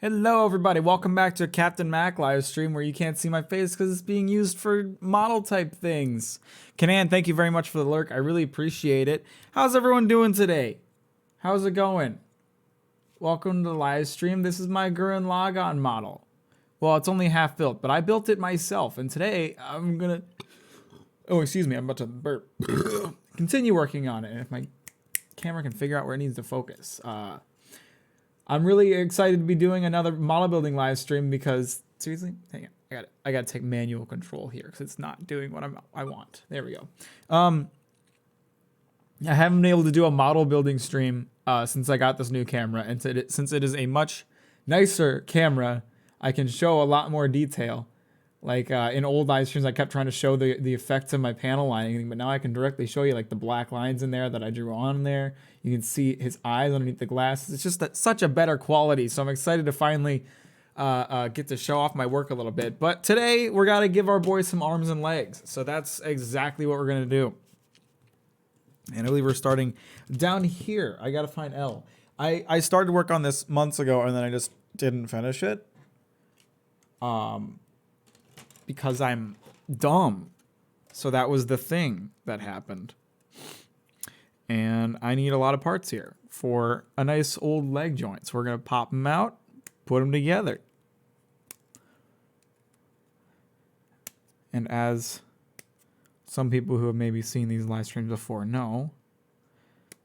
Hello everybody, welcome back to Captain Mac live stream where you can't see my face because it's being used for model type things. Kanan, thank you very much for the lurk, I really appreciate it. How's everyone doing today? How's it going? Welcome to the live stream. This is my Gurren Lagann model. Well, it's only half built, but I built it myself, and today I'm gonna... Oh, excuse me, I'm about to burp. Continue working on it, and if my camera can figure out where it needs to focus. I'm really excited to be doing another model building live stream because, seriously, hang on, I got to take manual control here because it's not doing what I want. There we go. I haven't been able to do a model building stream since I got this new camera, and since it is a much nicer camera, I can show a lot more detail. Like in old live streams, I kept trying to show the effects of my panel lining, but now I can directly show you like the black lines in there that I drew on there. You can see his eyes underneath the glasses. It's just such a better quality. So I'm excited to finally get to show off my work a little bit. But today we're gotta give our boy some arms and legs. So that's exactly what we're gonna do. And I believe we're starting down here. I gotta find L. I started work on this months ago and then I just didn't finish it. Because I'm dumb. So that was the thing that happened. And I need a lot of parts here for a nice old leg joint. So we're going to pop them out, put them together. And as some people who have maybe seen these live streams before know,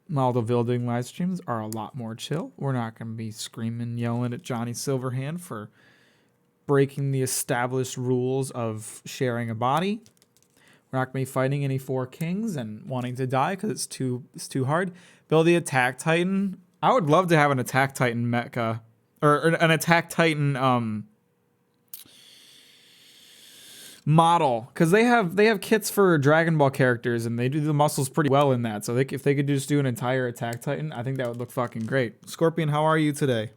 model building live streams are a lot more chill. We're not going to be screaming, yelling at Johnny Silverhand for breaking the established rules of sharing a body. We're not going to be fighting any four kings and wanting to die because it's too hard. Build the Attack Titan. I would love to have an Attack Titan mecha, or an Attack Titan model, because they have kits for Dragon Ball characters and they do the muscles pretty well in that. So if they could just do an entire Attack Titan, I think that would look fucking great. Scorpion, how are you today?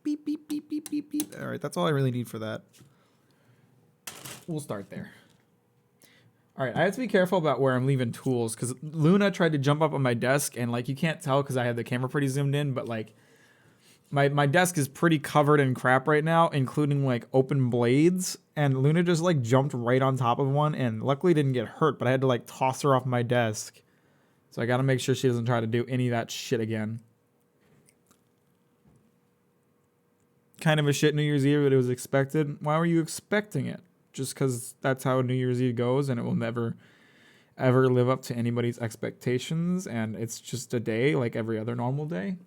Beep, beep, beep, beep, beep, beep. All right, that's all I really need for that. We'll start there. All right, I have to be careful about where I'm leaving tools because Luna tried to jump up on my desk and like you can't tell because I have the camera pretty zoomed in, but like my desk is pretty covered in crap right now, including like open blades. And Luna just like jumped right on top of one and luckily didn't get hurt, but I had to like toss her off my desk. So I got to make sure she doesn't try to do any of that shit again. Kind of a shit New Year's Eve, but it was expected. Why were you expecting it? Just because that's how New Year's Eve goes and it will never ever live up to anybody's expectations and it's just a day like every other normal day?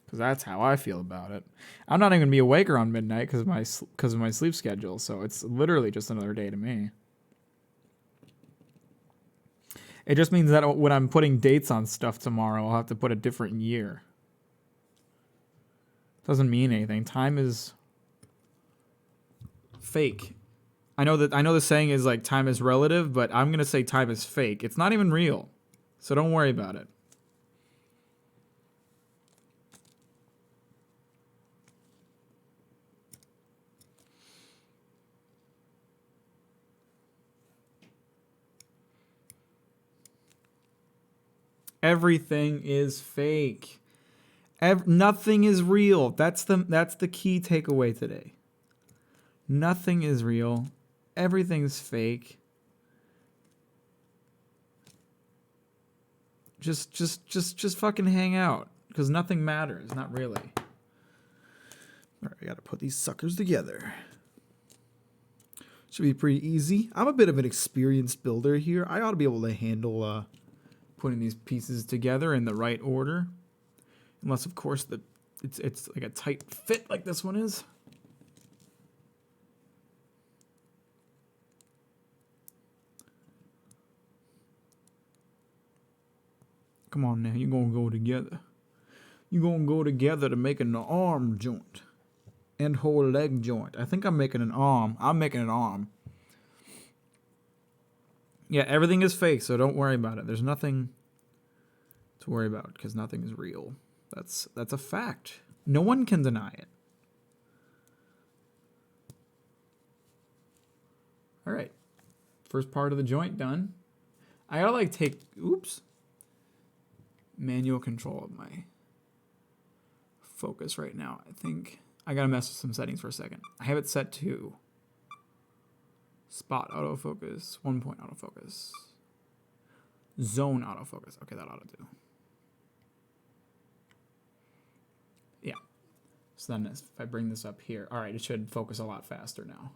Because that's how I feel about it. I'm not even going to be awake around midnight because of my sleep schedule, so it's literally just another day to me. It just means that when I'm putting dates on stuff tomorrow, I'll have to put a different year. Doesn't mean anything. Time is fake. I know the saying is like time is relative, but I'm going to say time is fake. It's not even real. So don't worry about it. Everything is fake. Nothing is real. That's the key takeaway today. Nothing is real. Everything's fake. Just fucking hang out because nothing matters. Not really. All right, I gotta put these suckers together. Should be pretty easy. I'm a bit of an experienced builder here. I ought to be able to handle putting these pieces together in the right order. Unless, of course, it's like a tight fit like this one is. Come on now, you're going to go together. You're going to go together to make an arm joint. And whole leg joint. I think I'm making an arm. I'm making an arm. Yeah, everything is fake, so don't worry about it. There's nothing to worry about because nothing is real. That's a fact. No one can deny it. All right. First part of the joint done. I gotta like take, oops. Manual control of my focus right now. I think I gotta mess with some settings for a second. I have it set to spot autofocus, 1-point autofocus, zone autofocus. Okay, that ought to do. Yeah. So then if I bring this up here, all right, it should focus a lot faster now.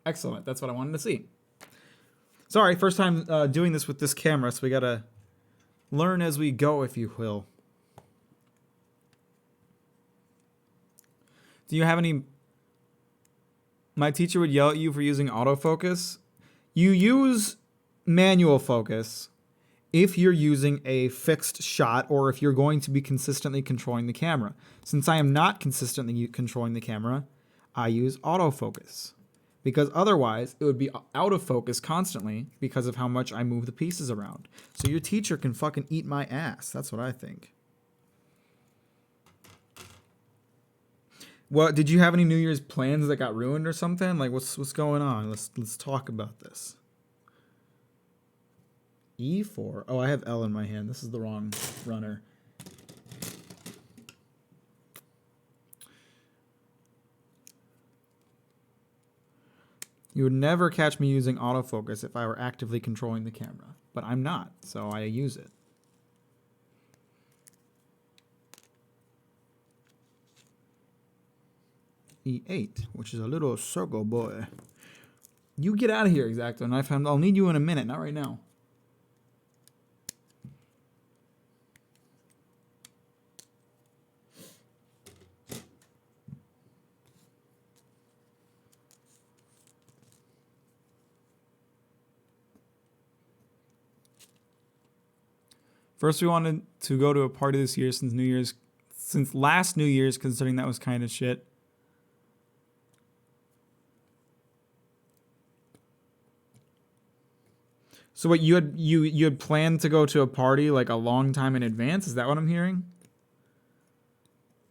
Excellent. That's what I wanted to see. Sorry, first time doing this with this camera, so we gotta learn as we go, if you will. Do you have any... My teacher would yell at you for using autofocus. You use manual focus if you're using a fixed shot or if you're going to be consistently controlling the camera. Since I am not consistently controlling the camera, I use autofocus. Because otherwise, it would be out of focus constantly because of how much I move the pieces around. So your teacher can fucking eat my ass. That's what I think. What, did you have any New Year's plans that got ruined or something? Like, what's going on? Let's talk about this. E4. Oh, I have L in my hand. This is the wrong runner. You would never catch me using autofocus if I were actively controlling the camera, but I'm not, so I use it. E8, which is a little circle boy. You get out of here, Exacto Knife. I'll need you in a minute, not right now. First, we wanted to go to a party this year since last New Year's, considering that was kind of shit. So what, you had planned to go to a party like a long time in advance? Is that what I'm hearing?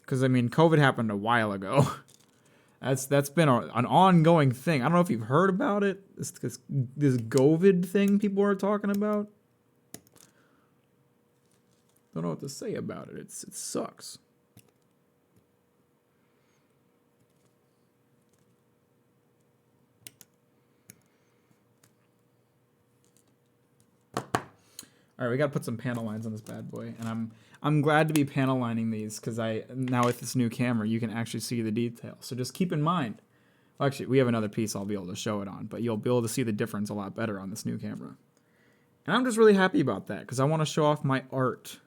Because I mean, COVID happened a while ago. That's been an ongoing thing. I don't know if you've heard about it. This COVID thing people are talking about. Don't know what to say about it. It sucks. All right, we got to put some panel lines on this bad boy, and I'm glad to be panel lining these because now with this new camera you can actually see the detail. So just keep in mind. Well, actually, we have another piece I'll be able to show it on, but you'll be able to see the difference a lot better on this new camera. And I'm just really happy about that because I want to show off my art.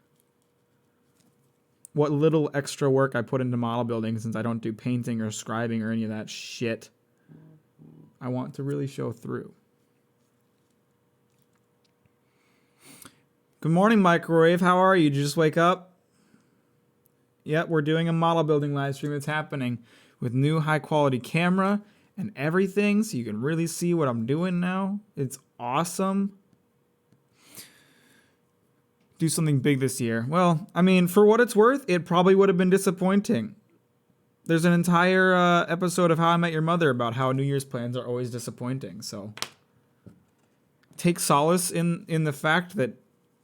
What little extra work I put into model building, since I don't do painting or scribing or any of that shit, I want to really show through. Good morning, Microwave. How are you? Did you just wake up? Yep, we're doing a model building live stream. It's happening with new high quality camera and everything, so you can really see what I'm doing now. It's awesome. Do something big this year. Well, I mean, for what it's worth, it probably would have been disappointing. There's an entire episode of How I Met Your Mother about how New Year's plans are always disappointing. So take solace in the fact that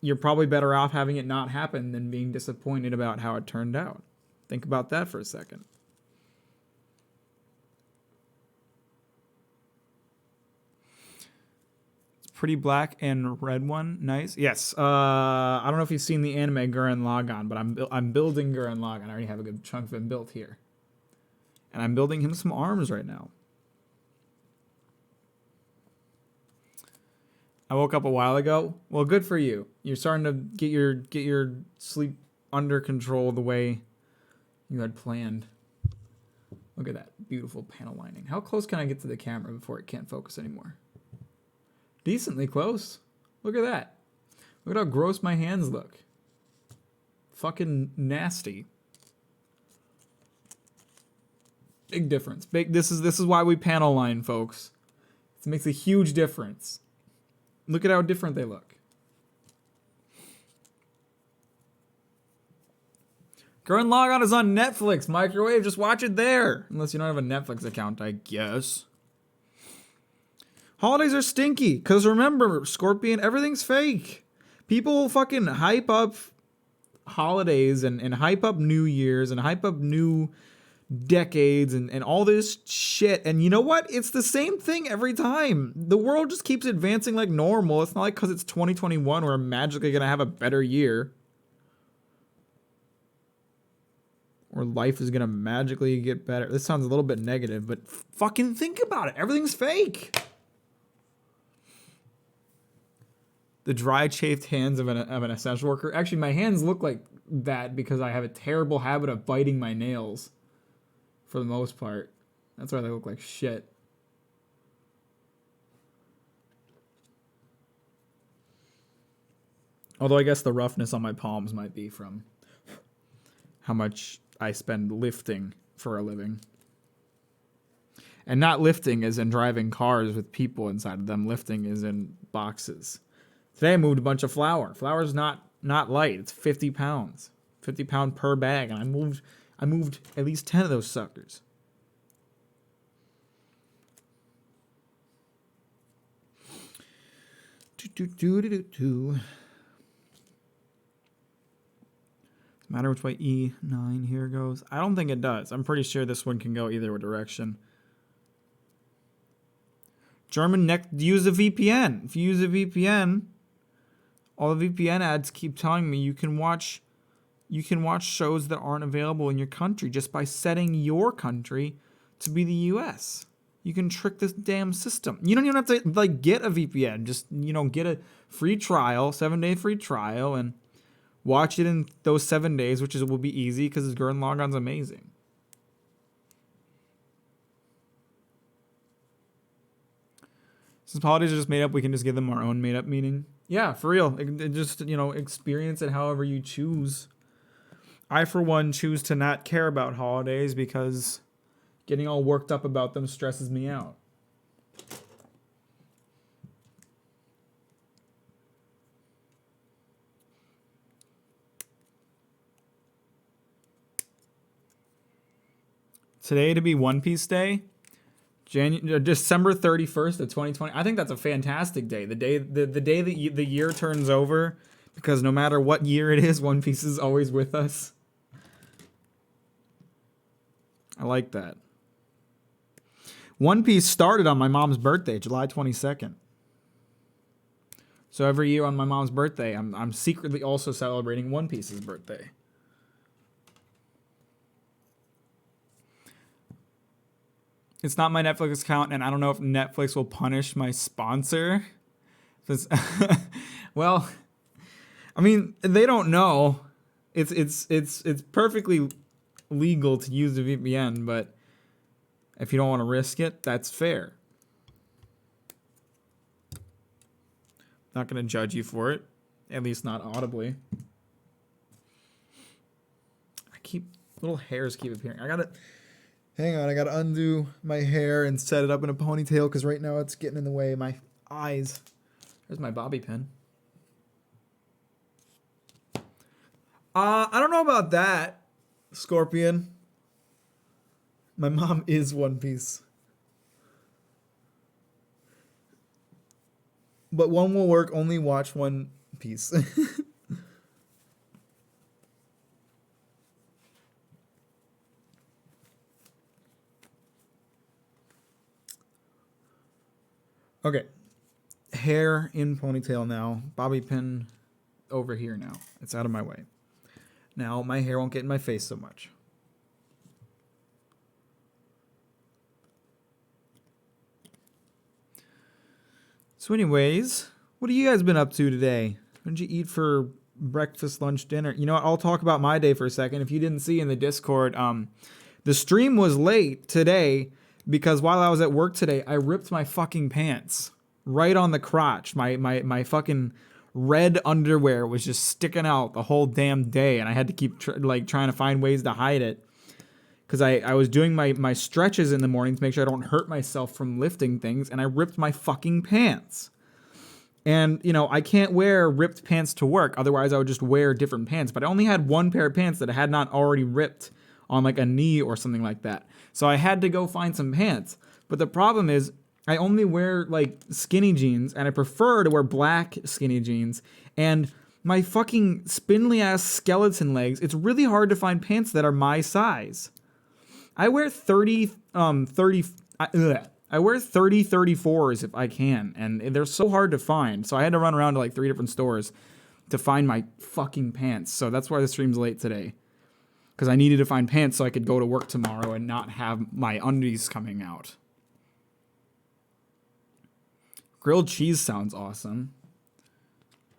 you're probably better off having it not happen than being disappointed about how it turned out. Think about that for a second. Pretty black and red one. Nice. Yes. I don't know if you've seen the anime Gurren Lagann, but I'm building Gurren Lagann. I already have a good chunk of him built here. And I'm building him some arms right now. I woke up a while ago. Well, good for you. You're starting to get your sleep under control the way you had planned. Look at that beautiful panel lining. How close can I get to the camera before it can't focus anymore? Decently close. Look at that. Look at how gross my hands look. Fucking nasty. Big difference. This is why we panel line, folks. It makes a huge difference. Look at how different they look. Gurren Lagann is on Netflix. Microwave, just watch it there. Unless you don't have a Netflix account, I guess. Holidays are stinky, because remember, Scorpion, everything's fake. People will fucking hype up holidays and hype up New Year's and hype up new decades and all this shit. And you know what? It's the same thing every time. The world just keeps advancing like normal. It's not like because it's 2021 we're magically going to have a better year. Or life is going to magically get better. This sounds a little bit negative, but fucking think about it. Everything's fake. The dry, chafed hands of an essential worker. Actually, my hands look like that because I have a terrible habit of biting my nails. For the most part. That's why they look like shit. Although I guess the roughness on my palms might be from how much I spend lifting for a living. And not lifting as in driving cars with people inside of them. Lifting is in boxes. Today I moved a bunch of flour. Flour's not light. It's 50 pounds. 50 pound per bag. And I moved at least 10 of those suckers. Matter which way E9 here goes? I don't think it does. I'm pretty sure this one can go either direction. German use a VPN. If you use a VPN, all the VPN ads keep telling me you can watch shows that aren't available in your country just by setting your country to be the US. You can trick this damn system. You don't even have to get a VPN. Just, get a free trial, 7-day free trial, and watch it in those 7 days, which will be easy because Gurren Lagann's amazing. Since holidays are just made up, we can just give them our own made up meaning. Yeah, for real. Just, experience it however you choose. I, for one, choose to not care about holidays because getting all worked up about them stresses me out. Today to be One Piece Day, December 31st of 2020. I think that's a fantastic day. The day that the year turns over, because no matter what year it is, One Piece is always with us. I like that. One Piece started on my mom's birthday, July 22nd. So every year on my mom's birthday, I'm secretly also celebrating One Piece's birthday. It's not my Netflix account, and I don't know if Netflix will punish my sponsor. Well, I mean, they don't know. It's perfectly legal to use a VPN, but if you don't want to risk it, that's fair. Not going to judge you for it, at least not audibly. Little hairs keep appearing. Hang on, I gotta undo my hair and set it up in a ponytail because right now it's getting in the way of my eyes. There's my bobby pin. I don't know about that, Scorpion. My mom is One Piece. But one will work, only watch One Piece. Okay, hair in ponytail now. Bobby pin over here now. It's out of my way. Now my hair won't get in my face so much. So anyways, what have you guys been up to today? What did you eat for breakfast, lunch, dinner? You know what? I'll talk about my day for a second. If you didn't see in the Discord, the stream was late today because while I was at work today, I ripped my fucking pants right on the crotch. My fucking red underwear was just sticking out the whole damn day, and I had to keep trying to find ways to hide it because I was doing my stretches in the morning to make sure I don't hurt myself from lifting things, and I ripped my fucking pants. And, I can't wear ripped pants to work. Otherwise, I would just wear different pants. But I only had one pair of pants that I had not already ripped on like a knee or something like that. So I had to go find some pants. But the problem is I only wear like skinny jeans, and I prefer to wear black skinny jeans. And My fucking spindly ass skeleton legs. It's really hard to find pants that are my size. I wear 30 I wear 34s if I can, and they're so hard to find. So I had to run around to like 3 different stores to find my fucking pants. So that's why the stream's late today. Because I needed to find pants so I could go to work tomorrow and not have my undies coming out. Grilled cheese sounds awesome.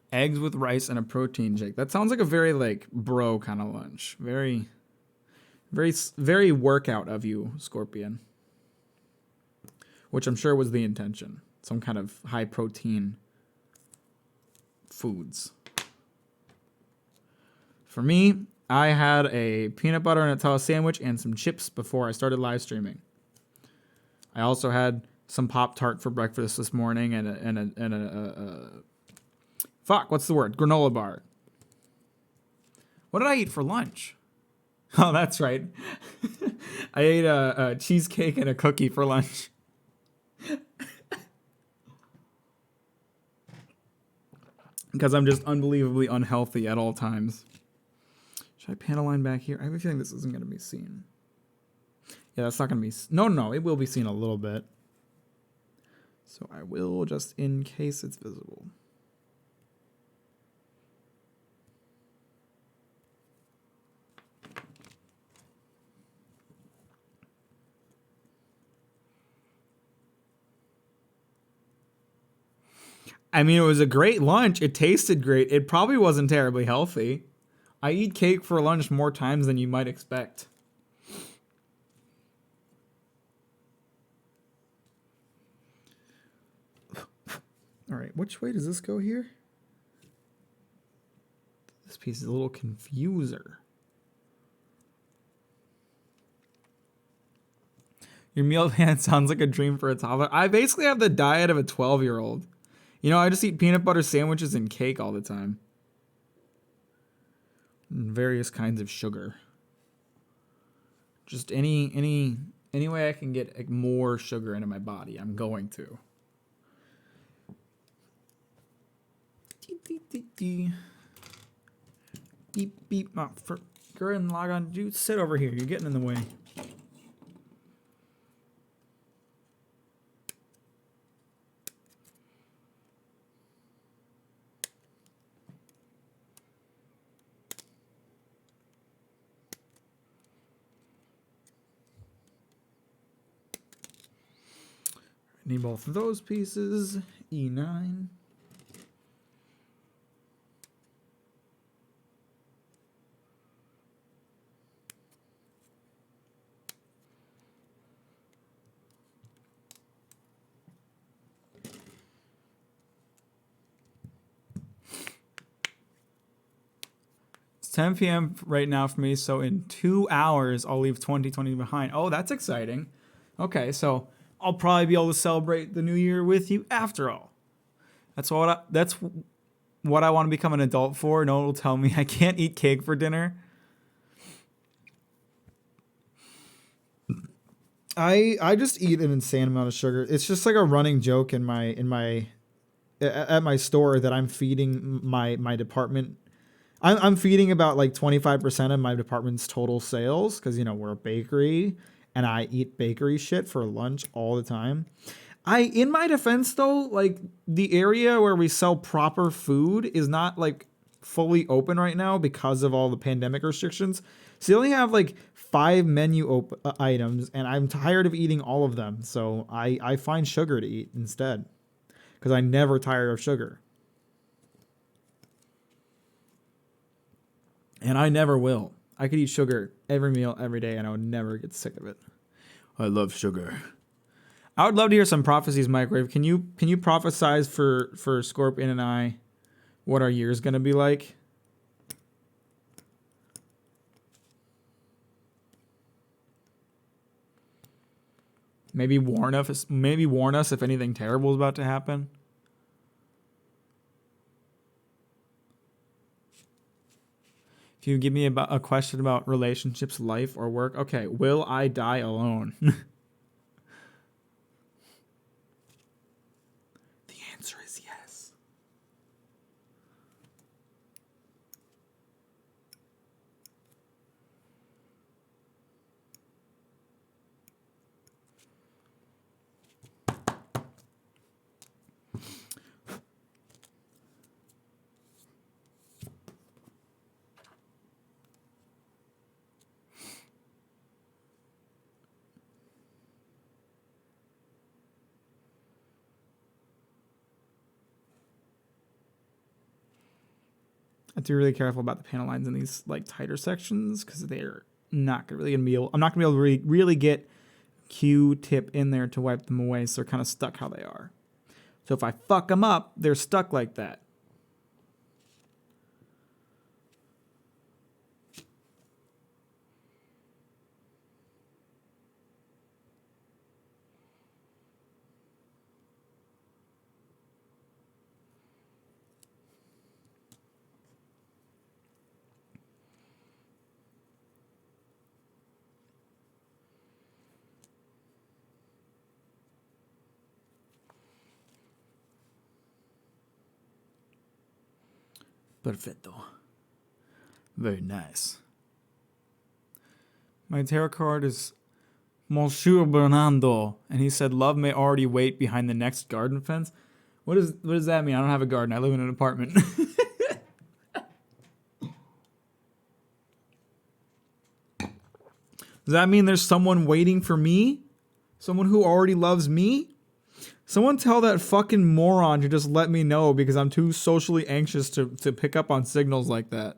Eggs with rice and a protein shake. That sounds like a very like bro kind of lunch. Very, very workout of you, Scorpion. Which I'm sure was the intention. Some kind of high protein foods. For me, I had a peanut butter and Nutella sandwich and some chips before I started live streaming. I also had some Pop-Tart for breakfast this morning and a what's the word? Granola bar. What did I eat for lunch? Oh, that's right. I ate a cheesecake and a cookie for lunch. Because I'm just unbelievably unhealthy at all times. Should I panel line back here? I have a feeling this isn't going to be seen. Yeah, that's not going to be... No, it will be seen a little bit. So I will, just in case it's visible. I mean, it was a great lunch. It tasted great. It probably wasn't terribly healthy. I eat cake for lunch more times than you might expect. All right, which way does this go here? This piece is a little confuser. Your meal plan sounds like a dream for a toddler. I basically have the diet of a 12-year-old. You know, I just eat peanut butter sandwiches and cake all the time. And various kinds of sugar. Just any way I can get like, more sugar into my body, I'm going to. Beep, beep. Oh, for Gurren, Lagann, dude, sit over here. You're getting in the way. Need both of those pieces. E9. It's 10 p.m. right now for me, so in 2 hours I'll leave 2020 behind. Oh, that's exciting. Okay, so I'll probably be able to celebrate the new year with you after all. That's what I want to become an adult for. No one will tell me I can't eat cake for dinner. I just eat an insane amount of sugar. It's just like a running joke at my store that I'm feeding my department. I'm feeding about like 25% of my department's total sales because, you know, we're a bakery and I eat bakery shit for lunch all the time. In my defense though, like the area where we sell proper food is not like fully open right now because of all the pandemic restrictions. So you only have like 5 menu items and I'm tired of eating all of them. So I find sugar to eat instead because I never tire of sugar. And I never will. I could eat sugar every meal, every day, and I would never get sick of it. I love sugar. I would love to hear some prophecies, Microwave. Can you prophesize for Scorpion and I what our year's gonna be like? Maybe warn us if anything terrible is about to happen. If you give me a question about relationships, life, or work, okay, will I die alone? The answer is yes. have to be really careful about the panel lines in these like tighter sections because they're not really gonna be able. I'm not gonna be able to really get Q-tip in there to wipe them away, so they're kind of stuck how they are. So if I fuck them up, they're stuck like that. Perfecto. Very nice. My tarot card is Monsieur Bernardo, and he said, "Love may already wait behind the next garden fence." What does that mean? I don't have a garden. I live in an apartment. Does that mean there's someone waiting for me? Someone who already loves me? Someone tell that fucking moron to just let me know because I'm too socially anxious to pick up on signals like that.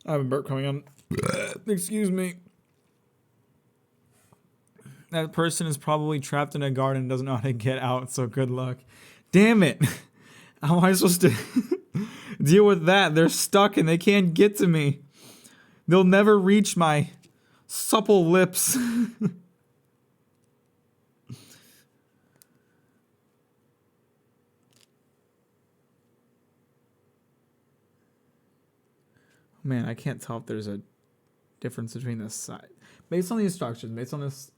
I have a burp coming on. Excuse me. That person is probably trapped in a garden and doesn't know how to get out, so good luck. Damn it. How am I supposed to deal with that? They're stuck and they can't get to me. They'll never reach my supple lips. Man, I can't tell if there's a difference between the side. Based on the instructions, based on this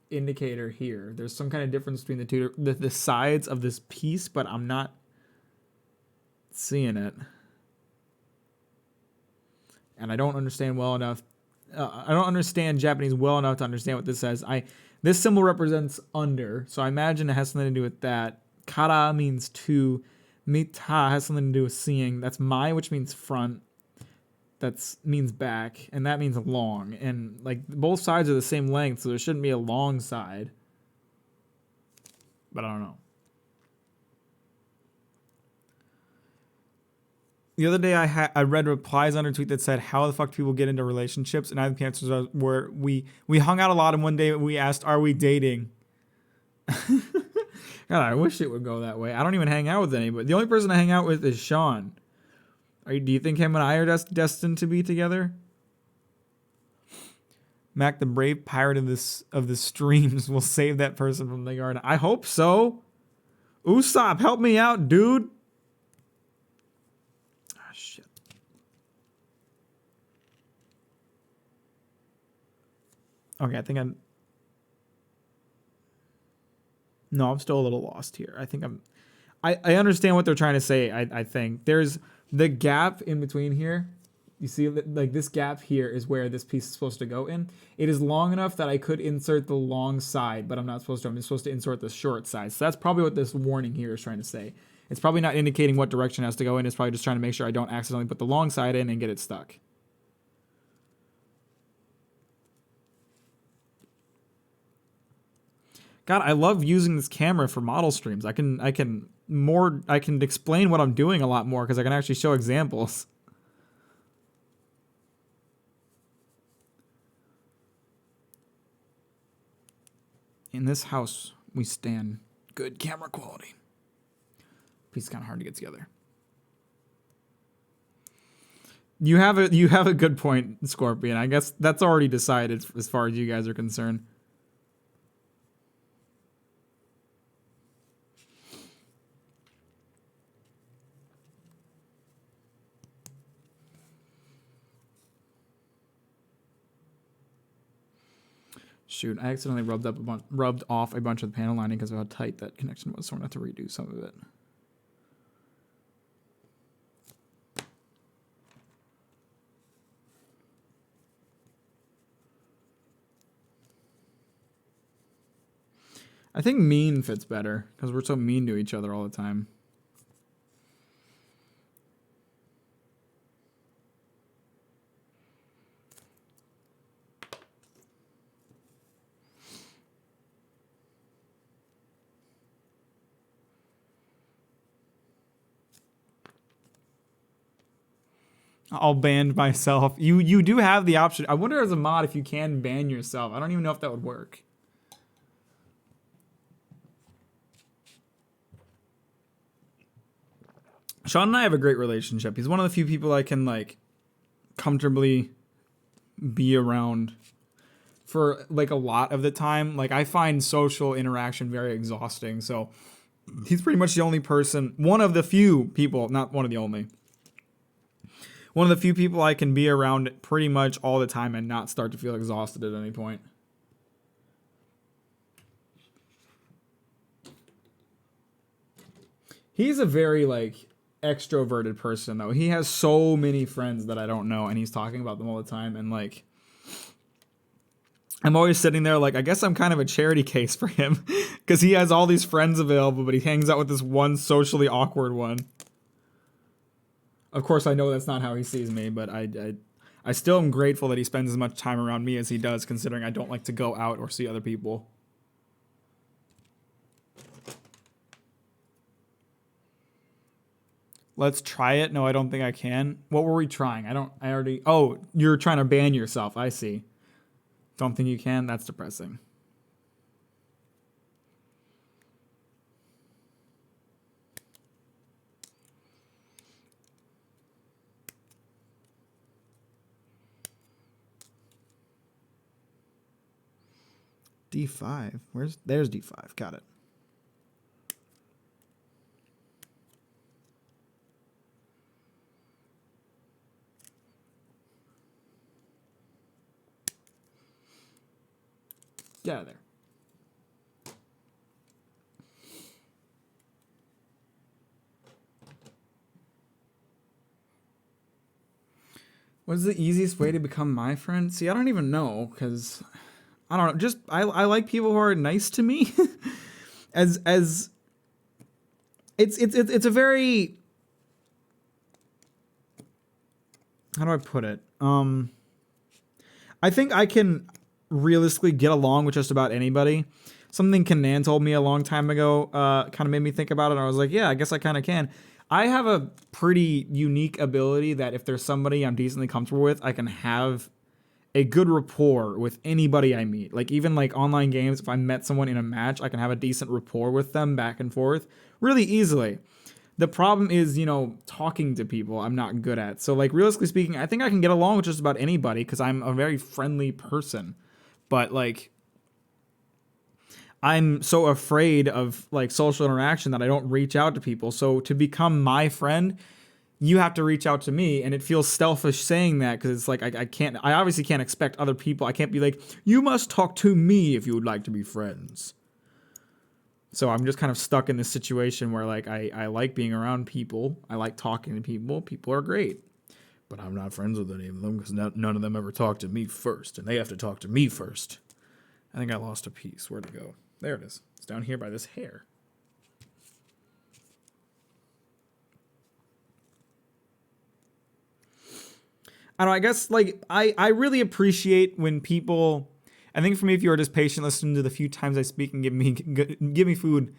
indicator here, there's some kind of difference between the two, the sides of this piece, but I'm not seeing it. And I don't understand well enough. I don't understand Japanese well enough to understand what this says. This symbol represents under, so I imagine it has something to do with that. Kara means to. Mita has something to do with seeing. That's mai, which means front. That means back, and that means long. And like both sides are the same length, so there shouldn't be a long side. But I don't know. The other day I read replies under a tweet that said, "How the fuck do people get into relationships?" And I think the answers were we hung out a lot, and one day we asked, "Are we dating?" God, I wish it would go that way. I don't even hang out with anybody. The only person I hang out with is Sean. Do you think him and I are destined to be together? Mac, the brave pirate of the streams, will save that person from the garden. I hope so. Usopp, help me out, dude. Ah, shit. Okay, I think No, I'm still a little lost here. I understand what they're trying to say. I think there's the gap in between here. You see, like this gap here is where this piece is supposed to go in. It is long enough that I could insert the long side, but I'm not supposed to. I'm just supposed to insert the short side. So that's probably what this warning here is trying to say. It's probably not indicating what direction it has to go in. It's probably just trying to make sure I don't accidentally put the long side in and get it stuck. God, I love using this camera for model streams. I can explain what I'm doing a lot more because I can actually show examples. In this house, we stand good camera quality. Piece is kind of hard to get together. You have a good point, Scorpion. I guess that's already decided as far as you guys are concerned. Shoot, I accidentally rubbed off a bunch of the panel lining because of how tight that connection was, so I'm going to have to redo some of it. I think mean fits better because we're so mean to each other all the time. I'll ban myself. You do have the option. I wonder as a mod if you can ban yourself. I don't even know if that would work. Sean and I have a great relationship. He's one of the few people I can like comfortably be around for like a lot of the time. Like I find social interaction very exhausting. So he's pretty much the only person, one of the few people, not one of the only, one of the few people I can be around pretty much all the time and not start to feel exhausted at any point. He's a very like extroverted person though. He has so many friends that I don't know and he's talking about them all the time, and like I'm always sitting there like I guess I'm kind of a charity case for him because he has all these friends available but he hangs out with this one socially awkward one. Of course, I know that's not how he sees me, but I still am grateful that he spends as much time around me as he does, considering I don't like to go out or see other people. Let's try it. No, I don't think I can. What were we trying? Oh, you're trying to ban yourself. I see. Don't think you can? That's depressing. D5. There's D5. Got it. Get out of there. What's the easiest way to become my friend? See, I don't even know, because I don't know. Just I like people who are nice to me. as it's a very, how do I put it? I think I can realistically get along with just about anybody. Something Kanan told me a long time ago kind of made me think about it. I was like, yeah, I guess I kind of can. I have a pretty unique ability that if there's somebody I'm decently comfortable with, I can have a good rapport with anybody I meet. Like even like online games, if I met someone in a match, I can have a decent rapport with them back and forth really easily. The problem is, talking to people I'm not good at. So like realistically speaking, I think I can get along with just about anybody because I'm a very friendly person. But like I'm so afraid of like social interaction that I don't reach out to people. So to become my friend, you have to reach out to me, and it feels selfish saying that because it's like I obviously can't expect other people. I can't be like, you must talk to me if you would like to be friends. So I'm just kind of stuck in this situation where like I like being around people. I like talking to people. People are great. But I'm not friends with any of them because none of them ever talk to me first, and they have to talk to me first. I think I lost a piece. Where'd it go? There it is. It's down here by this hair. I don't know, I guess like I really appreciate when people, I think for me, if you are just patient listening to the few times I speak and give me food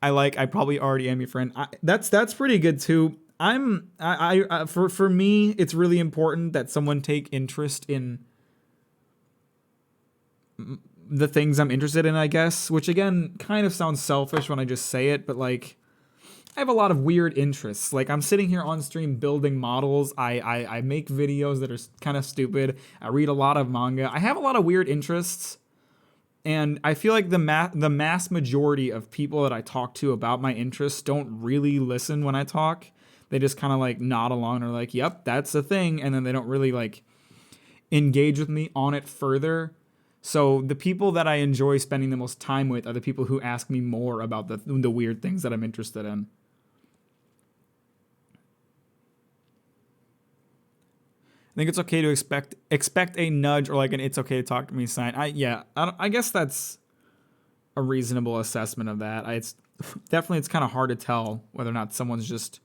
I probably already am your friend. That's pretty good too. For me, it's really important that someone take interest in the things I'm interested in, I guess, which again kind of sounds selfish when I just say it, but like I have a lot of weird interests. Like I'm sitting here on stream building models. I make videos that are kind of stupid. I read a lot of manga. I have a lot of weird interests. And I feel like the mass majority of people that I talk to about my interests don't really listen when I talk. They just kind of like nod along and are like, yep, that's the thing. And then they don't really like engage with me on it further. So the people that I enjoy spending the most time with are the people who ask me more about the weird things that I'm interested in. I think it's okay to expect a nudge or like an "it's okay to talk to me" sign. I guess that's a reasonable assessment of that. It's definitely, it's kind of hard to tell whether or not someone's just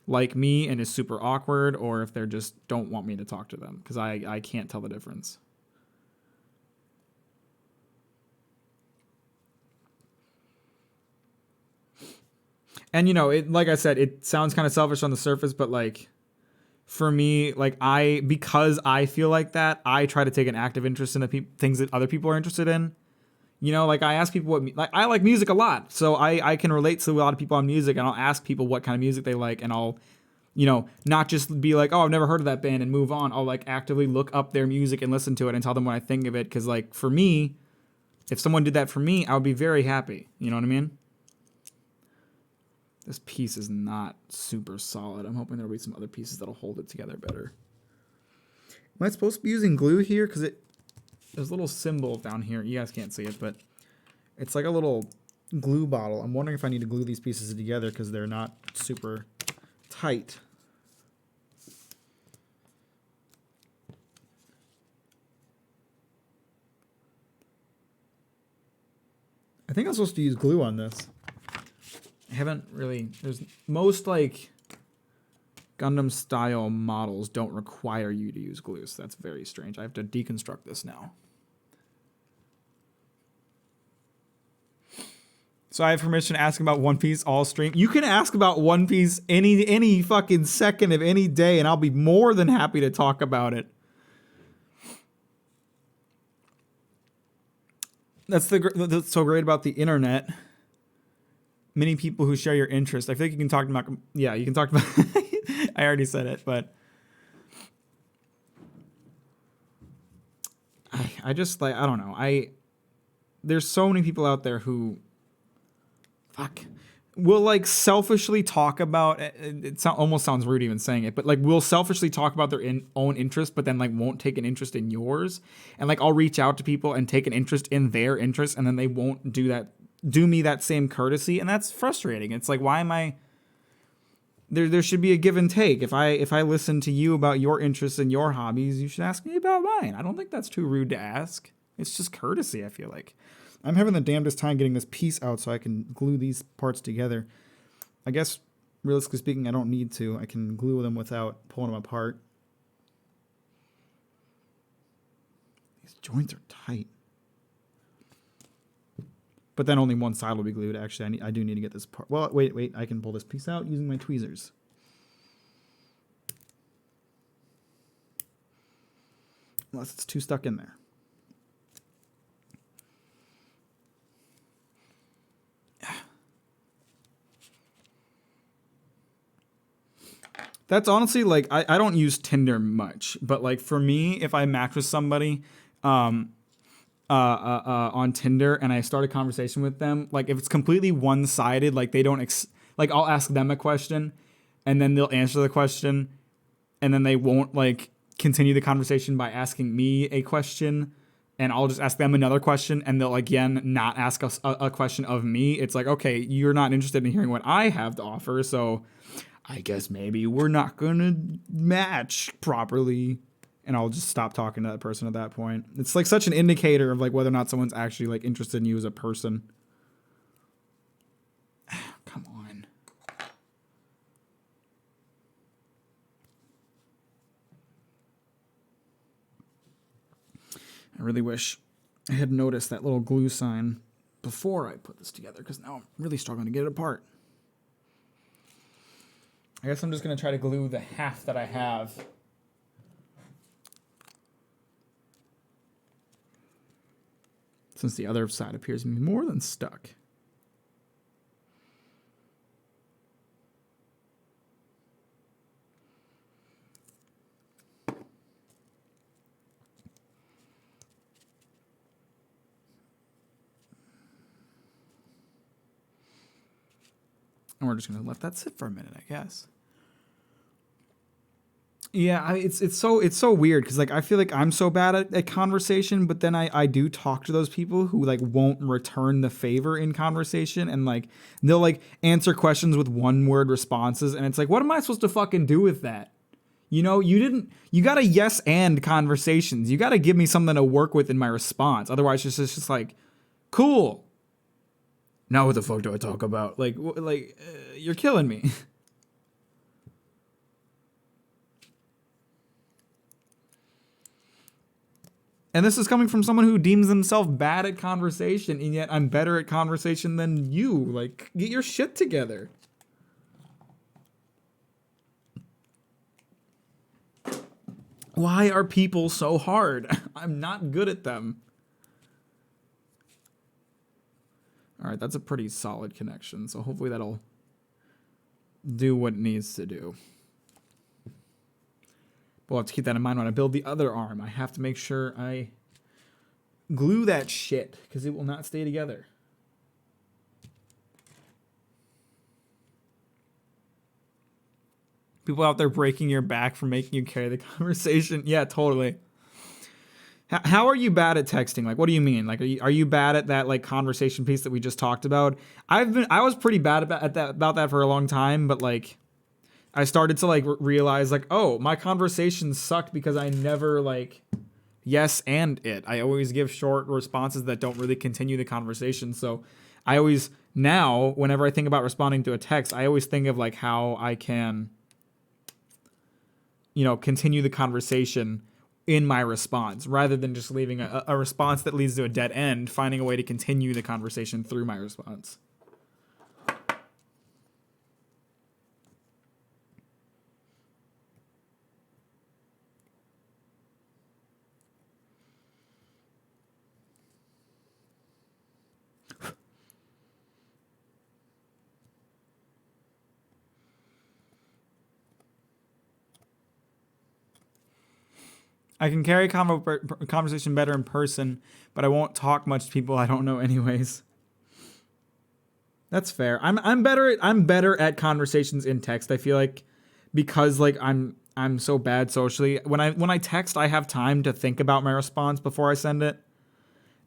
like me and is super awkward, or if they're just don't want me to talk to them, because I can't tell the difference. And like I said, it sounds kind of selfish on the surface, but like for me, like because I feel like that, I try to take an active interest in the things that other people are interested in. Like I ask people like I like music a lot, so I can relate to a lot of people on music, and I'll ask people what kind of music they like, and I'll not just be like, oh, I've never heard of that band and move on. I'll like actively look up their music and listen to it and tell them what I think of it, because like for me, if someone did that for me, I would be very happy. You know what I mean? This piece is not super solid. I'm hoping there'll be some other pieces that'll hold it together better. Am I supposed to be using glue here? Because there's a little symbol down here. You guys can't see it, but it's like a little glue bottle. I'm wondering if I need to glue these pieces together because they're not super tight. I think I'm supposed to use glue on this. I haven't really. There's most like Gundam style models don't require you to use glue, so that's very strange. I have to deconstruct this now. So I have permission to ask about One Piece all stream. You can ask about One Piece any fucking second of any day, and I'll be more than happy to talk about it. That's so great about the internet. Many people who share your interest. I think you can talk about. Yeah, you can talk about. I already said it, but I just like, I don't know. There's so many people out there who will like selfishly talk about it. Almost sounds rude even saying it, but like will selfishly talk about their own interest, but then like won't take an interest in yours. And like I'll reach out to people and take an interest in their interest, and then they won't do me that same courtesy, and that's frustrating. It's like, why am I there should be a give and take. If I listen to you about your interests and your hobbies, you should ask me about mine. I don't think that's too rude to ask. It's just courtesy, I feel like. I'm having the damnedest time getting this piece out so I can glue these parts together. I guess, realistically speaking, I don't need to. I can glue them without pulling them apart. These joints are tight. But then only one side will be glued. Actually, I do need to get this part. Well, wait. I can pull this piece out using my tweezers. Unless it's too stuck in there. That's honestly, like, I don't use Tinder much. But, like, for me, if I match with somebody on Tinder and I start a conversation with them, like if it's completely one-sided, like they don't like I'll ask them a question and then they'll answer the question and then they won't like continue the conversation by asking me a question, and I'll just ask them another question and they'll again not ask us a question of me. It's like, okay, you're not interested in hearing what I have to offer, so I guess maybe we're not gonna match properly. And I'll just stop talking to that person at that point. It's like such an indicator of like whether or not someone's actually like interested in you as a person. Come on. I really wish I had noticed that little glue sign before I put this together, because now I'm really struggling to get it apart. I guess I'm just going to try to glue the half that I have. Since the other side appears to be more than stuck. And we're just going to let that sit for a minute, I guess. Yeah, it's so weird because like I feel like I'm so bad at conversation, but then I do talk to those people who like won't return the favor in conversation, and like they'll like answer questions with one word responses, and it's like, what am I supposed to fucking do with that? You know, you gotta yes and conversations. You gotta give me something to work with in my response. Otherwise, it's just like, cool. Now what the fuck do I talk about? You're killing me. And this is coming from someone who deems themselves bad at conversation, and yet I'm better at conversation than you. Like, get your shit together. Why are people so hard? I'm not good at them. All right, that's a pretty solid connection, so hopefully that'll do what it needs to do. But we'll have to keep that in mind when I build the other arm. I have to make sure I glue that shit, because it will not stay together. People out there breaking your back for making you carry the conversation. Yeah, totally. How are you bad at texting? Like, what do you mean? Like, are you bad at that like conversation piece that we just talked about? I was pretty bad about that for a long time, but like I started to like realize like, oh, my conversations sucked because I never like yes and it. I always give short responses that don't really continue the conversation. So I always now, whenever I think about responding to a text, I always think of like how I can, continue the conversation in my response rather than just leaving a response that leads to a dead end, finding a way to continue the conversation through my response. I can carry conversation better in person, but I won't talk much to people I don't know anyways. That's fair. I'm better at conversations in text. I feel like because like I'm so bad socially. When I text, I have time to think about my response before I send it.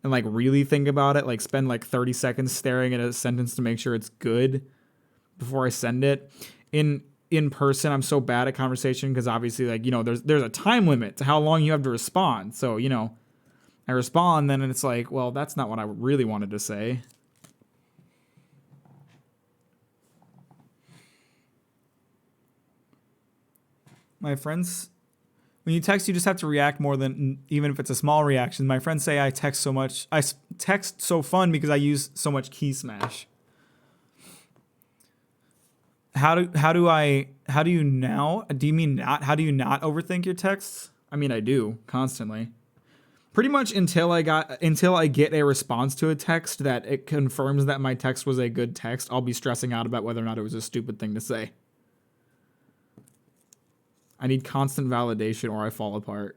And like really think about it, like spend like 30 seconds staring at a sentence to make sure it's good before I send it. In person, I'm so bad at conversation because obviously like, there's a time limit to how long you have to respond. So, I respond then and it's like, well, that's not what I really wanted to say. My friends, when you text, you just have to react more than even if it's a small reaction. My friends say I text so much. I text so fun because I use so much key smash. How do you now? Do you mean not? How do you not overthink your texts? I mean, I do constantly. Pretty much until I get a response to a text that it confirms that my text was a good text, I'll be stressing out about whether or not it was a stupid thing to say. I need constant validation or I fall apart.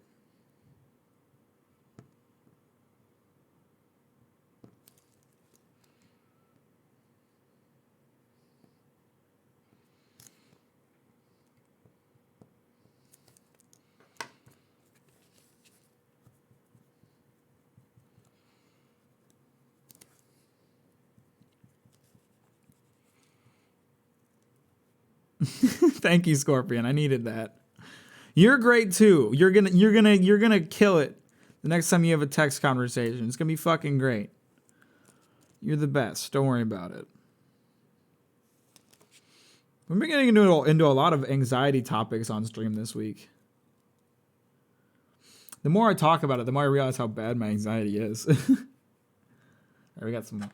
Thank you, Scorpion. I needed that. You're great too. You're gonna kill it the next time you have a text conversation. It's gonna be fucking great. You're the best. Don't worry about it. We've been getting into a lot of anxiety topics on stream this week. The more I talk about it, the more I realize how bad my anxiety is. All right, we got some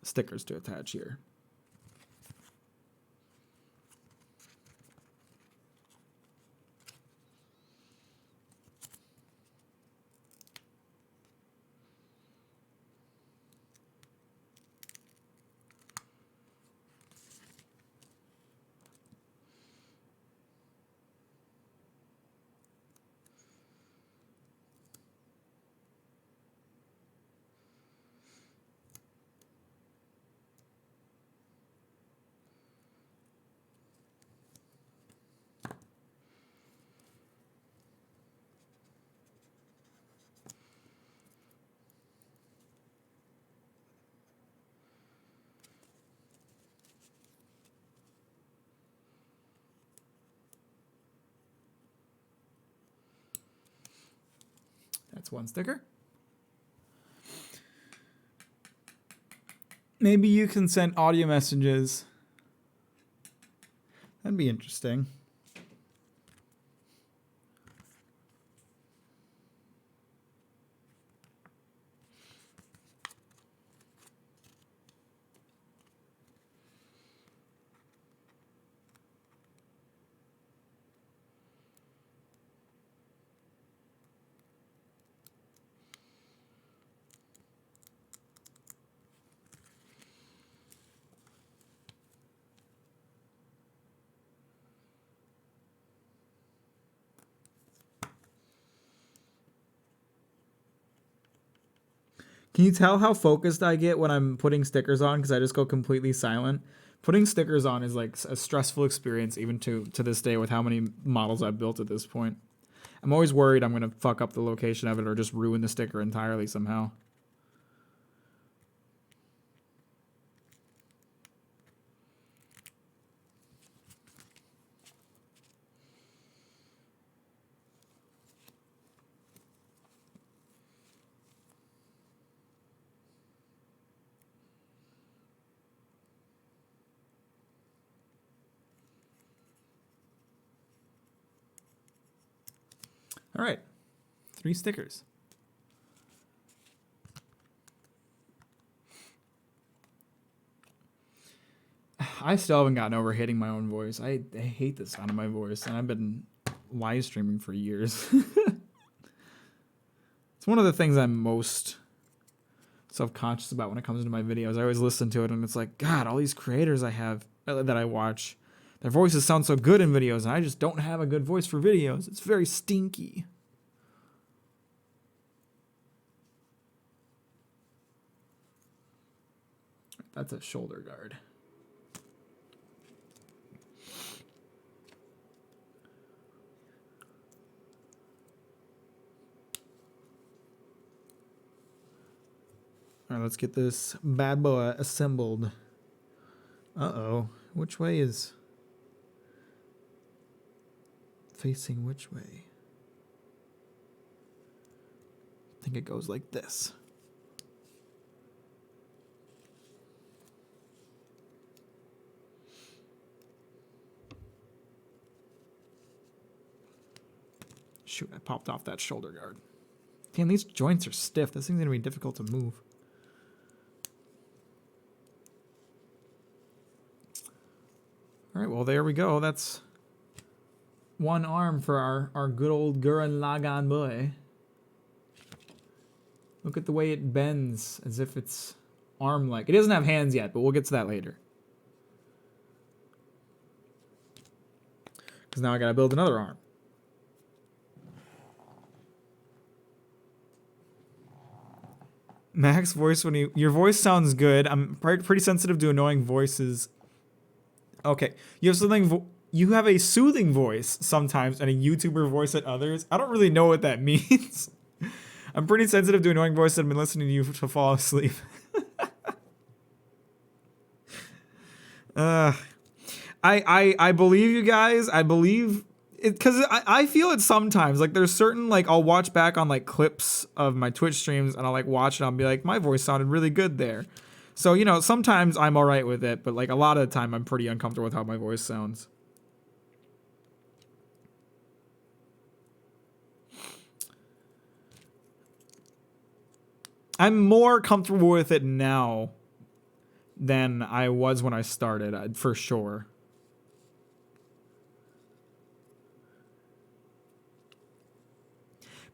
stickers to attach here. That's one sticker. Maybe you can send audio messages. That'd be interesting. Can you tell how focused I get when I'm putting stickers on? Because I just go completely silent. Putting stickers on is like a stressful experience, even to this day, with how many models I've built at this point. I'm always worried I'm going to fuck up the location of it or just ruin the sticker entirely somehow. All right, 3 stickers. I still haven't gotten over hating my own voice. I hate the sound of my voice, and I've been live streaming for years. It's one of the things I'm most self-conscious about when it comes to my videos. I always listen to it, and it's like, God, all these creators I have that I watch, their voices sound so good in videos, and I just don't have a good voice for videos. It's very stinky. That's a shoulder guard. All right, let's get this bad boy assembled. Uh-oh. Which way is facing which way? I think it goes like this. Shoot, I popped off that shoulder guard. Damn, these joints are stiff. This thing's gonna be difficult to move. All right, well, there we go. That's one arm for our good old Gurren Lagann boy. Look at the way it bends as if it's arm-like. It doesn't have hands yet, but we'll get to that later. Because now I gotta build another arm. Max voice when your voice sounds good. I'm pretty sensitive to annoying voices. Okay, you have a soothing voice sometimes and a YouTuber voice at others. I don't really know what that means. I'm pretty sensitive to annoying voices. I've been listening to you to fall asleep. I believe you guys. I believe it because I feel it sometimes. Like there's certain like I'll watch back on like clips of my Twitch streams and I'll like watch it and I'll be like, my voice sounded really good there. So, you know, sometimes I'm all right with it, but like a lot of the time I'm pretty uncomfortable with how my voice sounds. I'm more comfortable with it now than I was when I started, for sure.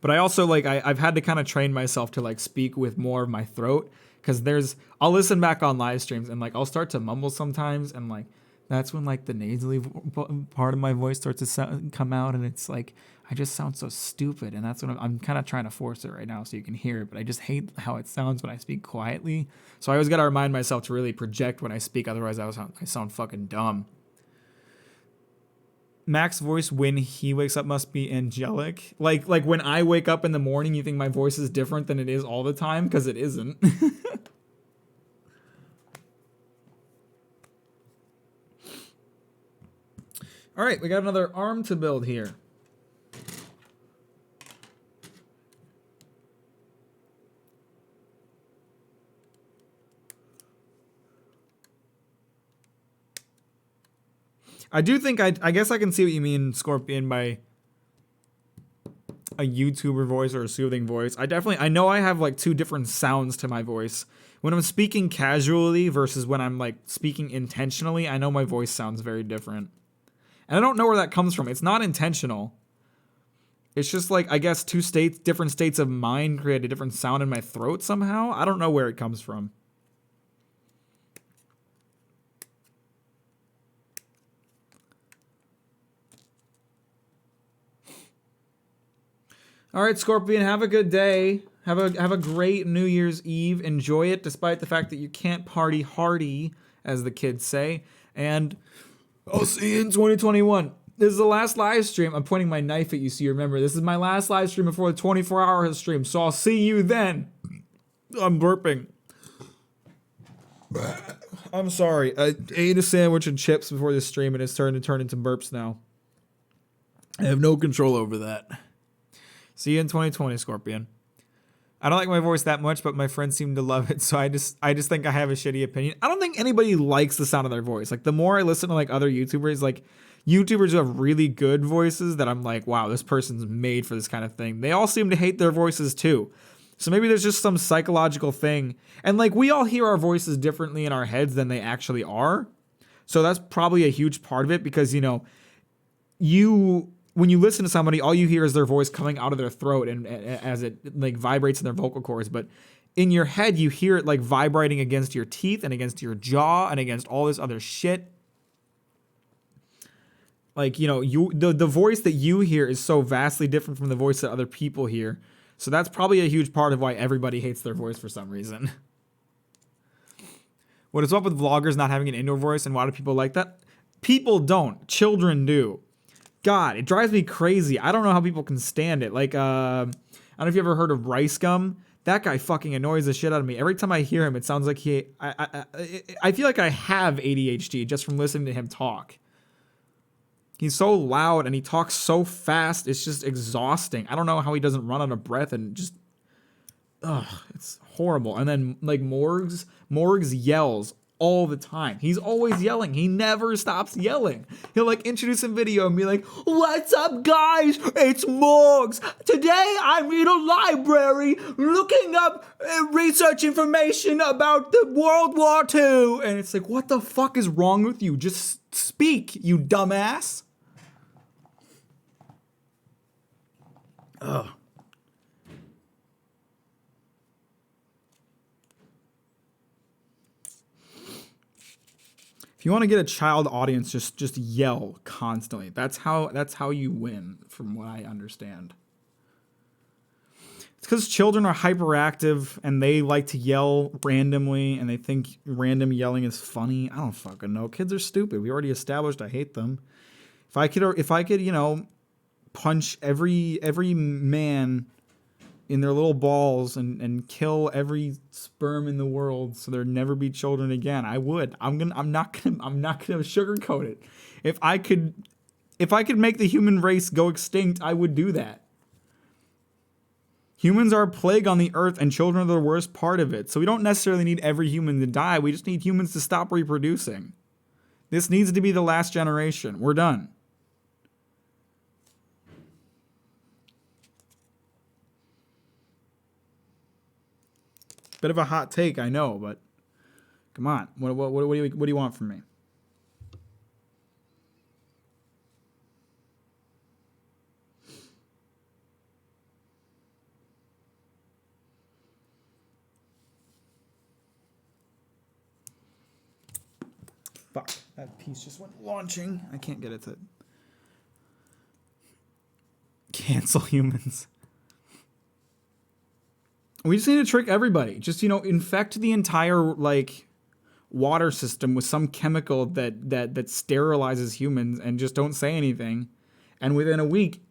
But I also like I've had to kind of train myself to like speak with more of my throat because I'll listen back on live streams and like I'll start to mumble sometimes and like that's when like the nasally part of my voice starts to come out and it's like I just sound so stupid and that's when I'm kind of trying to force it right now so you can hear it, but I just hate how it sounds when I speak quietly. So I always got to remind myself to really project when I speak, otherwise I sound fucking dumb. Mac's voice when he wakes up must be angelic. Like when I wake up in the morning, you think my voice is different than it is all the time? Because it isn't. All right, we got another arm to build here. I do think I guess I can see what you mean, Scorpion, by a YouTuber voice or a soothing voice. I know I have like two different sounds to my voice. When I'm speaking casually versus when I'm like speaking intentionally, I know my voice sounds very different. And I don't know where that comes from. It's not intentional. It's just like, I guess different states of mind create a different sound in my throat somehow. I don't know where it comes from. All right, Scorpion, have a good day. Have a great New Year's Eve. Enjoy it, despite the fact that you can't party hardy, as the kids say. And I'll see you in 2021. This is the last live stream. I'm pointing my knife at you so you remember. This is my last live stream before the 24-hour stream. So I'll see you then. I'm burping. I'm sorry. I ate a sandwich and chips before this stream and it's starting to turn into burps now. I have no control over that. See you in 2020, Scorpion. I don't like my voice that much, but my friends seem to love it, so I just think I have a shitty opinion. I don't think anybody likes the sound of their voice. Like, the more I listen to like other YouTubers, like YouTubers who have really good voices that I'm like, wow, this person's made for this kind of thing. They all seem to hate their voices too. So maybe there's just some psychological thing. And like, we all hear our voices differently in our heads than they actually are. So that's probably a huge part of it, because, you know, when you listen to somebody, all you hear is their voice coming out of their throat and as it like vibrates in their vocal cords. But in your head, you hear it like vibrating against your teeth and against your jaw and against all this other shit. Like, you know, the voice that you hear is so vastly different from the voice that other people hear. So that's probably a huge part of why everybody hates their voice for some reason. What is up with vloggers not having an indoor voice, and why do people like that? People don't. Children do. God, it drives me crazy. I don't know how people can stand it. Like, I don't know if you ever heard of Rice Gum. That guy fucking annoys the shit out of me. Every time I hear him, it sounds like I feel like I have ADHD just from listening to him talk. He's so loud and he talks so fast. It's just exhausting. I don't know how he doesn't run out of breath and just, it's horrible. And then like Morgs yells all the time. He's always yelling. He never stops yelling. He'll like introduce a video and be like, "What's up, guys? It's Morgs. Today I'm in a library looking up research information about the World War II." And it's like, what the fuck is wrong with you? Just speak, you dumbass. Ugh. If you want to get a child audience, just yell constantly. That's how you win, from what I understand. It's because children are hyperactive and they like to yell randomly and they think random yelling is funny. I don't fucking know. Kids are stupid. We already established I hate them. If I could, you know, punch every man in their little balls and kill every sperm in the world so there'd never be children again, I would. I'm not gonna sugarcoat it. If I could make the human race go extinct, I would do that. Humans are a plague on the earth and children are the worst part of it. So we don't necessarily need every human to die. We just need humans to stop reproducing. This needs to be the last generation. We're done. Bit of a hot take, I know, but come on. What do you want from me? Fuck, that piece just went launching. I can't get it to cancel humans. We just need to trick everybody. Just, you know, infect the entire, like, water system with some chemical that sterilizes humans and just don't say anything. And within a week,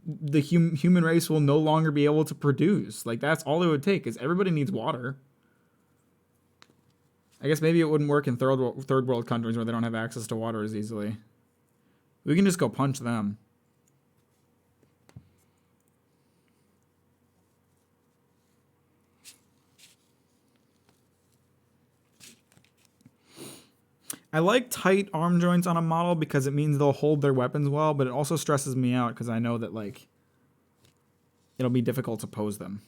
the human race will no longer be able to produce. Like, that's all it would take, is everybody needs water. I guess maybe it wouldn't work in third world countries where they don't have access to water as easily. We can just go punch them. I like tight arm joints on a model because it means they'll hold their weapons well, but it also stresses me out because I know that, like, it'll be difficult to pose them.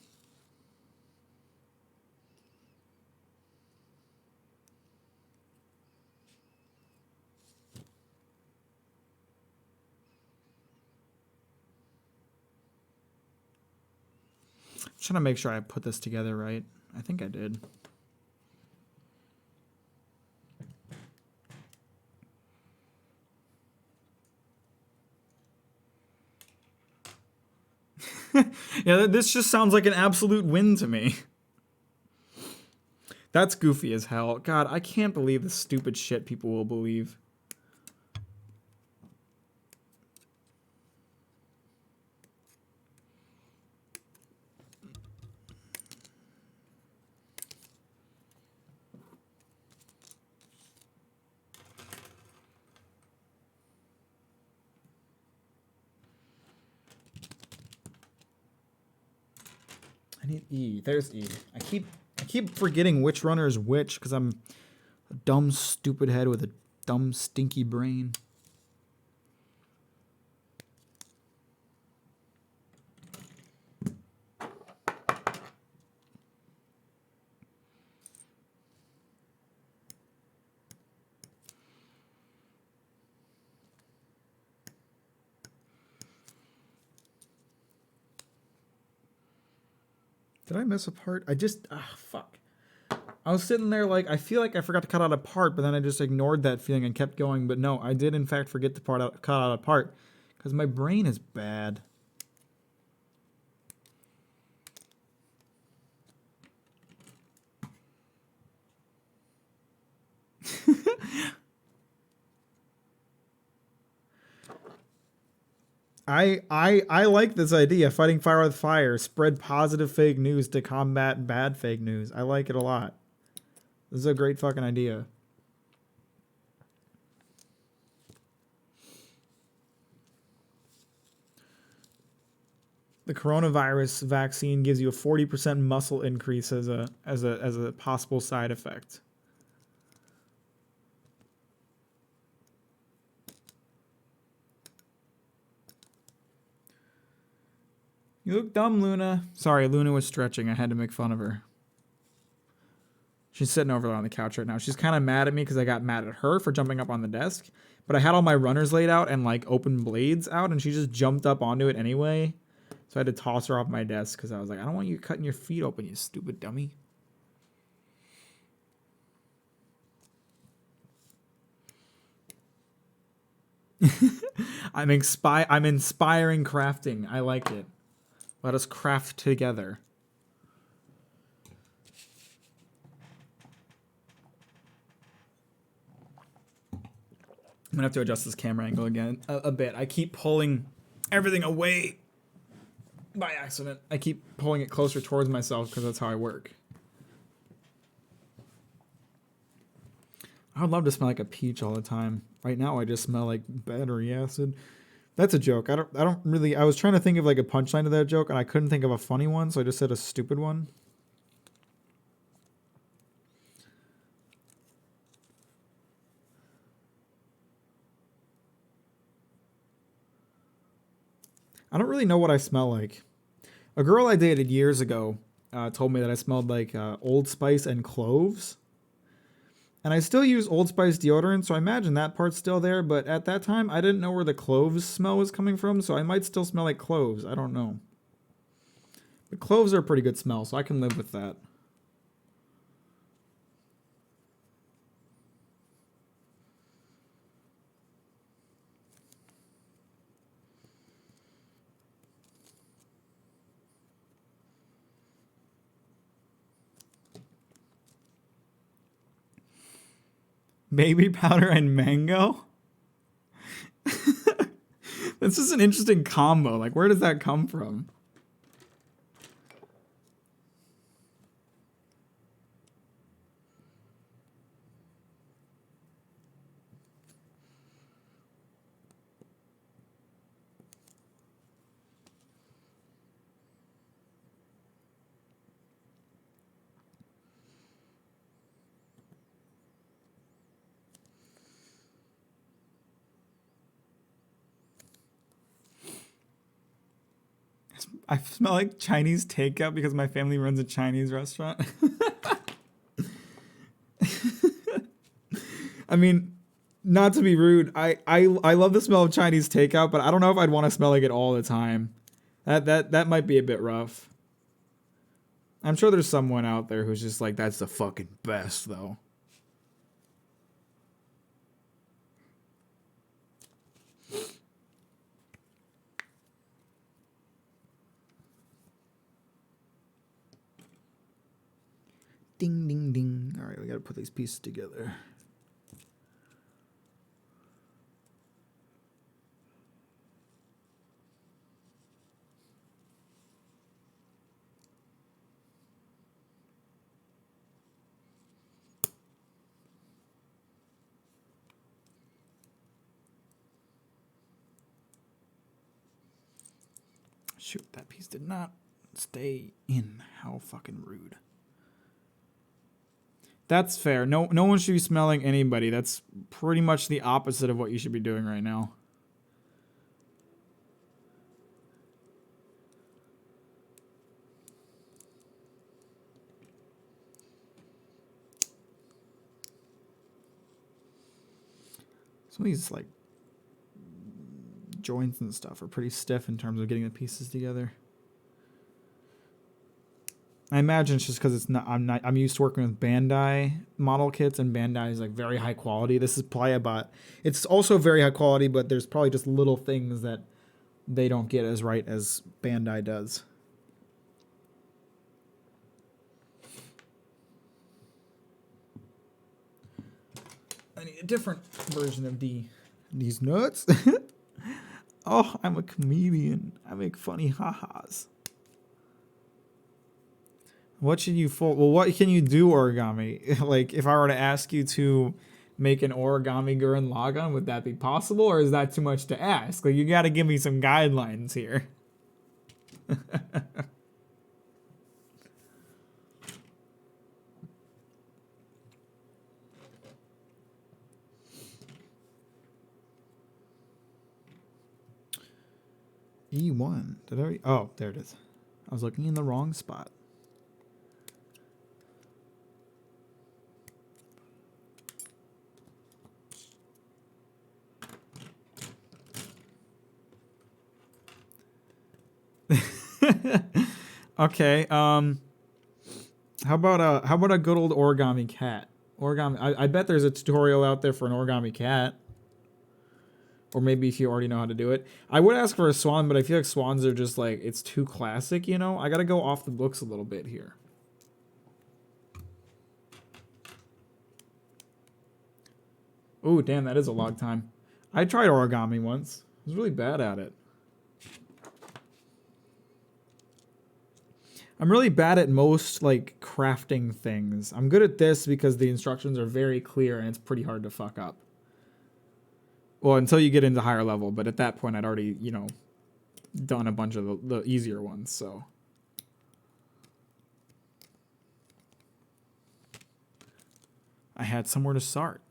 I'm trying to make sure I put this together right. I think I did. Yeah, this just sounds like an absolute win to me. That's goofy as hell. God, I can't believe the stupid shit people will believe. I need E. There's E. I keep forgetting which runner is which because I'm a dumb, stupid head with a dumb, stinky brain. Did I miss a part? Fuck. I was sitting there like, I feel like I forgot to cut out a part, but then I just ignored that feeling and kept going. But no, I did in fact forget to cut out a part because my brain is bad. I like this idea. Fighting fire with fire. Spread positive fake news to combat bad fake news. I like it a lot. This is a great fucking idea. The coronavirus vaccine gives you a 40% muscle increase as a possible side effect. You look dumb, Luna. Sorry, Luna was stretching. I had to make fun of her. She's sitting over there on the couch right now. She's kind of mad at me because I got mad at her for jumping up on the desk. But I had all my runners laid out and like open blades out, and she just jumped up onto it anyway. So I had to toss her off my desk because I was like, I don't want you cutting your feet open, you stupid dummy. I'm inspiring crafting. I like it. Let us craft together. I'm gonna have to adjust this camera angle again a bit. I keep pulling everything away by accident. I keep pulling it closer towards myself because that's how I work. I would love to smell like a peach all the time. Right now I just smell like battery acid. That's a joke. I don't really. I was trying to think of like a punchline to that joke, and I couldn't think of a funny one, so I just said a stupid one. I don't really know what I smell like. A girl I dated years ago told me that I smelled like Old Spice and cloves. And I still use Old Spice deodorant, so I imagine that part's still there. But at that time, I didn't know where the cloves smell was coming from, so I might still smell like cloves. I don't know. But cloves are a pretty good smell, so I can live with that. Baby powder and mango? This is an interesting combo. Like, where does that come from? I smell like Chinese takeout because my family runs a Chinese restaurant. I mean, not to be rude, I love the smell of Chinese takeout, but I don't know if I'd want to smell like it all the time. That might be a bit rough. I'm sure there's someone out there who's just like, that's the fucking best, though. Ding, ding, ding. All right, we got to put these pieces together. Shoot, that piece did not stay in. How fucking rude. That's fair. No one should be smelling anybody. That's pretty much the opposite of what you should be doing right now. Some of these like joints and stuff are pretty stiff in terms of getting the pieces together. I imagine it's just because it's not. I'm used to working with Bandai model kits, and Bandai is like very high quality. This is probably about. It's also very high quality, but there's probably just little things that they don't get as right as Bandai does. I need a different version of these nuts. Oh, I'm a comedian. I make funny ha-has. What should you fold? Well, what can you do origami? Like, if I were to ask you to make an origami Gurren Lagann, would that be possible, or is that too much to ask? Like, you got to give me some guidelines here. E1. Did I? Oh, there it is. I was looking in the wrong spot. Okay. How about a good old origami cat? Origami. I bet there's a tutorial out there for an origami cat. Or maybe if you already know how to do it. I would ask for a swan, but I feel like swans are just like, it's too classic, you know? I gotta go off the books a little bit here. Ooh, damn, that is a long time. I tried origami once. I was really bad at it. I'm really bad at most, like, crafting things. I'm good at this because the instructions are very clear and it's pretty hard to fuck up. Well, until you get into higher level, but at that point I'd already, you know, done a bunch of the easier ones, so. I had somewhere to start.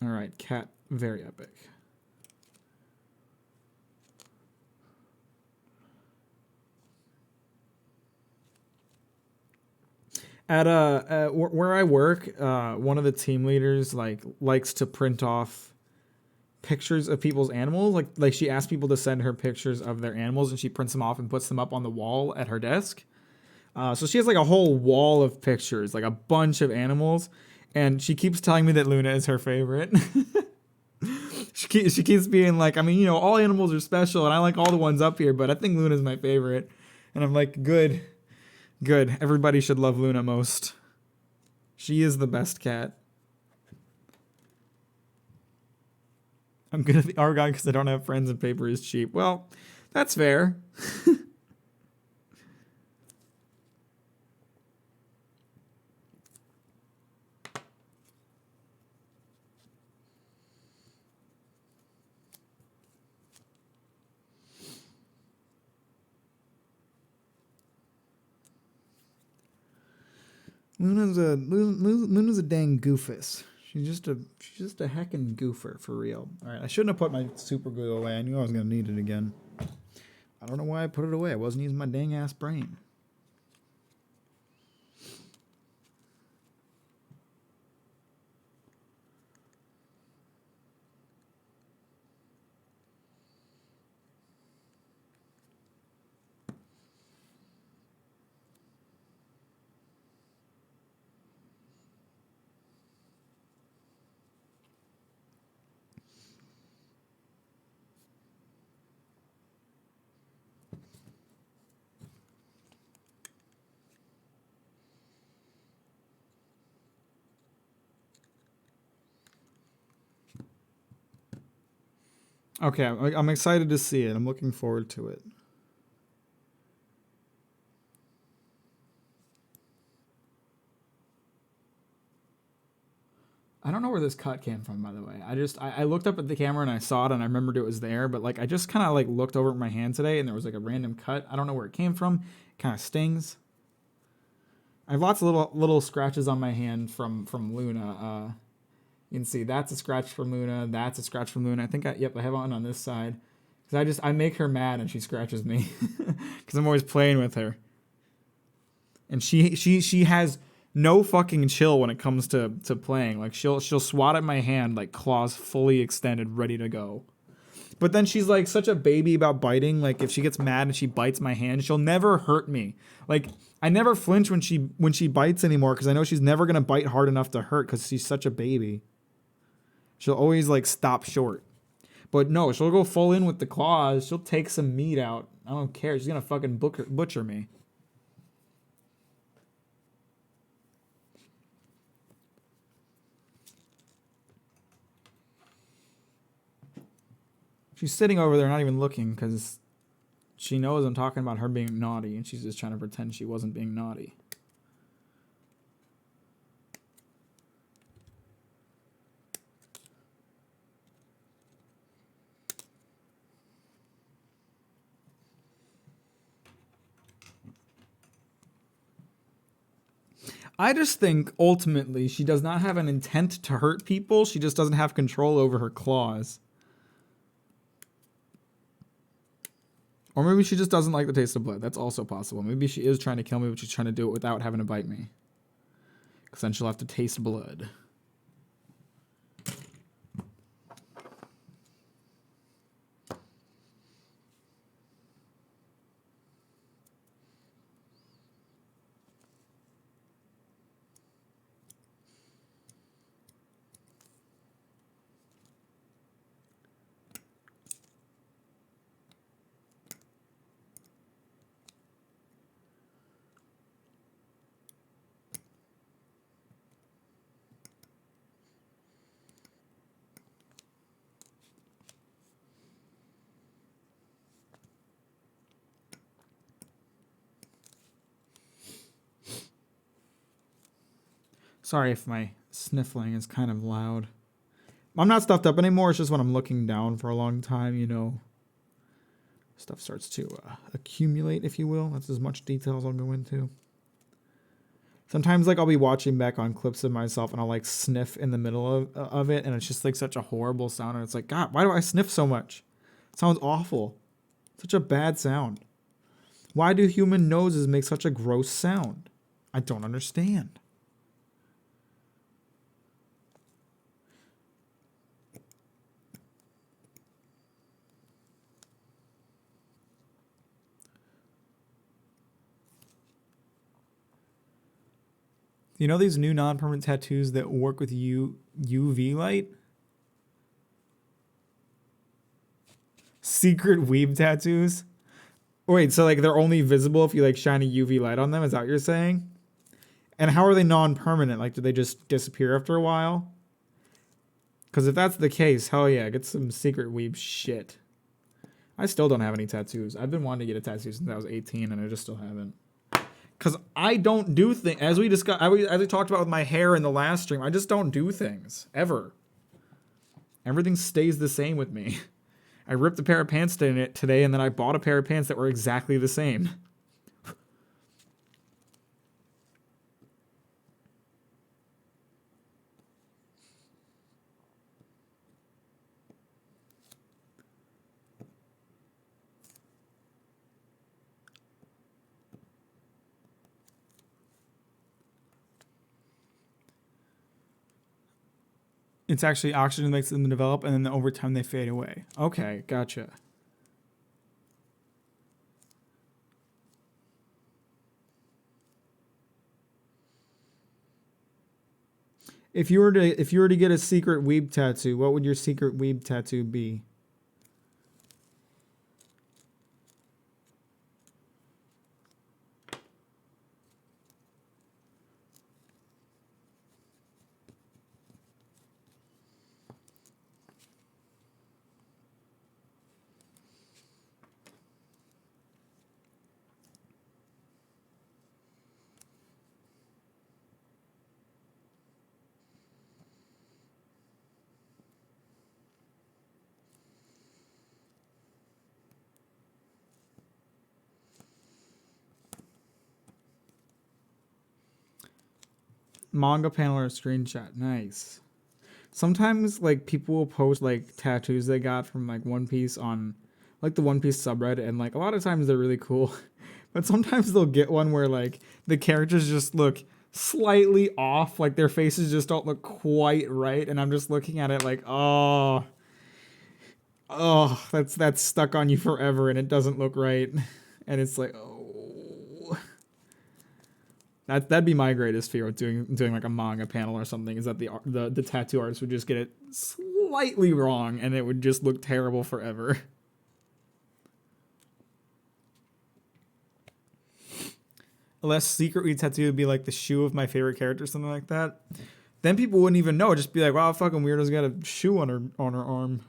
All right, cat, very epic. At where I work, one of the team leaders likes to print off pictures of people's animals. Like she asks people to send her pictures of their animals, and she prints them off and puts them up on the wall at her desk. So she has like a whole wall of pictures, like a bunch of animals, and she keeps telling me that Luna is her favorite. She keeps being like, I mean, you know, all animals are special, and I like all the ones up here, but I think Luna's my favorite. And I'm like, good. Good. Everybody should love Luna most. She is the best cat. I'm good at the Argon because I don't have friends and paper is cheap. Well, that's fair. Luna's a dang goofus. She's just a heckin' goofer for real. All right, I shouldn't have put my super glue away. I knew I was gonna need it again. I don't know why I put it away. I wasn't using my dang ass brain. Okay, I'm excited to see it. I'm looking forward to it. I don't know where this cut came from, by the way. I looked up at the camera and I saw it and I remembered it was there, but like I just kind of like looked over at my hand today and there was like a random cut. I don't know where it came from. It kind of stings. I have lots of little scratches on my hand from Luna. You can see that's a scratch from Luna. That's a scratch from Luna. I think I have one on this side. Because I make her mad and she scratches me. Because I'm always playing with her. And she has no fucking chill when it comes to playing. Like she'll swat at my hand like claws fully extended, ready to go. But then she's like such a baby about biting. Like if she gets mad and she bites my hand, she'll never hurt me. Like I never flinch when she bites anymore because I know she's never gonna bite hard enough to hurt because she's such a baby. She'll always like stop short. But no, she'll go full in with the claws. She'll take some meat out. I don't care. She's gonna fucking butcher me. She's sitting over there not even looking because she knows I'm talking about her being naughty and she's just trying to pretend she wasn't being naughty. I just think ultimately she does not have an intent to hurt people. She just doesn't have control over her claws. Or maybe she just doesn't like the taste of blood. That's also possible. Maybe she is trying to kill me, but she's trying to do it without having to bite me. Because then she'll have to taste blood. Sorry if my sniffling is kind of loud. I'm not stuffed up anymore. It's just when I'm looking down for a long time, you know, stuff starts to accumulate, if you will. That's as much detail as I'll go into. Sometimes, like, I'll be watching back on clips of myself and I'll, like, sniff in the middle of it. And it's just, like, such a horrible sound. And it's like, God, why do I sniff so much? It sounds awful. Such a bad sound. Why do human noses make such a gross sound? I don't understand. You know these new non-permanent tattoos that work with UV light? Secret weeb tattoos? Wait, so like they're only visible if you like shine a UV light on them? Is that what you're saying? And how are they non-permanent? Like, do they just disappear after a while? Because if that's the case, hell yeah, get some secret weeb shit. I still don't have any tattoos. I've been wanting to get a tattoo since I was 18 and I just still haven't. Because I don't do things, as we discussed, as we talked about with my hair in the last stream, I just don't do things, ever. Everything stays the same with me. I ripped a pair of pants today, and then I bought a pair of pants that were exactly the same. It's actually oxygen makes them develop, and then over time they fade away. Okay, gotcha. If you were to get a secret weeb tattoo, what would your secret weeb tattoo be? Manga panel or screenshot. Nice. Sometimes like people will post like tattoos they got from like One Piece on like the One Piece subreddit, and like a lot of times they're really cool. But sometimes they'll get one where like the characters just look slightly off, like their faces just don't look quite right, and I'm just looking at it like, oh, that's stuck on you forever, and it doesn't look right, and it's like, oh. That'd be my greatest fear with doing like a manga panel or something, is that the tattoo artist would just get it slightly wrong and it would just look terrible forever. A less secretly tattoo would be like the shoe of my favorite character or something like that. Then people wouldn't even know. Just be like, wow, fucking weirdo's got a shoe on her arm.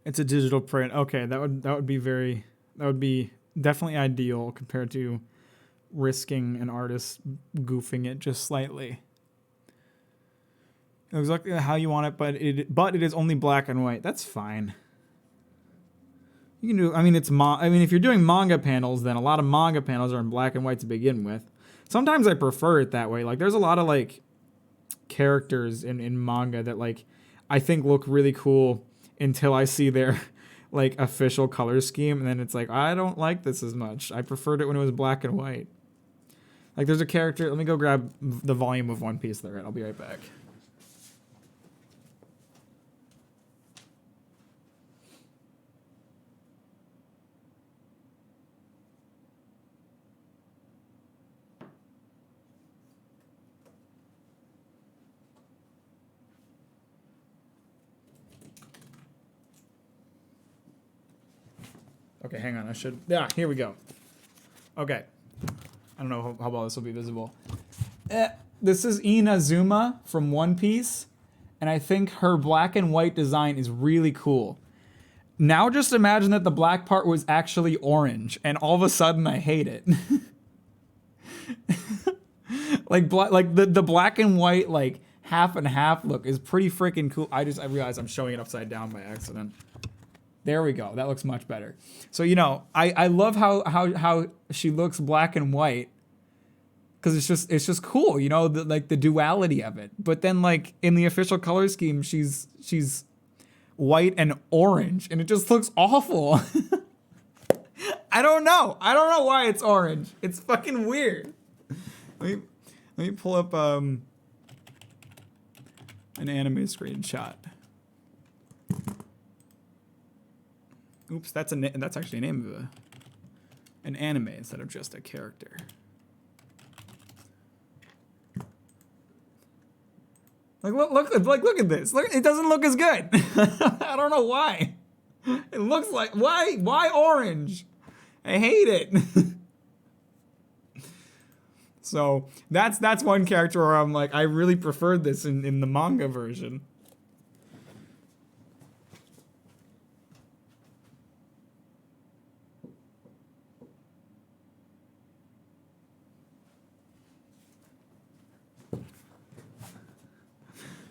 It's a digital print. Okay, that would be definitely ideal compared to risking an artist goofing it just slightly. Exactly how you want it, but it is only black and white. That's fine. You can do. I mean, if you're doing manga panels, then a lot of manga panels are in black and white to begin with. Sometimes I prefer it that way. Like, there's a lot of like characters in manga that like I think look really cool until I see their like official color scheme, and then it's like, I don't like this as much. I preferred it when it was black and white. Like, there's a character. Let me go grab the volume of One Piece they're at. I'll be right back. Okay, hang on. Yeah, here we go. Okay. I don't know how well this will be visible. This is Inazuma from One Piece, and I think her black and white design is really cool. Now just imagine that the black part was actually orange, and all of a sudden I hate it. like the black and white like half and half look is pretty freaking cool. I realized I'm showing it upside down by accident. There we go. That looks much better. So, I love how she looks black and white, because it's just cool, the duality of it. But then like in the official color scheme, she's white and orange, and it just looks awful. I don't know why it's orange. It's fucking weird. Let me pull up an anime screenshot. Oops, that's actually a name of an anime instead of just a character. Look at this. Look, it doesn't look as good. I don't know why. It looks like why orange? I hate it. So that's one character where I'm like, I really preferred this in the manga version.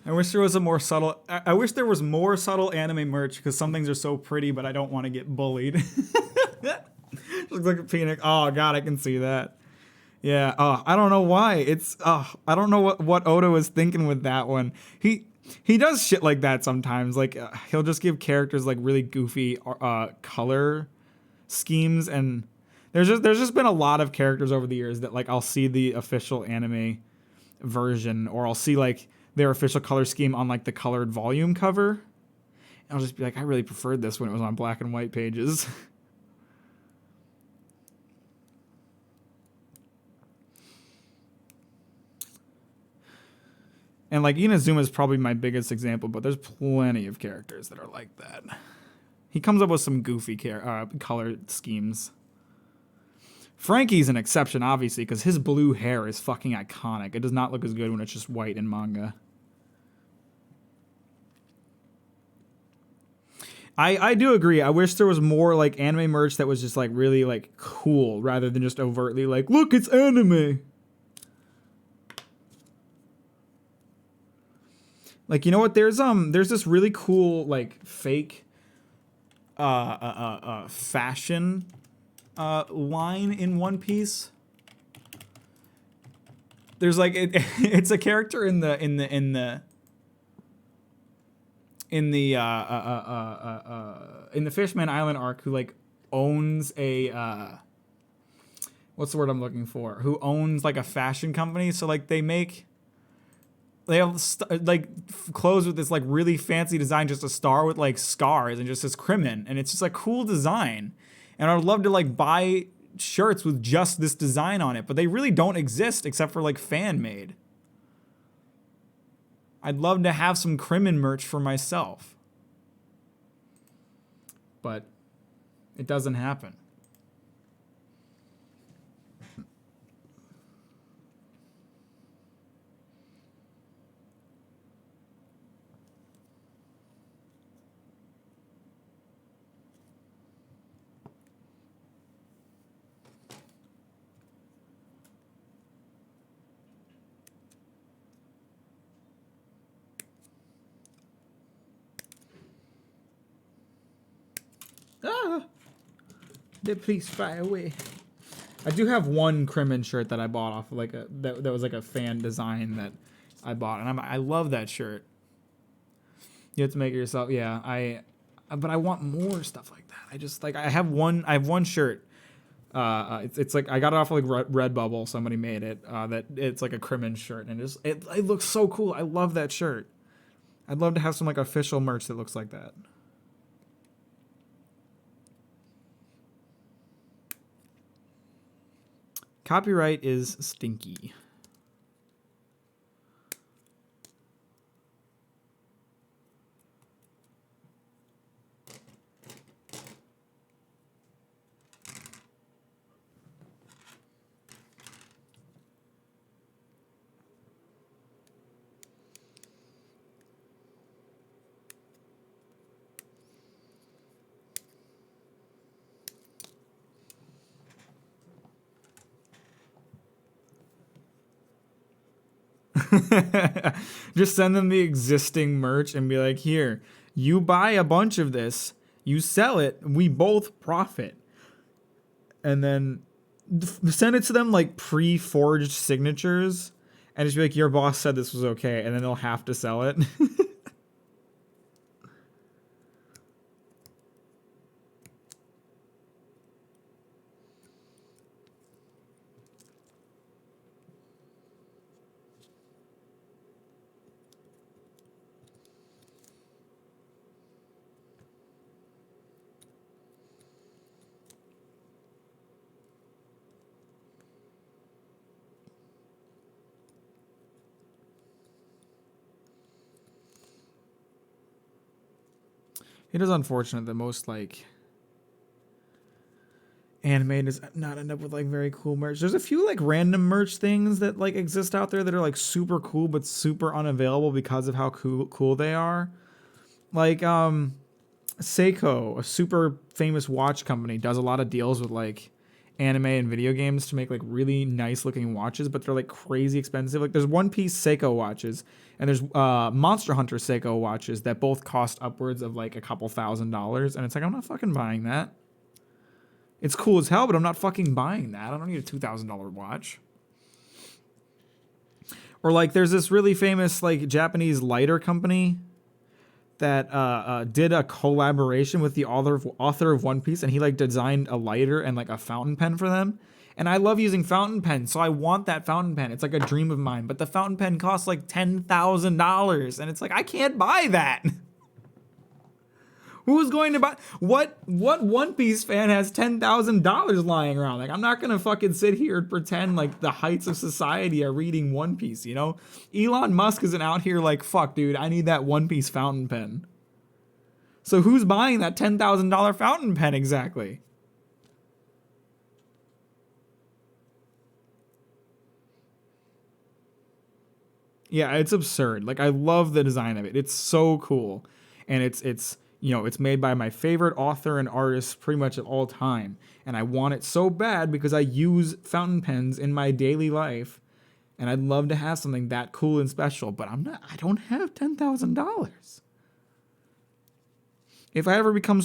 I wish there was a more subtle. I wish there was more subtle anime merch because some things are so pretty, but I don't want to get bullied. Looks like a peanut. Oh god, I can see that. Yeah. Oh, I don't know why. It's. I don't know what Oda was thinking with that one. He does shit like that sometimes. Like he'll just give characters like really goofy color schemes, and there's just been a lot of characters over the years that like I'll see the official anime version, or I'll see like their official color scheme on like the colored volume cover, and I'll just be like, I really preferred this when it was on black and white pages. And like Inazuma is probably my biggest example, but there's plenty of characters that are like that. He comes up with some goofy color schemes. Frankie's an exception, obviously, because his blue hair is fucking iconic. It does not look as good when it's just white in manga. I do agree. I wish there was more like anime merch that was just like really like cool rather than just overtly like, look, it's anime. Like, you know what? There's this really cool like fake fashion line in One Piece. There's like it's a character in the Fishman Island arc who like owns a what's the word I'm looking for? Who owns like a fashion company? So like they have like clothes with this like really fancy design, just a star with like scars and just this crimin, and it's just like cool design. And I'd love to like buy shirts with just this design on it, but they really don't exist except for like fan made. I'd love to have some crimin merch for myself, but it doesn't happen. Please fly away. I do have one Crimin shirt that I bought off of like that was like a fan design that I bought, and I love that shirt. You have to make it yourself. Yeah, but I want more stuff like that. I just like I have one shirt. It's like I got it off of like Redbubble. Somebody made it. That it's like a Crimin shirt, and it looks so cool. I love that shirt. I'd love to have some like official merch that looks like that. Copyright is stinky. Just send them the existing merch and be like, here, you buy a bunch of this, you sell it, we both profit. And then send it to them like pre-forged signatures and just be like, your boss said this was okay, and then they'll have to sell it. It is unfortunate that most like anime does not end up with like very cool merch. There's a few like random merch things that like exist out there that are like super cool but super unavailable because of how cool they are. Like Seiko, a super famous watch company, does a lot of deals with like anime and video games to make like really nice looking watches, but they're like crazy expensive. Like there's One Piece Seiko watches and there's Monster Hunter Seiko watches that both cost upwards of like a couple $1,000s, and it's like I'm not fucking buying that. It's cool as hell, but I'm not fucking buying that. I don't need a $2,000 watch. Or like there's this really famous like Japanese lighter company that did a collaboration with the author of One Piece, and he like designed a lighter and like a fountain pen for them. And I love using fountain pens, so I want that fountain pen. It's like a dream of mine. But the fountain pen costs like $10,000, and it's like I can't buy that. Who's going to buy what One Piece fan has $10,000 lying around? Like, I'm not gonna fucking sit here and pretend like the heights of society are reading One Piece, you know? Elon Musk isn't out here like, fuck, dude, I need that One Piece fountain pen. So who's buying that $10,000 fountain pen exactly? Yeah, it's absurd. Like, I love the design of it. It's so cool. And it's you know, it's made by my favorite author and artist pretty much of all time. And I want it so bad because I use fountain pens in my daily life. And I'd love to have something that cool and special, but I don't have $10,000. If I ever become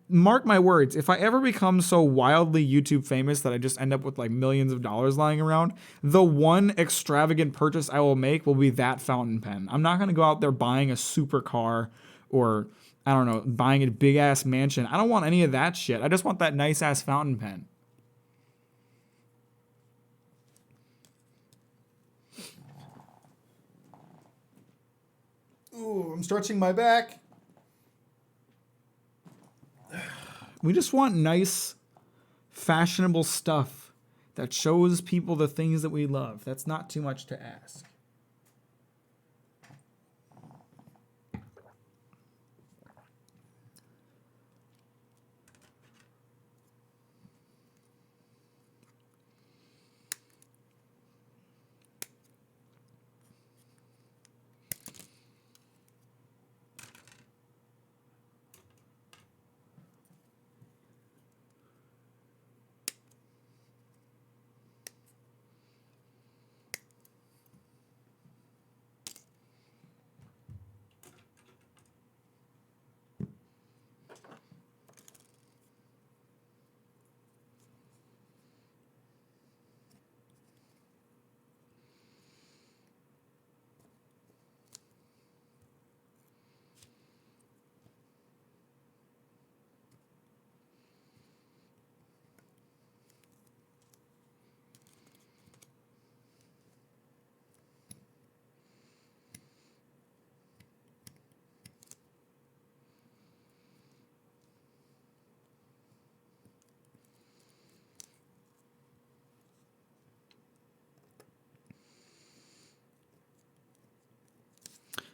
mark my words, if I ever become so wildly YouTube famous that I just end up with like millions of dollars lying around, the one extravagant purchase I will make will be that fountain pen. I'm not going to go out there buying a supercar or, I don't know, buying a big ass mansion. I don't want any of that shit. I just want that nice ass fountain pen. Ooh, I'm stretching my back. We just want nice, fashionable stuff that shows people the things that we love. That's not too much to ask.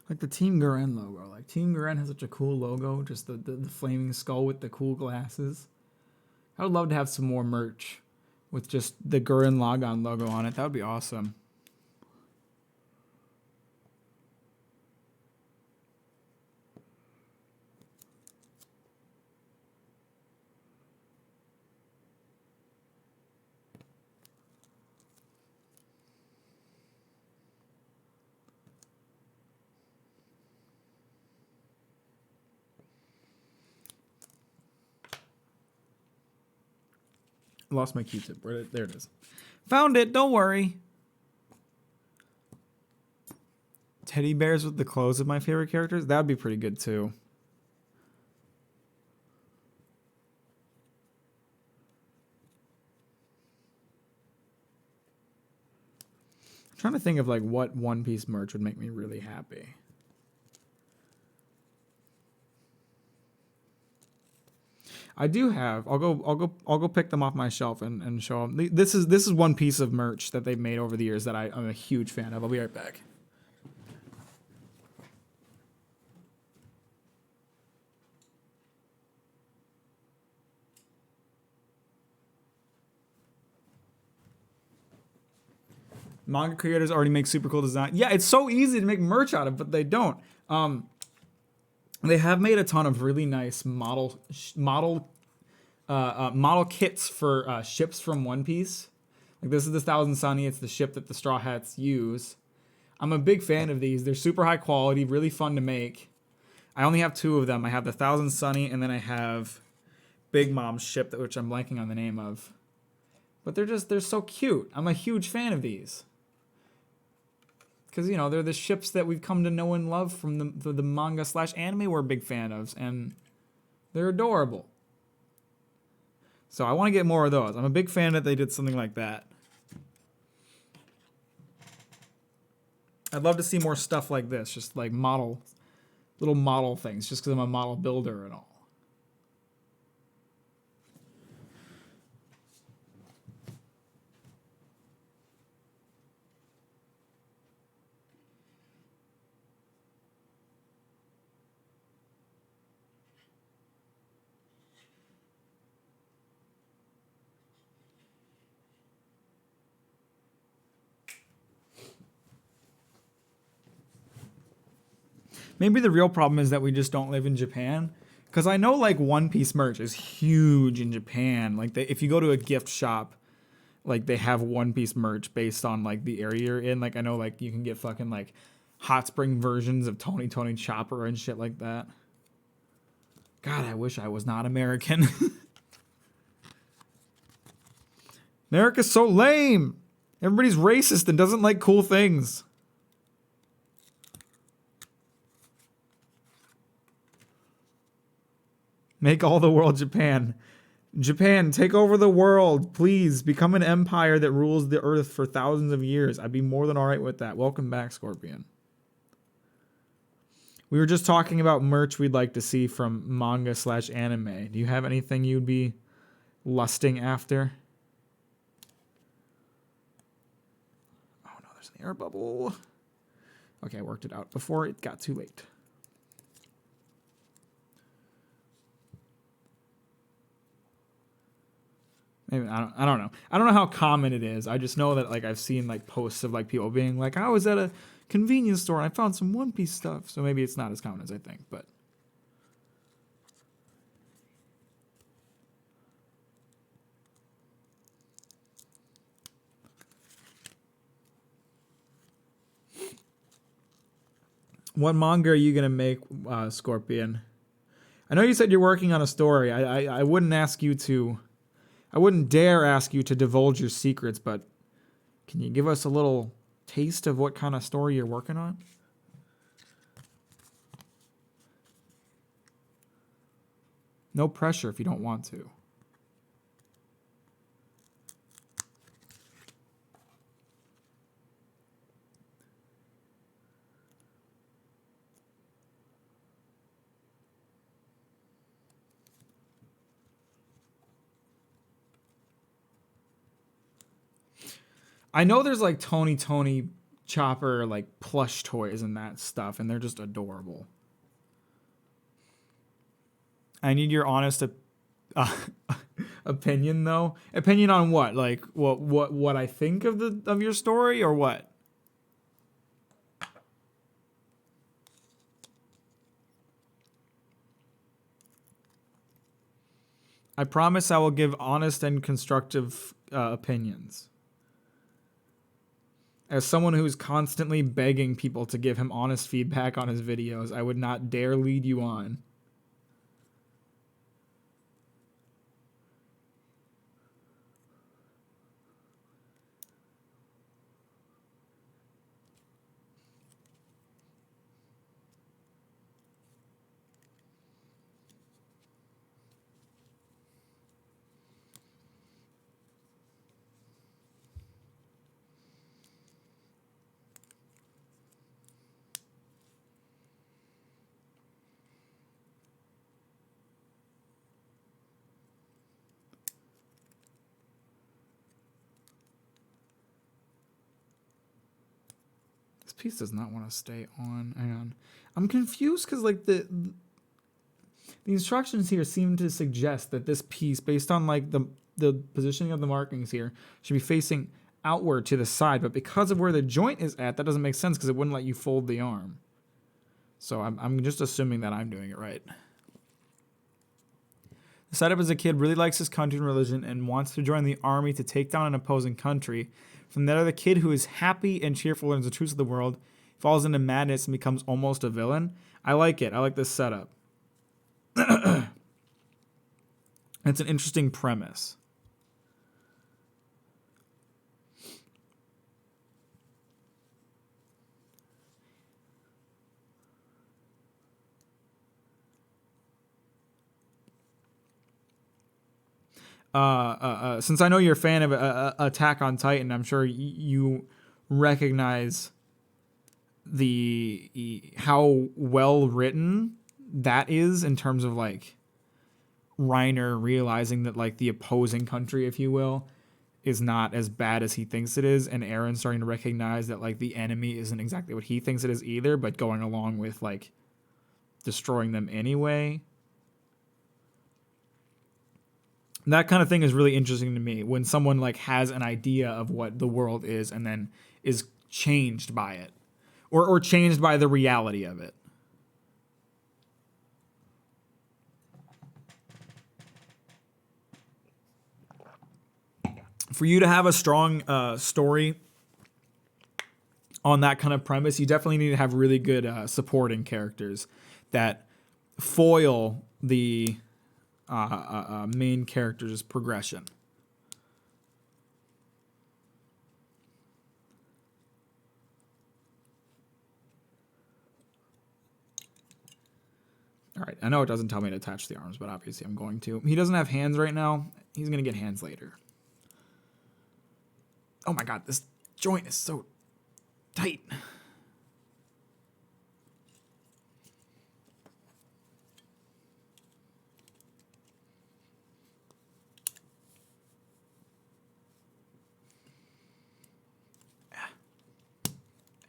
Like the Team Gurren logo. Like Team Gurren has such a cool logo. Just the flaming skull with the cool glasses. I would love to have some more merch with just the Gurren Lagann logo on it. That would be awesome. Lost my Q-tip. There it is. Found it. Don't worry. Teddy bears with the clothes of my favorite characters. That would be pretty good too. I'm trying to think of like what One Piece merch would make me really happy. I do have. I'll go pick them off my shelf and show them. This is one piece of merch that they've made over the years that I'm a huge fan of. I'll be right back. Manga creators already make super cool design. Yeah, it's so easy to make merch out of, but they don't. They have made a ton of really nice model model kits for ships from One Piece. Like this is the Thousand Sunny. It's the ship that the Straw Hats use. I'm a big fan of these. They're super high quality, really fun to make. I only have 2 of them. I have the Thousand Sunny, and then I have Big Mom's ship, which I'm blanking on the name of. But they're so cute. I'm a huge fan of these. Because, you know, they're the ships that we've come to know and love from the manga/anime we're a big fan of. And they're adorable. So I want to get more of those. I'm a big fan that they did something like that. I'd love to see more stuff like this. Just like little model things. Just because I'm a model builder and all. Maybe the real problem is that we just don't live in Japan. Because I know, like, One Piece merch is huge in Japan. Like, if you go to a gift shop, like, they have One Piece merch based on, like, the area you're in. Like, I know, like, you can get fucking, like, hot spring versions of Tony Chopper and shit like that. God, I wish I was not American. America's so lame. Everybody's racist and doesn't like cool things. Make all the world Japan. Japan, take over the world. Please, become an empire that rules the earth for thousands of years. I'd be more than all right with that. Welcome back, Scorpion. We were just talking about merch we'd like to see from manga/anime. Do you have anything you'd be lusting after? Oh no, there's an air bubble. Okay, I worked it out before it got too late. Maybe I don't know. I don't know how common it is. I just know that like I've seen like posts of like people being like, I was at a convenience store and I found some One Piece stuff. So maybe it's not as common as I think, but what manga are you gonna make, Scorpion? I know you said you're working on a story. I wouldn't ask you to. I wouldn't dare ask you to divulge your secrets, but can you give us a little taste of what kind of story you're working on? No pressure if you don't want to. I know there's like Tony Chopper like plush toys and that stuff, and they're just adorable. I need your honest opinion though. Opinion on what? Like what I think of your story or what? I promise I will give honest and constructive opinions. As someone who's constantly begging people to give him honest feedback on his videos, I would not dare lead you on. This piece does not want to stay on. Hang on. I'm confused because like the instructions here seem to suggest that this piece, based on like the positioning of the markings here, should be facing outward to the side, but because of where the joint is at, that doesn't make sense because it wouldn't let you fold the arm. So I'm just assuming that I'm doing it right. The setup is a kid really likes his country and religion and wants to join the army to take down an opposing country. From there, the kid who is happy and cheerful learns the truths of the world, falls into madness, and becomes almost a villain. I like it. I like this setup. It's an interesting premise. Since I know you're a fan of Attack on Titan, I'm sure you recognize how well written that is in terms of like Reiner realizing that like the opposing country, if you will, is not as bad as he thinks it is, and Eren starting to recognize that like the enemy isn't exactly what he thinks it is either, but going along with like destroying them anyway. That kind of thing is really interesting to me when someone like has an idea of what the world is and then is changed by it or changed by the reality of it. For you to have a strong story on that kind of premise, you definitely need to have really good supporting characters that foil the main character's progression. All right, I know it doesn't tell me to attach the arms, but obviously I'm going to. He doesn't have hands right now. He's going to get hands later. Oh my god, this joint is so tight.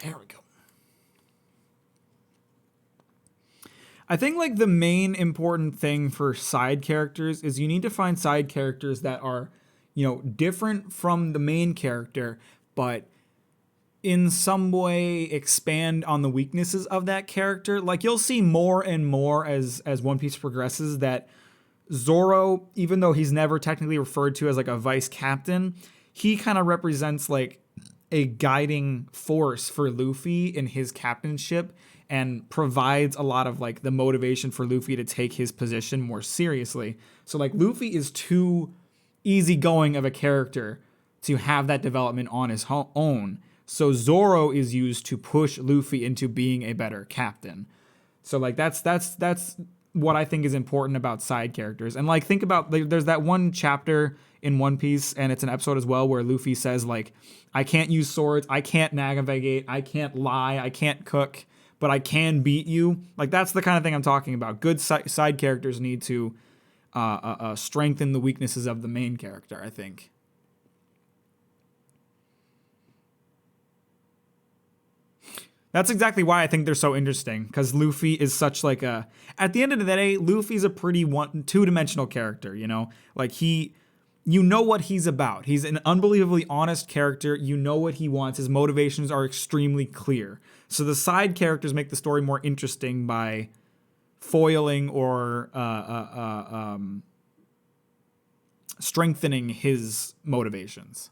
There we go. I think like the main important thing for side characters is you need to find side characters that are, you know, different from the main character, but in some way expand on the weaknesses of that character. Like you'll see more and more as One Piece progresses that Zoro, even though he's never technically referred to as like a vice captain, he kind of represents like a guiding force for Luffy in his captainship and provides a lot of like the motivation for Luffy to take his position more seriously. So like Luffy is too easygoing of a character to have that development on his own. So Zoro is used to push Luffy into being a better captain. So like that's what I think is important about side characters. And like think about like, there's that one chapter in One Piece, and it's an episode as well where Luffy says like, I can't use swords, I can't navigate, I can't lie, I can't cook, but I can beat you. Like that's the kind of thing I'm talking about. Good side characters need to strengthen the weaknesses of the main character, I think. That's exactly why I think they're so interesting, because Luffy is such like a, at the end of the day, Luffy's a pretty two-dimensional character, you know? Like you know what he's about. He's an unbelievably honest character. You know what he wants. His motivations are extremely clear. So the side characters make the story more interesting by foiling or strengthening his motivations.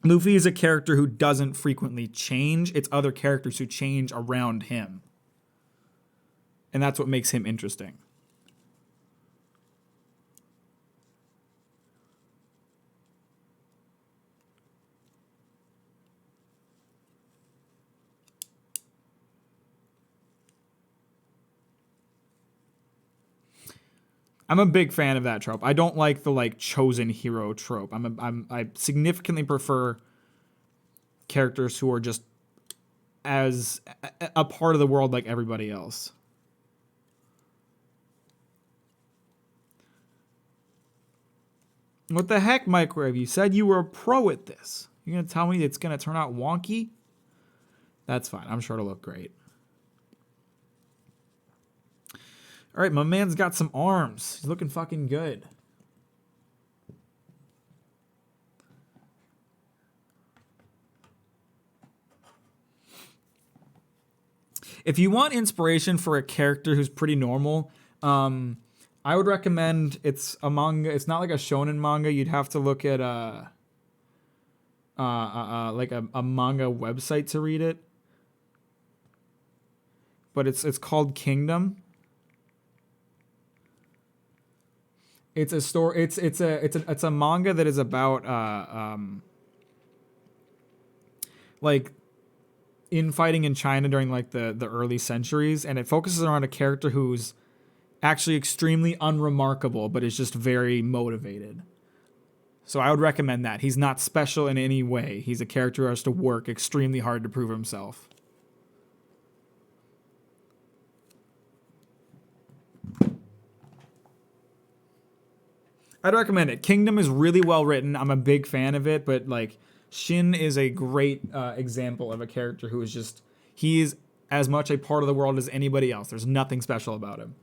Luffy is a character who doesn't frequently change. It's other characters who change around him. And that's what makes him interesting. I'm a big fan of that trope. I don't like the like chosen hero trope. I significantly prefer characters who are just as a part of the world like everybody else. What the heck, Microwave? You said you were a pro at this. You're gonna tell me it's gonna turn out wonky? That's fine. I'm sure it'll look great. All right, my man's got some arms. He's looking fucking good. If you want inspiration for a character who's pretty normal, I would recommend, it's a manga. It's not like a shonen manga. You'd have to look at like a manga website to read it. But it's called Kingdom. It's a story. It's a manga that is about like infighting in China during like the early centuries, and it focuses around a character who's actually extremely unremarkable, but is just very motivated. So I would recommend that. He's not special in any way. He's a character who has to work extremely hard to prove himself. I'd recommend it. Kingdom is really well written. I'm a big fan of it, but like Shin is a great example of a character who is just, he is as much a part of the world as anybody else. There's nothing special about him.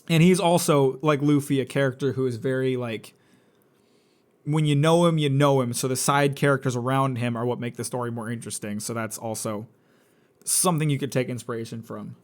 And he's also, like Luffy, a character who is very like, when you know him, you know him. So the side characters around him are what make the story more interesting. So that's also something you could take inspiration from.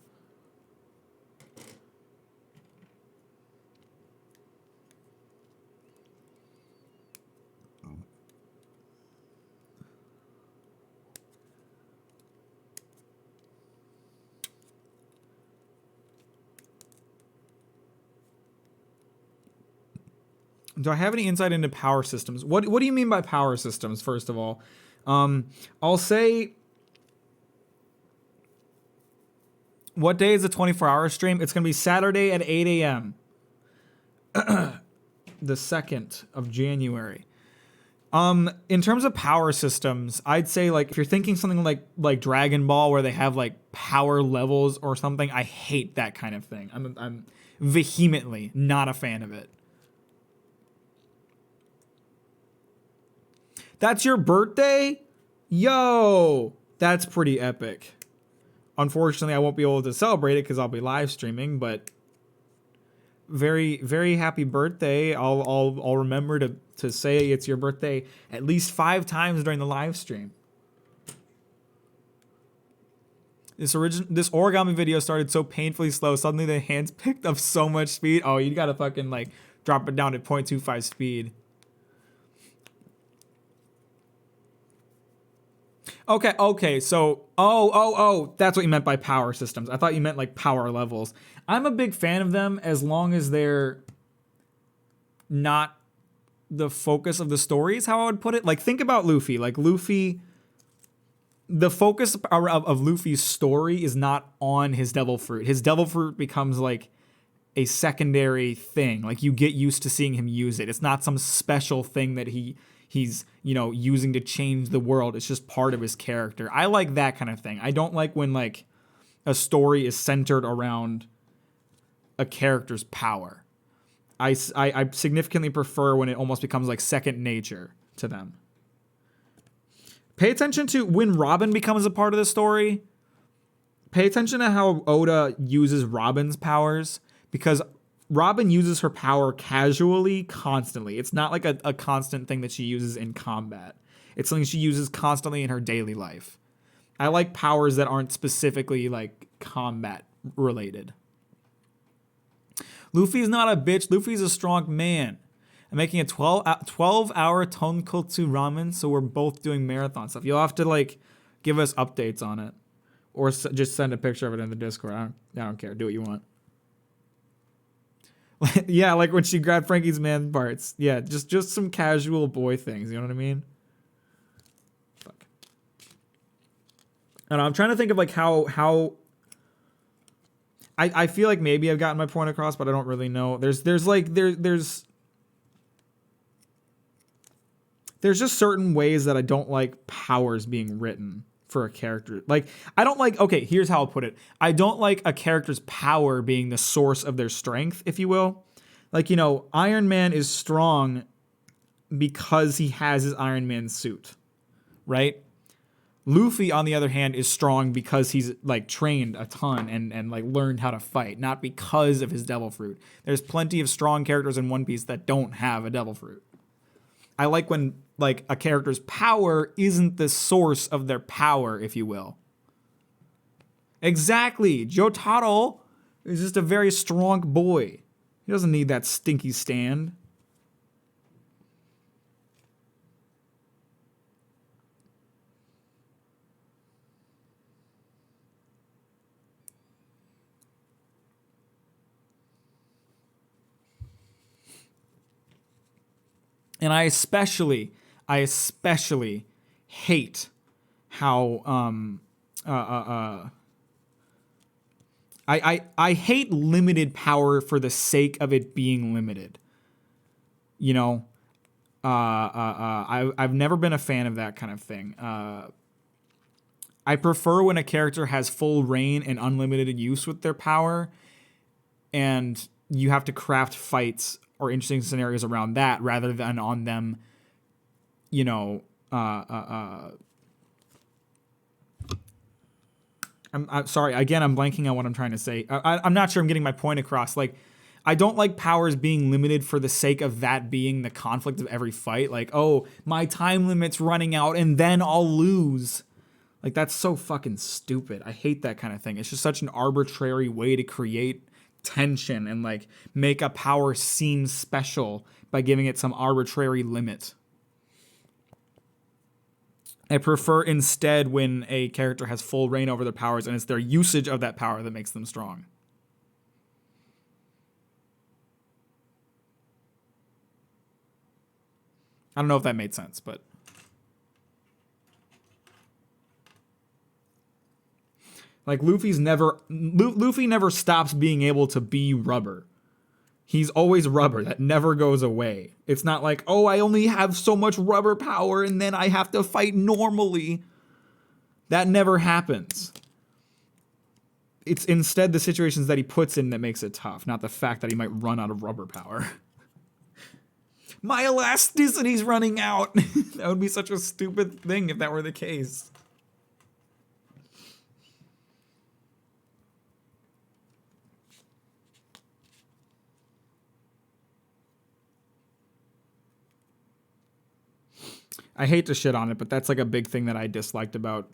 Do I have any insight into power systems? What do you mean by power systems, first of all? I'll say, what day is the 24-hour stream? It's going to be Saturday at 8 a.m. The 2nd of January. In terms of power systems, I'd say like if you're thinking something like Dragon Ball where they have like power levels or something, I hate that kind of thing. I'm vehemently not a fan of it. That's your birthday? Yo, that's pretty epic. Unfortunately, I won't be able to celebrate it because I'll be live streaming, but very, very happy birthday. I'll remember to say it's your birthday at least 5 times during the live stream. This origami video started so painfully slow. Suddenly the hands picked up so much speed. Oh, you gotta fucking like drop it down to 0.25 speed. Okay, so, that's what you meant by power systems. I thought you meant like power levels. I'm a big fan of them as long as they're not the focus of the story is how I would put it. Like, think about Luffy. Like, Luffy, the focus of Luffy's story is not on his devil fruit. His devil fruit becomes like a secondary thing. Like, you get used to seeing him use it. It's not some special thing that he's using to change the world. It's just part of his character. I like that kind of thing. I don't like when like a story is centered around a character's power. I significantly prefer when it almost becomes like second nature to them. Pay attention to when Robin becomes a part of the story. Pay attention to how Oda uses Robin's powers, because Robin uses her power casually, constantly. It's not like a constant thing that she uses in combat. It's something she uses constantly in her daily life. I like powers that aren't specifically like combat related. Luffy's not a bitch. Luffy's a strong man. I'm making a 12-hour tonkotsu ramen, so we're both doing marathon stuff. You'll have to like give us updates on it, or just send a picture of it in the Discord. I don't care. Do what you want. Yeah, like when she grabbed Frankie's man parts. Yeah, just some casual boy things. You know what I mean? Fuck. I don't know, I'm trying to think of like how. I feel like maybe I've gotten my point across, but I don't really know. There's just certain ways that I don't like powers being written for a character. Like, I don't like, okay, here's how I'll put it. I don't like a character's power being the source of their strength, if you will. Like, Iron Man is strong because he has his Iron Man suit, right? Luffy, on the other hand, is strong because he's like trained a ton and like learned how to fight, not because of his devil fruit. There's plenty of strong characters in One Piece that don't have a devil fruit. I like when like a character's power isn't the source of their power, if you will. Exactly. Jotaro is just a very strong boy. He doesn't need that stinky stand. And I especially hate how I hate limited power for the sake of it being limited. You know, I've never been a fan of that kind of thing. I prefer when a character has full reign and unlimited use with their power, and you have to craft fights or interesting scenarios around that rather than on them, you know, I'm sorry. Again, I'm blanking on what I'm trying to say. I'm not sure I'm getting my point across. Like, I don't like powers being limited for the sake of that being the conflict of every fight. Like, oh, my time limit's running out and then I'll lose. Like, that's so fucking stupid. I hate that kind of thing. It's just such an arbitrary way to create tension and like make a power seem special by giving it some arbitrary limit. I prefer instead when a character has full reign over their powers and it's their usage of that power that makes them strong. I don't know if that made sense, but like Luffy never stops being able to be rubber. He's always rubber. That never goes away. It's not like, oh, I only have so much rubber power and then I have to fight normally. That never happens. It's instead the situations that he puts in that makes it tough, not the fact that he might run out of rubber power. My elasticity's running out. That would be such a stupid thing if that were the case. I hate to shit on it, but that's like a big thing that I disliked about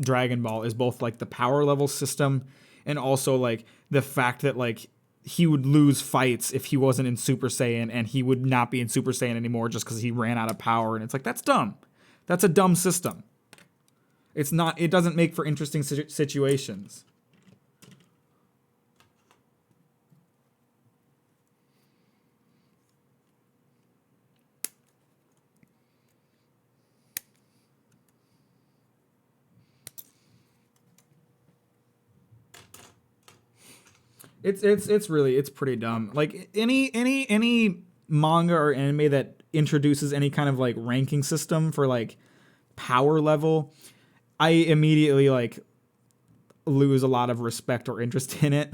Dragon Ball is both like the power level system and also like the fact that like he would lose fights if he wasn't in Super Saiyan and he would not be in Super Saiyan anymore just because he ran out of power. And it's like, that's dumb. That's a dumb system. It's not, it doesn't make for interesting situations. It's pretty dumb. Like any manga or anime that introduces any kind of like ranking system for like power level, I immediately like lose a lot of respect or interest in it.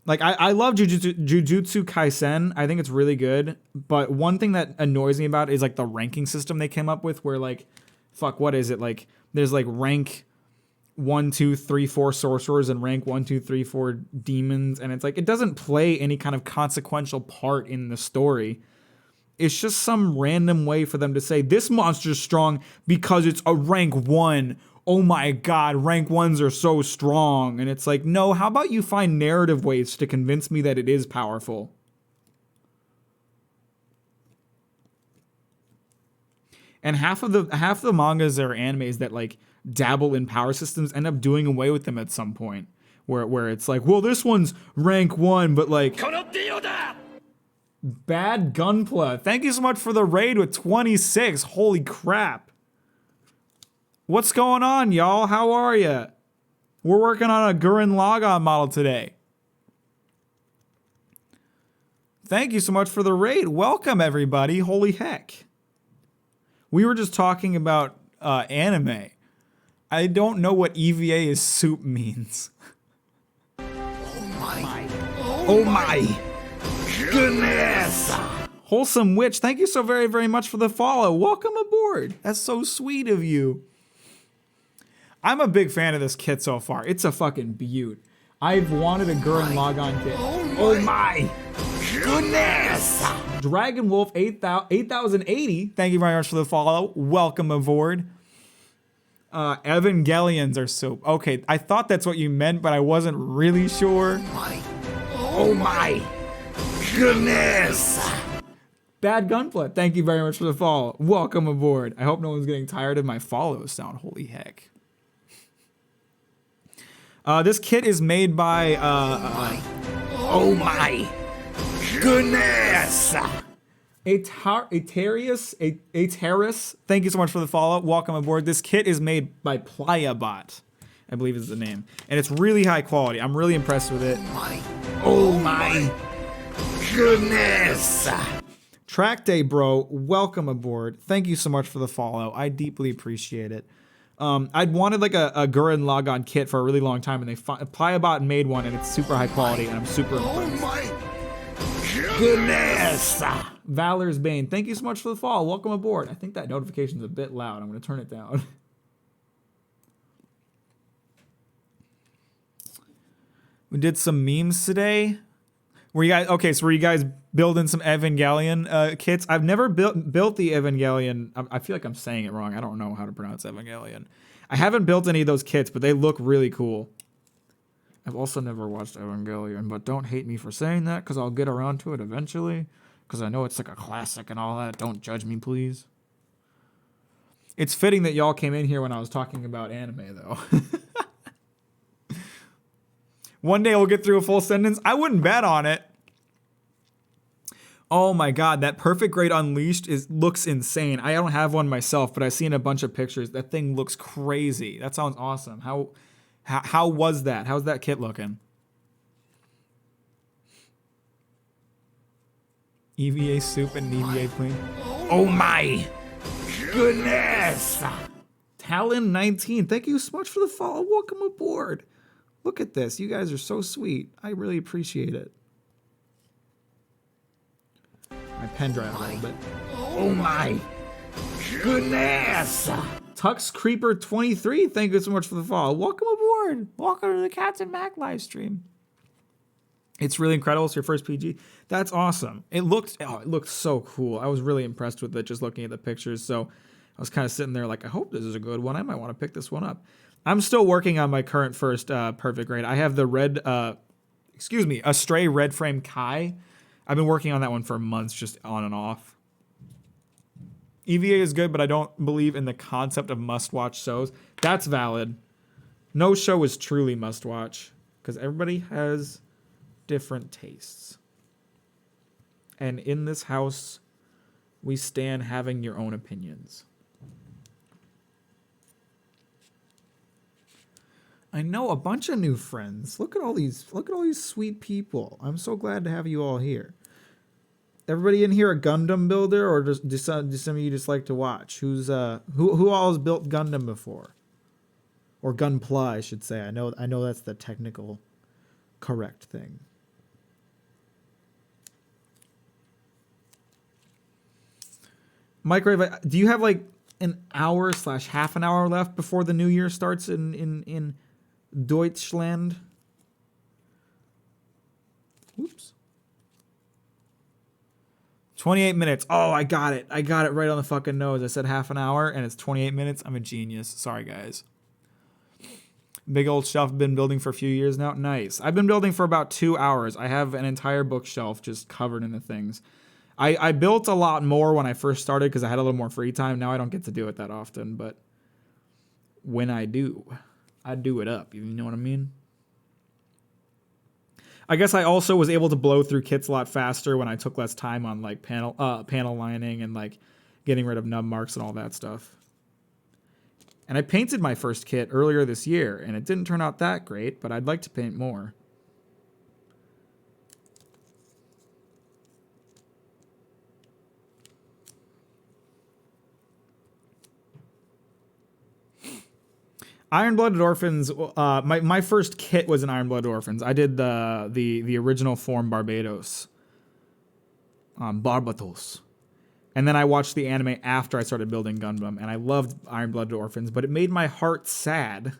Like I love Jujutsu Kaisen. I think it's really good. But one thing that annoys me about it is like the ranking system they came up with where like, fuck, what is it? Like there's like rank 1, 2, 3, 4 sorcerers and rank 1, 2, 3, 4 demons, and it's like it doesn't play any kind of consequential part in the story. It's just some random way for them to say this monster's strong because it's a rank 1. Oh my god, rank 1s are so strong. And it's like, no, how about you find narrative ways to convince me that it is powerful? And half of the mangas or animes that like dabble in power systems end up doing away with them at some point, where it's like, well, this one's rank 1, but like bad Gunpla. Thank you so much for the raid with 26. Holy crap. What's going on, y'all? How are ya? We're working on a Gurren Lagann model today. Thank you so much for the raid. Welcome, everybody. Holy heck. We were just talking about anime. I don't know what EVA is soup means. Oh my goodness! Wholesome Witch, thank you so very, very much for the follow. Welcome aboard. That's so sweet of you. I'm a big fan of this kit so far. It's a fucking beaut. I've wanted a Gurren Lagann kit. Oh my goodness! Dragon Wolf 8080, thank you very much for the follow. Welcome aboard. Evangelions are so... Okay, I thought that's what you meant, but I wasn't really sure. Oh my goodness! Bad Gunflip, thank you very much for the follow. Welcome aboard. I hope no one's getting tired of my follow sound. Holy heck. This kit is made by, oh my goodness! Atarius, thank you so much for the follow. Welcome aboard. This kit is made by Pliabot, I believe is the name. And it's really high quality. I'm really impressed with it. Oh my goodness! Track Day Bro, welcome aboard. Thank you so much for the follow. I deeply appreciate it. I'd wanted like a Gurren Lagann kit for a really long time, and Pliabot made one, and it's super high quality, and I'm super impressed. Oh my goodness! Valor's Bane, thank you so much for the follow. Welcome aboard. I think that notification's a bit loud. I'm going to turn it down. We did some memes today. Were you guys okay? So were you guys building some Evangelion kits? I've never built the Evangelion. I feel like I'm saying it wrong. I don't know how to pronounce Evangelion. I haven't built any of those kits, but they look really cool. I've also never watched Evangelion, but don't hate me for saying that because I'll get around to it eventually. Because I know it's like a classic and all that. Don't judge me, please. It's fitting that y'all came in here when I was talking about anime, though. One day we'll get through a full sentence. I wouldn't bet on it. Oh my god, that Perfect Grade Unleashed looks insane. I don't have one myself, but I've seen a bunch of pictures. That thing looks crazy. That sounds awesome. How was that? How's that kit looking? EVA soup and EVA plain. Oh my goodness! Talon 19, thank you so much for the follow. Welcome aboard. Look at this. You guys are so sweet. I really appreciate it. My pen dried a little bit. Oh my goodness! Tux Creeper 23, thank you so much for the follow. Welcome aboard. Welcome to the Captain Mac live stream. It's really incredible. It's your first PG. That's awesome. It looked so cool. I was really impressed with it just looking at the pictures. So I was kind of sitting there like, I hope this is a good one. I might want to pick this one up. I'm still working on my current first Perfect Grade. I have the Astray Red Frame Kai. I've been working on that one for months, just on and off. EVA is good, but I don't believe in the concept of must-watch shows. That's valid. No show is truly must-watch, because everybody has different tastes. And in this house, we stand having your own opinions. I know a bunch of new friends. Look at all these sweet people. I'm so glad to have you all here. Everybody in here a Gundam builder, or do some of you just like to watch? Who all has built Gundam before? Or Gunpla, I should say. I know that's the technical correct thing. Microwave, do you have like an hour / half an hour left before the new year starts in Deutschland? Oops. 28 minutes. Oh, I got it. I got it right on the fucking nose. I said half an hour and it's 28 minutes. I'm a genius. Sorry, guys. Big old shelf. Been building for a few years now. Nice. I've been building for about 2 hours. I have an entire bookshelf just covered in the things. I built a lot more when I first started because I had a little more free time. Now I don't get to do it that often, but when I do, I do it up. You know what I mean? I guess I also was able to blow through kits a lot faster when I took less time on like panel lining and like getting rid of nub marks and all that stuff. And I painted my first kit earlier this year, and it didn't turn out that great, but I'd like to paint more. Iron-Blooded Orphans, my first kit was an Iron-Blooded Orphans. I did the original form Barbados. Barbatos. And then I watched the anime after I started building Gundam, and I loved Iron-Blooded Orphans, but it made my heart sad.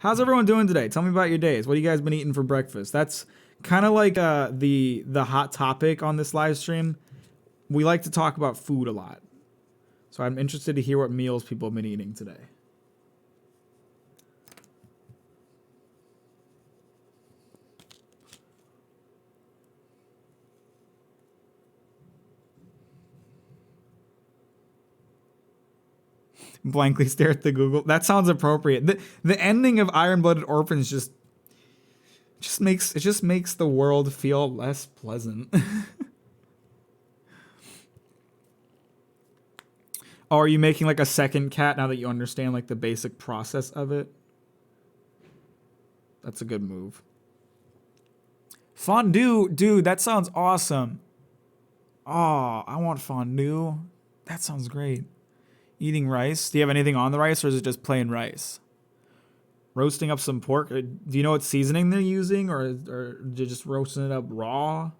How's everyone doing today? Tell me about your days. What have you guys been eating for breakfast? That's kind of like the hot topic on this live stream. We like to talk about food a lot. So I'm interested to hear what meals people have been eating today. Blankly stare at the Google. That sounds appropriate. The ending of Iron-Blooded Orphans just makes the world feel less pleasant. Oh, are you making like a second cat now that you understand like the basic process of it? That's a good move. Fondue, dude, that sounds awesome. Oh, I want fondue. That sounds great. Eating rice. Do you have anything on the rice, or is it just plain rice? Roasting up some pork. Do you know what seasoning they're using, or they're just roasting it up raw?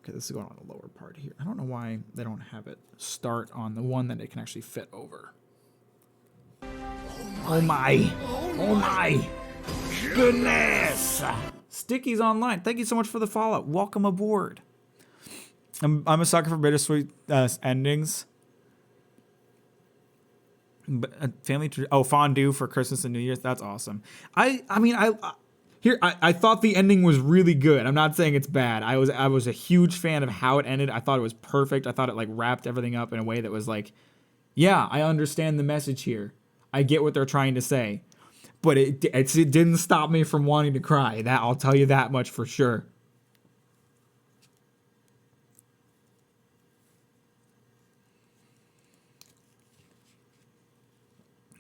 Okay, this is going on the lower part here. I don't know why they don't have it start on the one that it can actually fit over. Oh my. Oh my. Goodness. Sticky's online. Thank you so much for the follow. Welcome aboard. I'm a sucker for bittersweet endings. Fondue for Christmas and New Year's. That's awesome. I thought the ending was really good. I'm not saying it's bad. I was a huge fan of how it ended. I thought it was perfect. I thought it like wrapped everything up in a way that was like, yeah, I understand the message here. I get what they're trying to say. But it didn't stop me from wanting to cry. That I'll tell you that much for sure.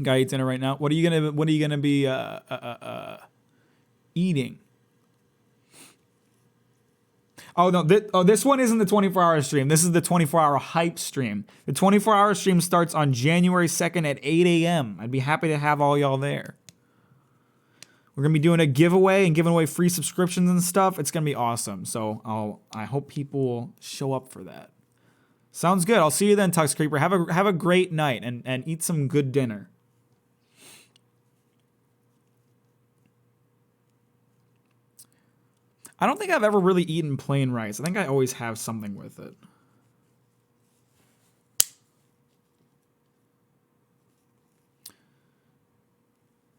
Guy eats dinner right now. What are you gonna be eating? Oh no! This one isn't the 24-hour stream. This is the 24-hour hype stream. The 24-hour stream starts on January 2nd at 8 a.m. I'd be happy to have all y'all there. We're gonna be doing a giveaway and giving away free subscriptions and stuff. It's gonna be awesome. So I hope people will show up for that. Sounds good. I'll see you then, Tux Creeper. Have a great night and eat some good dinner. I don't think I've ever really eaten plain rice. I think I always have something with it.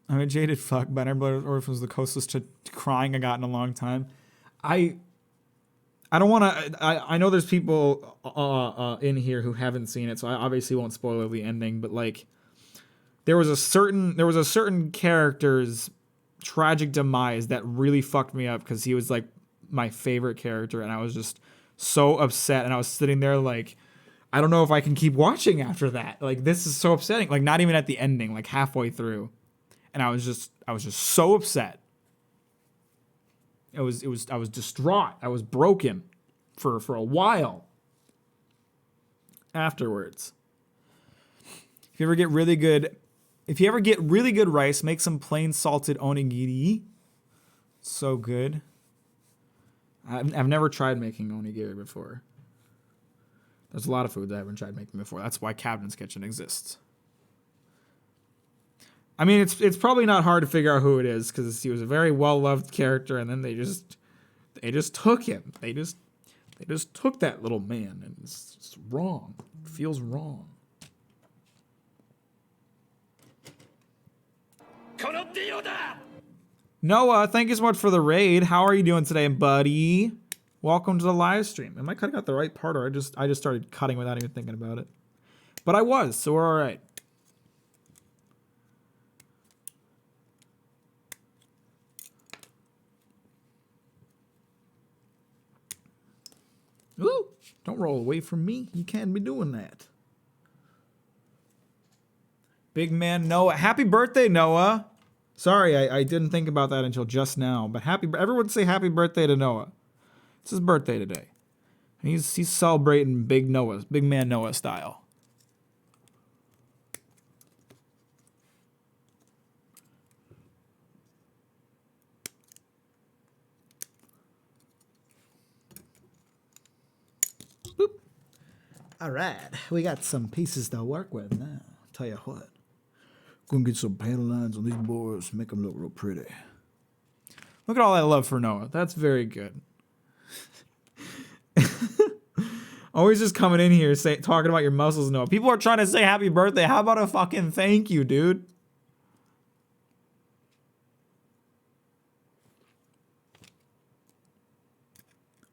I'm a jaded fuck, but Iron-Blooded Orphans was the closest to crying I got in a long time. I don't want to. I know there's people in here who haven't seen it, so I obviously won't spoil the ending. But like, there was a certain character's tragic demise that really fucked me up because he was like my favorite character, and I was just so upset. And I was sitting there like, I don't know if I can keep watching after that. Like, this is so upsetting. Like, not even at the ending, like halfway through, and I was just so upset. I was distraught. I was broken for a while afterwards. If you ever get really good rice, make some plain salted onigiri. So good. I've never tried making onigiri before. There's a lot of food that I haven't tried making before. That's why Captain's Kitchen exists. I mean, it's probably not hard to figure out who it is because he was a very well-loved character, and then they just took him. They just took that little man, and it's just wrong. It feels wrong. Noah, thank you so much for the raid. How are you doing today, buddy? Welcome to the live stream. Am I cutting out the right part, or I just started cutting without even thinking about it? But I was, so we're all right. Ooh, don't roll away from me. You can't be doing that. Big man Noah. Happy birthday, Noah. Sorry, I didn't think about that until just now. But everyone say happy birthday to Noah. It's his birthday today. He's celebrating Big man Noah style. All right, we got some pieces to work with now. Tell you what, gonna get some panel lines on these boards, make them look real pretty. Look at all that love for Noah. That's very good. Always just coming in here talking about your muscles, Noah. People are trying to say happy birthday. How about a fucking thank you, dude?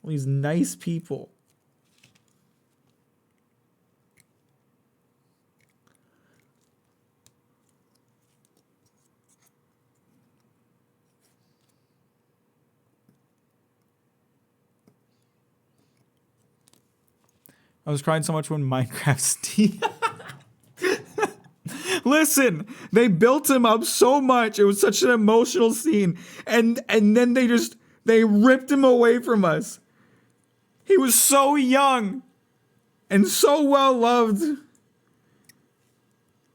All these nice people. I was crying so much when Minecraft Steve. Listen, they built him up so much. It was such an emotional scene. And then they ripped him away from us. He was so young and so well loved.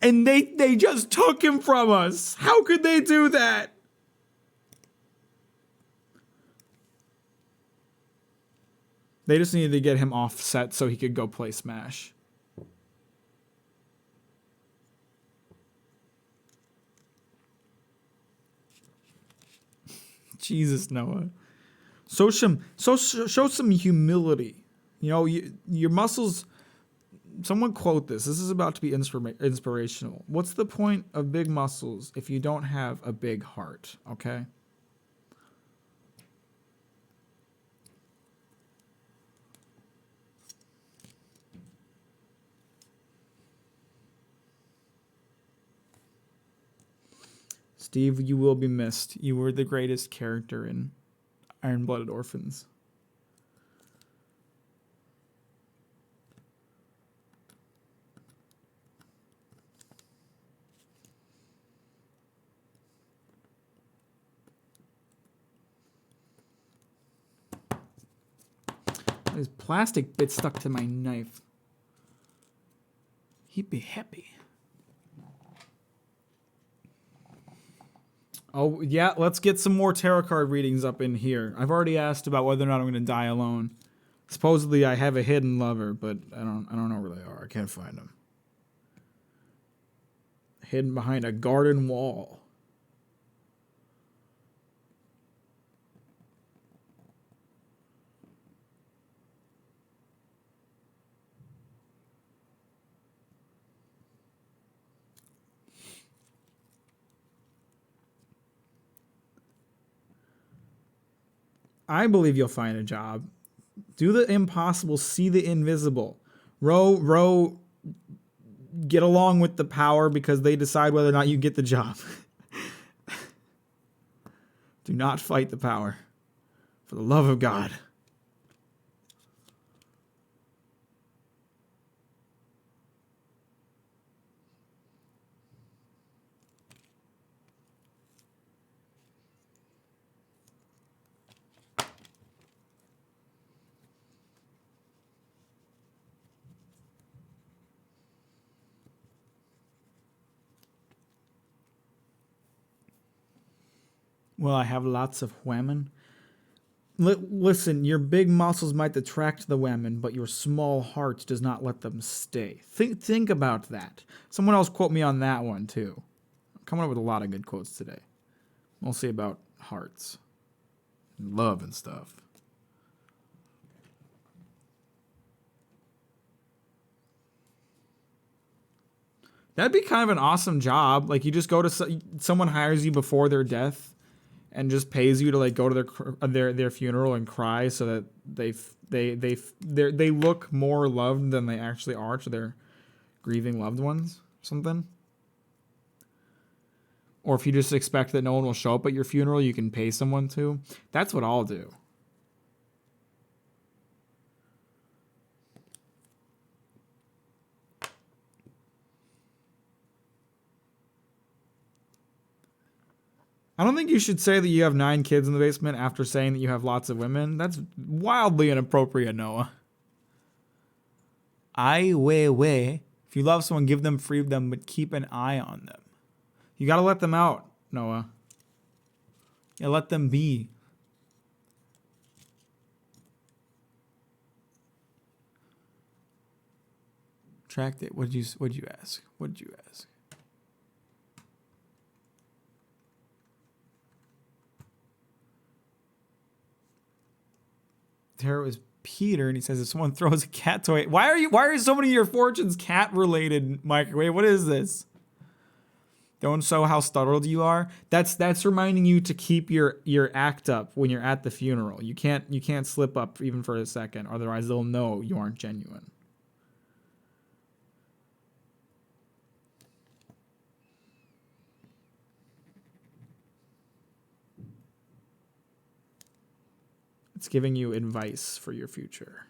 And they just took him from us. How could they do that? They just needed to get him off set so he could go play Smash. Jesus, Noah. Show some humility. You know, your muscles... Someone quote this. This is about to be inspirational. What's the point of big muscles if you don't have a big heart? Okay? Steve, you will be missed. You were the greatest character in Iron-Blooded Orphans. There's plastic bit stuck to my knife. He'd be happy. Oh, yeah, let's get some more tarot card readings up in here. I've already asked about whether or not I'm going to die alone. Supposedly I have a hidden lover, but I don't know where they are. I can't find them. Hidden behind a garden wall. I believe you'll find a job. Do the impossible, see the invisible. Row, get along with the power because they decide whether or not you get the job. Do not fight the power. For the love of God. Well, I have lots of women. Listen, your big muscles might attract the women, but your small heart does not let them stay. Think about that. Someone else quote me on that one, too. I'm coming up with a lot of good quotes today. Mostly about hearts. And love and stuff. That'd be kind of an awesome job. Like, you just go to... Someone hires you before their death and just pays you to like go to their funeral and cry so that they look more loved than they actually are to their grieving loved ones or something. Or if you just expect that no one will show up at your funeral, you can pay someone to. That's what I'll do. I don't think you should say that you have 9 kids in the basement after saying that you have lots of women. That's wildly inappropriate, Noah. Way. If you love someone, give them freedom, but keep an eye on them. You gotta let them out, Noah. Yeah, let them be. Track date. What'd you ask? What'd you ask? There was Peter, and he says if someone throws a cat toy, why are so many of your fortunes cat related, Microwave? What is this? Don't show how startled you are. That's reminding you to keep your act up when you're at the funeral. You can't slip up even for a second, otherwise they'll know you aren't genuine. It's giving you advice for your future.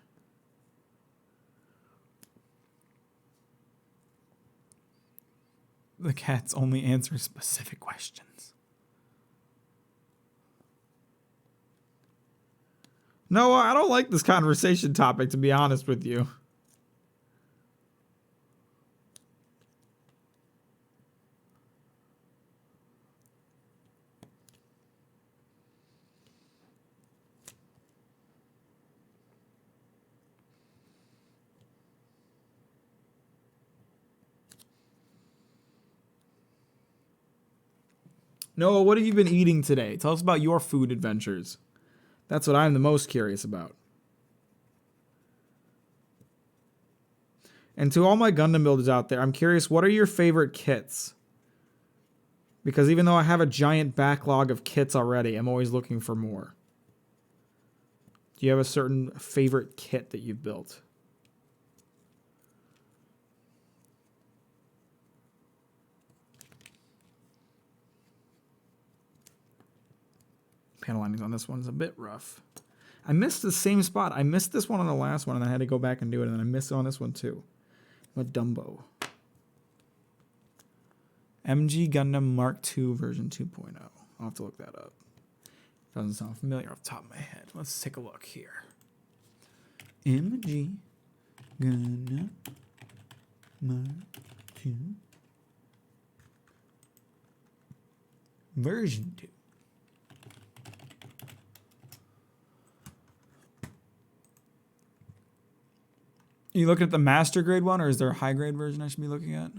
The cats only answer specific questions. No, I don't like this conversation topic, to be honest with you. Noah, what have you been eating today? Tell us about your food adventures. That's what I'm the most curious about. And to all my Gundam builders out there, I'm curious, what are your favorite kits? Because even though I have a giant backlog of kits already, I'm always looking for more. Do you have a certain favorite kit that you've built? Panel linings on this one's a bit rough. I missed the same spot. I missed this one on the last one, and I had to go back and do it, and then I missed it on this one too. What Dumbo? MG Gundam Mark II version 2.0. I'll have to look that up. Doesn't sound familiar off the top of my head. Let's take a look here. MG Gundam Mark II version 2. Are you looking at the master grade one, or is there a high grade version I should be looking at?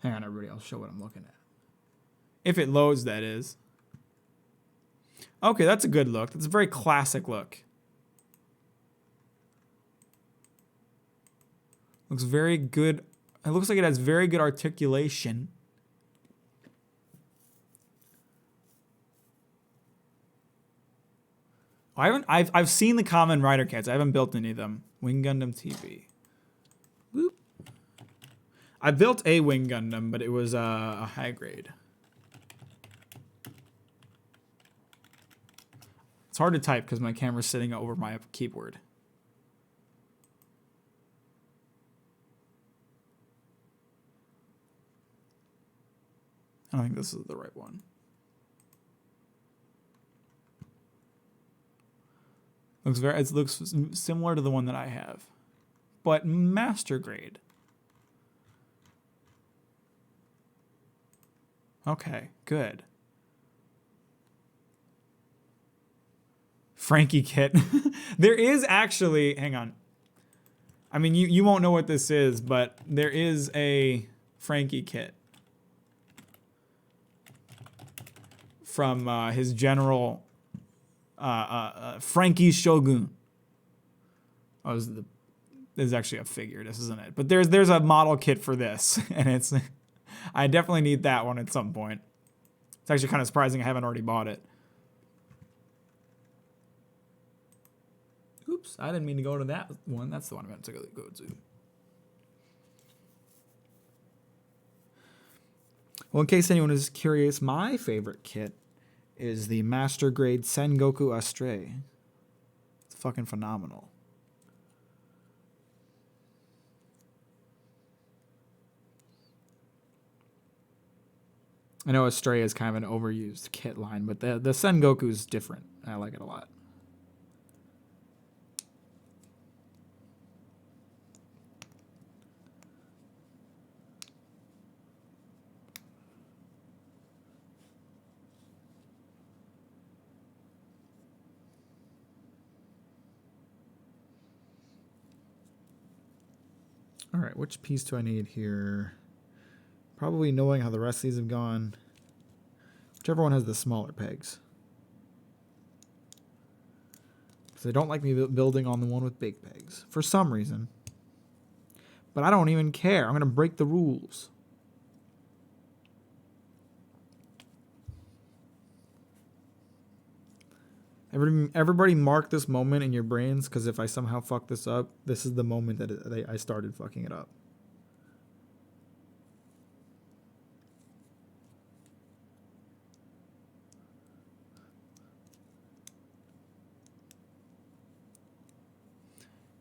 Hang on, everybody. I'll show what I'm looking at. If it loads, that is. Okay, that's a good look. That's a very classic look. Looks very good. It looks like it has very good articulation. I've seen the common Rider kits. I haven't built any of them. Wing Gundam TV. Whoop. I built a Wing Gundam, but it was a high grade. It's hard to type because my camera's sitting over my keyboard. I don't think this is the right one. It looks similar to the one that I have, but master grade. Okay, good. Frankie kit. There is actually, hang on. I mean, you won't know what this is, but there is a Frankie kit from his general. Frankie Shogun. Oh, there's actually a figure. This isn't it, but there's a model kit for this, and it's. I definitely need that one at some point. It's actually kind of surprising I haven't already bought it. Oops, I didn't mean to go to that one. That's the one I meant to go to. Well, in case anyone is curious, my favorite kit is the Master Grade Sengoku Astray. It's fucking phenomenal. I know Astray is kind of an overused kit line, but the Sengoku is different. I like it a lot. All right, which piece do I need here? Probably knowing how the rest of these have gone. Whichever one has the smaller pegs. Because they don't like me building on the one with big pegs. For some reason. But I don't even care. I'm going to break the rules. Everybody mark this moment in your brains, because if I somehow fuck this up, this is the moment that I started fucking it up.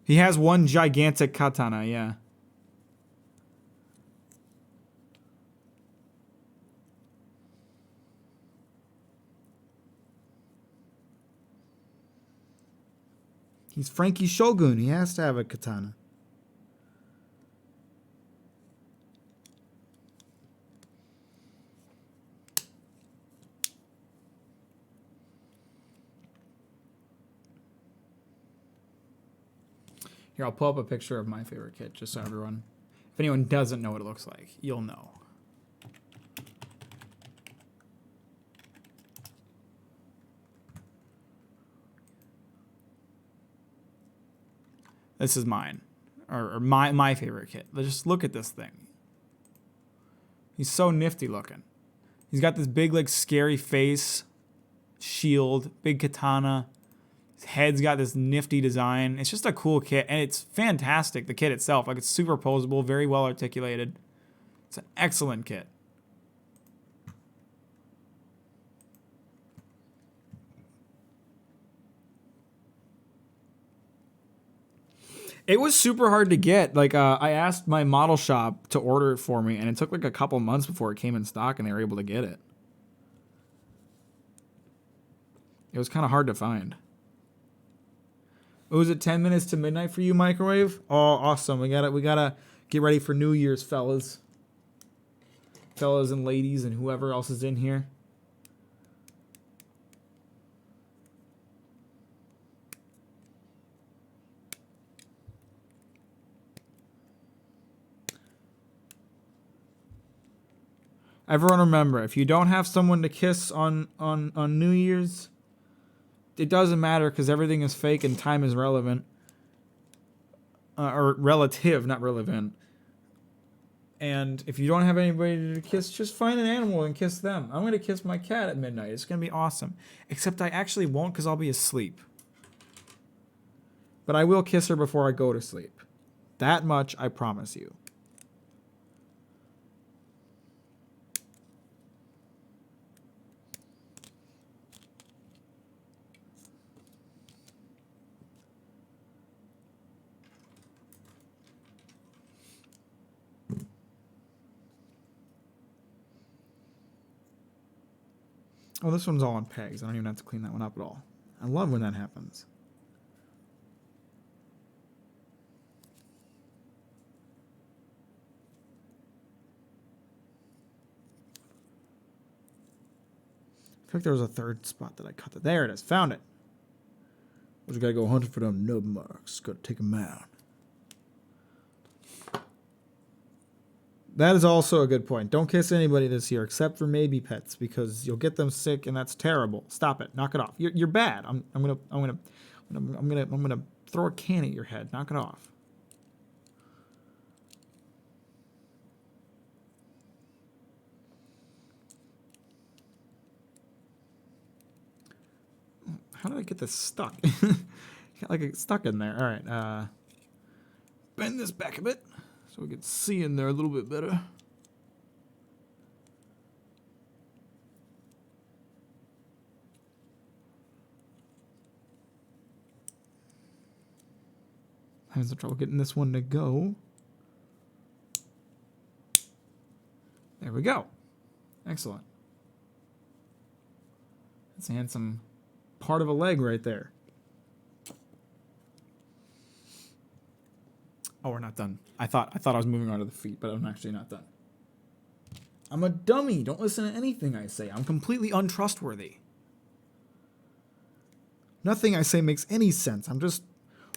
He has one gigantic katana, yeah. He's Frankie Shogun. He has to have a katana. Here, I'll pull up a picture of my favorite kit, just so everyone... If anyone doesn't know what it looks like, you'll know. This is mine. Or my favorite kit. Just look at this thing. He's so nifty looking. He's got this big, like, scary face, shield, big katana. His head's got this nifty design. It's just a cool kit, and it's fantastic, the kit itself. Like, it's super posable, very well articulated. It's an excellent kit. It was super hard to get. Like, I asked my model shop to order it for me, and it took like a couple months before it came in stock, and they were able to get it. It was kind of hard to find. Was it 10 minutes to midnight for you, Microwave? Oh, awesome. We gotta get ready for New Year's, fellas. Fellas and ladies and whoever else is in here. Everyone remember, if you don't have someone to kiss on New Year's, it doesn't matter, because everything is fake and time is relevant. Or relative, not relevant. And if you don't have anybody to kiss, just find an animal and kiss them. I'm going to kiss my cat at midnight. It's going to be awesome. Except I actually won't, because I'll be asleep. But I will kiss her before I go to sleep. That much I promise you. Oh, this one's all on pegs. I don't even have to clean that one up at all. I love when that happens. I feel like there was a third spot that I cut. There it is. Found it. We just gotta go hunting for them nub marks. Gotta take them out. That is also a good point. Don't kiss anybody this year except for maybe pets, because you'll get them sick and that's terrible. Stop it. Knock it off. You're bad. I'm gonna throw a can at your head. Knock it off. How did I get this stuck? Got like it's stuck in there. All right. Bend this back a bit so we can see in there a little bit better. Having some trouble getting this one to go. There we go. Excellent. That's a handsome part of a leg right there. Oh, we're not done. I thought I was moving on to the feet, but I'm actually not done. I'm a dummy. Don't listen to anything I say. I'm completely untrustworthy. Nothing I say makes any sense. I'm just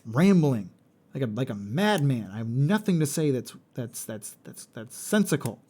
rambling. like a madman. I have nothing to say that's sensical.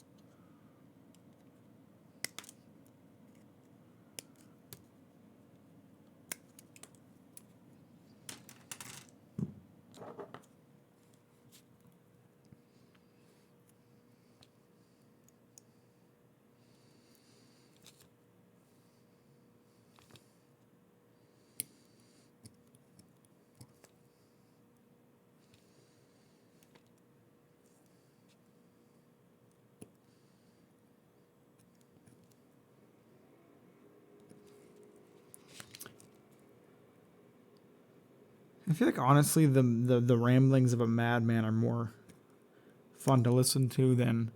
I feel like honestly the ramblings of a madman are more fun to listen to than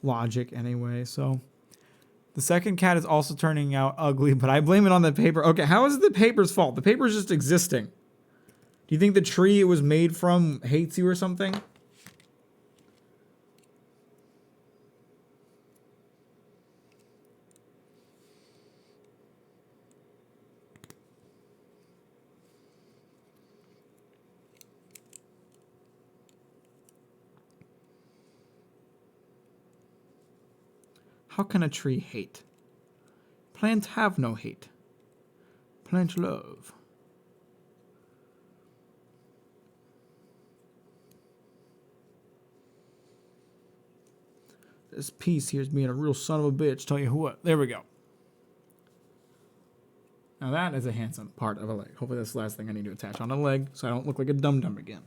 logic anyway. So the second cat is also turning out ugly, but I blame it on the paper. Okay, how is it the paper's fault? The paper's just existing. Do you think the tree it was made from hates you or something? How can a tree hate? Plants have no hate. Plants love. This piece here's being a real son of a bitch, tell you what. There we go. Now that is a handsome part of a leg. Hopefully that's the last thing I need to attach on a leg so I don't look like a dum-dum again.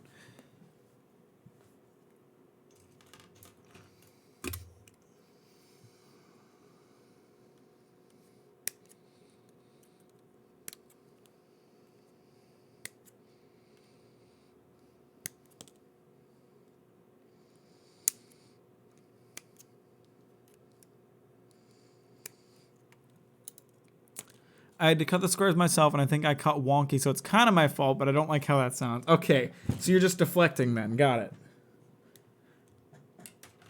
I had to cut the squares myself, and I think I cut wonky, so it's kind of my fault, but I don't like how that sounds. Okay, so you're just deflecting then. Got it.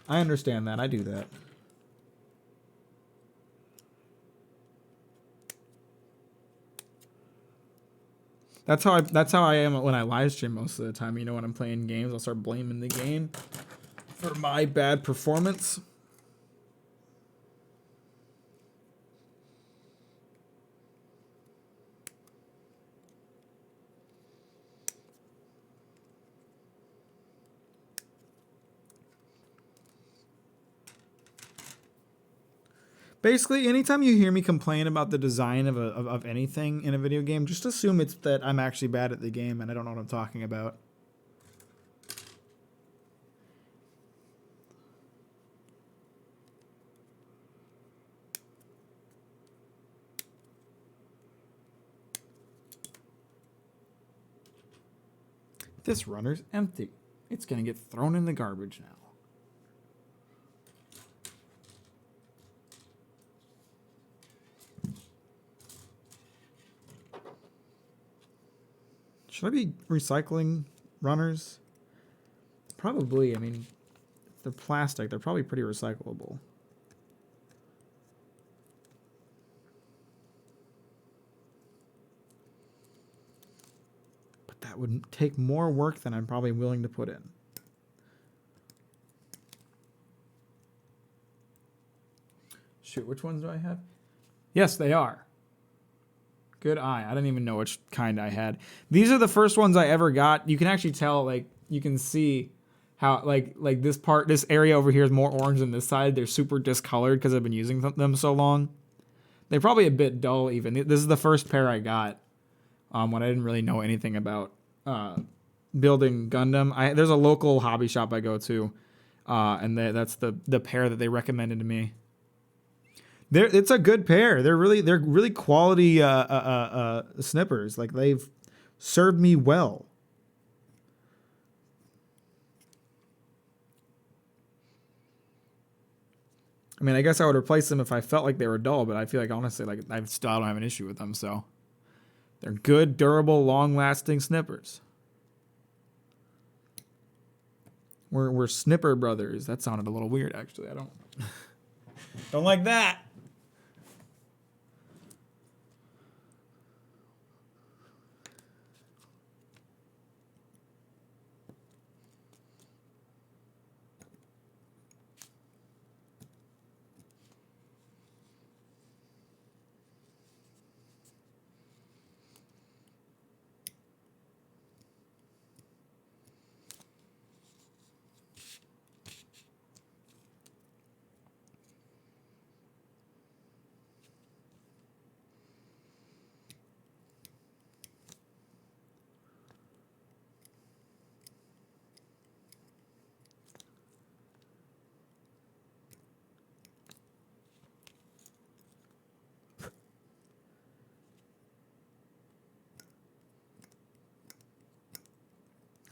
I understand that. I do that. That's how I am when I live stream most of the time. You know, when I'm playing games, I'll start blaming the game for my bad performance. Basically, anytime you hear me complain about the design of anything in a video game, just assume it's that I'm actually bad at the game and I don't know what I'm talking about. This runner's empty. It's gonna get thrown in the garbage now. Should I be recycling runners? Probably. I mean, they're plastic. They're probably pretty recyclable. But that would take more work than I'm probably willing to put in. Shoot, which ones do I have? Yes, they are. Good eye. I didn't even know which kind I had. These are the first ones I ever got. You can actually tell, like, you can see how, like this area over here is more orange than this side. They're super discolored because I've been using them so long. They're probably a bit dull even. This is the first pair I got when I didn't really know anything about building Gundam. There's a local hobby shop I go to, and that's the pair that they recommended to me. It's a good pair. They're really quality snippers. Like, they've served me well. I mean, I guess I would replace them if I felt like they were dull, but I feel like honestly, like I don't have an issue with them. So they're good, durable, long-lasting snippers. We're snipper brothers. That sounded a little weird, actually. I don't like that.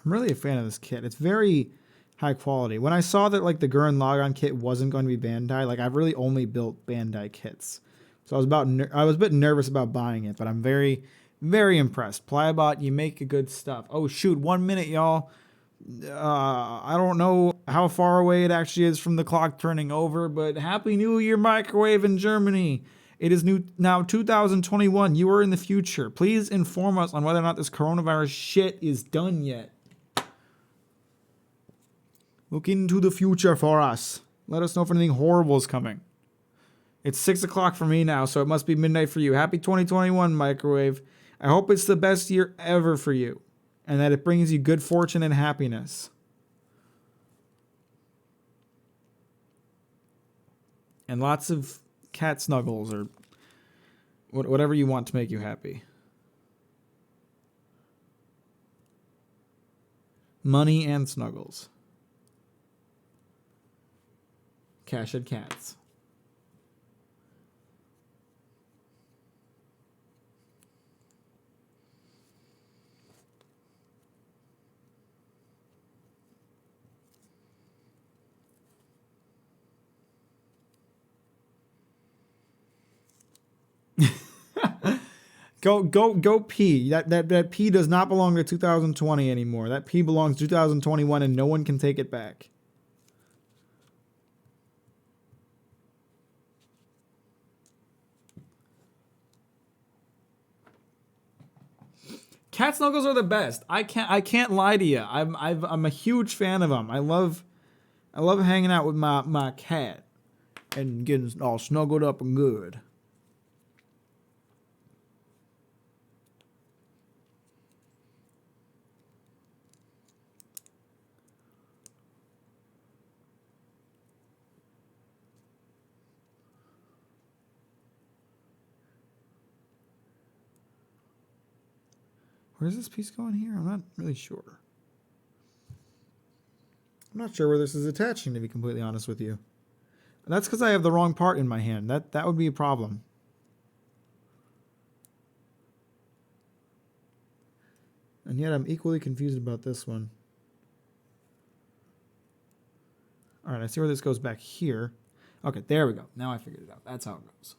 I'm really a fan of this kit. It's very high quality. When I saw that like the Gurren Lagann kit wasn't going to be Bandai, like I've really only built Bandai kits, so I was a bit nervous about buying it, but I'm very, very impressed. Pliabot, you make good stuff. Oh shoot, 1 minute, y'all. I don't know how far away it actually is from the clock turning over, but Happy New Year, Microwave in Germany. It is now 2021. You are in the future. Please inform us on whether or not this coronavirus shit is done yet. Look into the future for us. Let us know if anything horrible is coming. It's 6 o'clock for me now, so it must be midnight for you. Happy 2021, Microwave. I hope it's the best year ever for you, and that it brings you good fortune and happiness. And lots of cat snuggles or whatever you want to make you happy. Money and snuggles. Cash and cats. Go pee. That pee does not belong to 2020 anymore. That pee belongs to 2021 and no one can take it back. Cat snuggles are the best. I can't lie to you. I'm a huge fan of them. I love hanging out with my cat and getting all snuggled up and good. Where does this piece go in here? I'm not really sure. I'm not sure where this is attaching, to be completely honest with you. That's because I have the wrong part in my hand. That would be a problem. And yet I'm equally confused about this one. All right, I see where this goes back here. Okay, there we go. Now I figured it out. That's how it goes.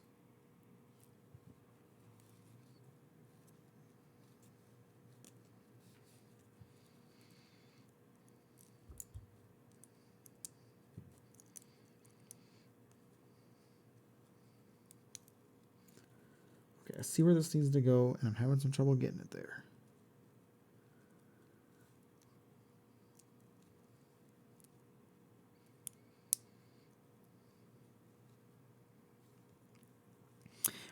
Okay, I see where this needs to go, and I'm having some trouble getting it there.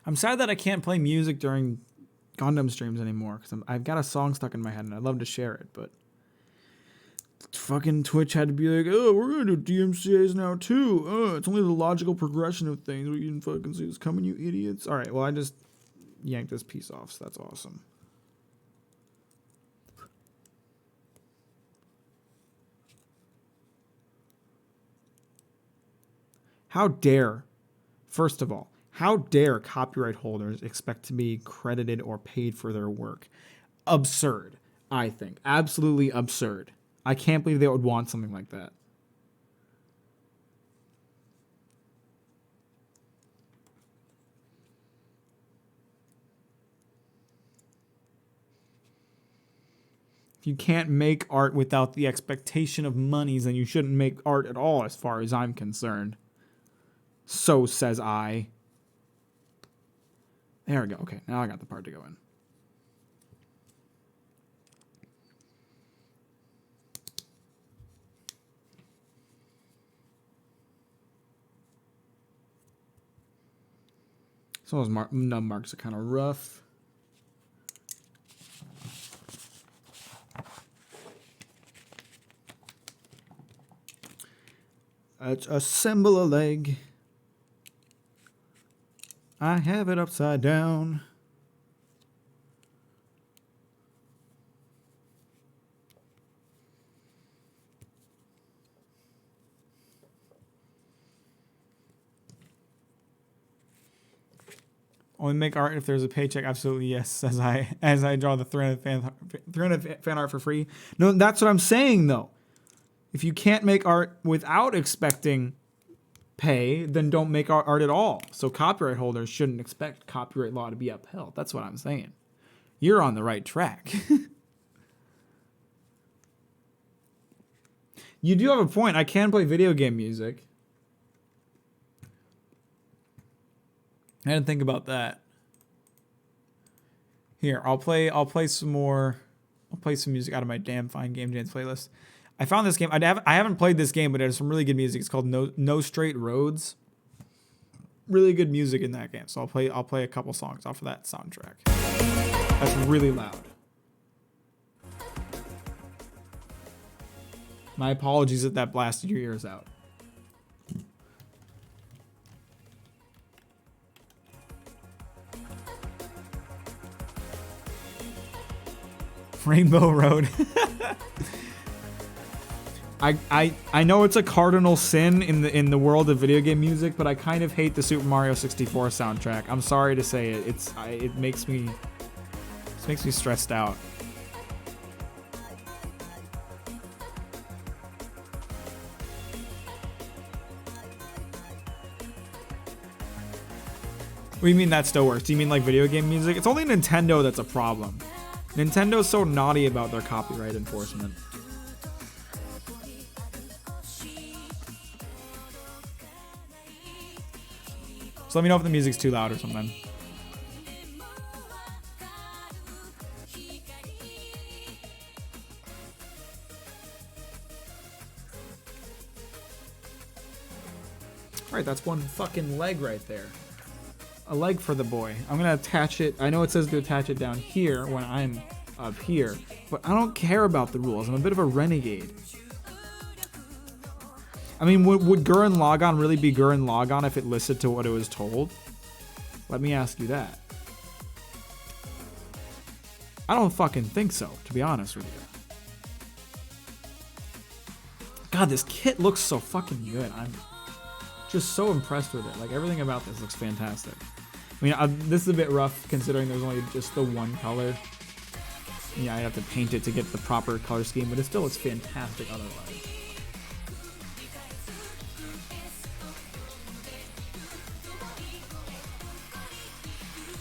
I'm sad that I can't play music during Gundam streams anymore because I've got a song stuck in my head and I'd love to share it, but fucking Twitch had to be like, oh, we're gonna do DMCA's now too. Oh, it's only the logical progression of things. We can fucking see this coming, you idiots. All right, well, I just yanked this piece off, so that's awesome. How dare, first of all, how dare copyright holders expect to be credited or paid for their work? Absurd, I think. Absolutely absurd. I can't believe they would want something like that. If you can't make art without the expectation of monies, then you shouldn't make art at all, as far as I'm concerned. So says I. There we go. Okay, now I got the part to go in. Some of those nub marks are kind of rough. Let's assemble a leg. I have it upside down. Only make art if there's a paycheck. Absolutely yes. As I draw the 300 fan art for free. No, that's what I'm saying though. If you can't make art without expecting pay, then don't make art at all. So copyright holders shouldn't expect copyright law to be upheld. That's what I'm saying. You're on the right track. You do have a point. I can play video game music. I didn't think about that. Here, I'll play some more. I'll play some music out of my damn fine Game Jams playlist. I found this game. I haven't played this game, but it has some really good music. It's called No Straight Roads. Really good music in that game. So I'll play a couple songs off of that soundtrack. That's really loud. My apologies if that blasted your ears out. Rainbow Road. I know it's a cardinal sin in the world of video game music, but I kind of hate the Super Mario 64 soundtrack. I'm sorry to say it. It makes me stressed out. What do you mean that still works? Do you mean like video game music? It's only Nintendo that's a problem. Nintendo's so naughty about their copyright enforcement. So let me know if the music's too loud or something. Alright, that's one fucking leg right there. A leg for the boy. I'm gonna attach it. I know it says to attach it down here when I'm up here, but I don't care about the rules. I'm a bit of a renegade. I mean, would Gurren Lagann really be Gurren Lagann if it listened to what it was told? Let me ask you that. I don't fucking think so, to be honest with you. God, this kit looks so fucking good. I'm just so impressed with it. Like, everything about this looks fantastic. I mean, this is a bit rough considering there's only just the one color. Yeah, I have to paint it to get the proper color scheme, but it still looks fantastic otherwise.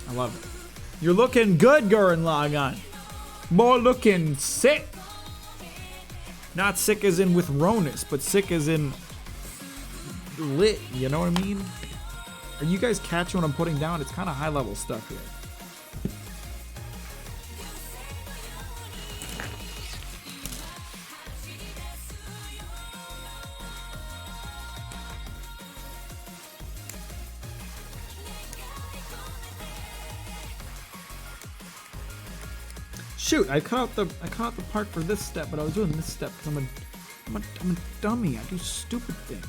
I love it. You're looking good, Gurren Lagann. More looking sick. Not sick as in with Ronus, but sick as in lit, you know what I mean? Are you guys catching what I'm putting down? It's kind of high level stuff here. Shoot, I cut out the part for this step, but I was doing this step because I'm a dummy. I do stupid things.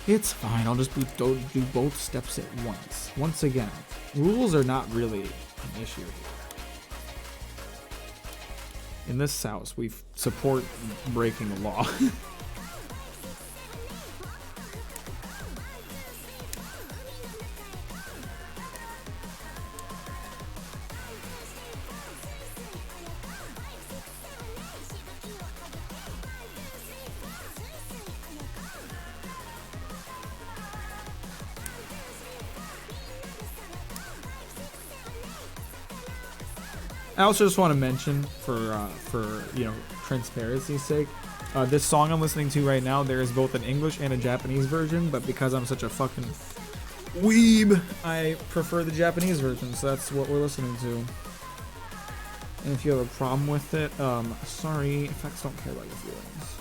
It's fine. I'll just do both steps at once. Once again, rules are not really an issue here. In this house, we support breaking the law. I also just want to mention, for you know, transparency's sake, this song I'm listening to right now, there is both an English and a Japanese version, but because I'm such a fucking weeb, I prefer the Japanese version, so that's what we're listening to. And if you have a problem with it, sorry, effects don't care about your feelings.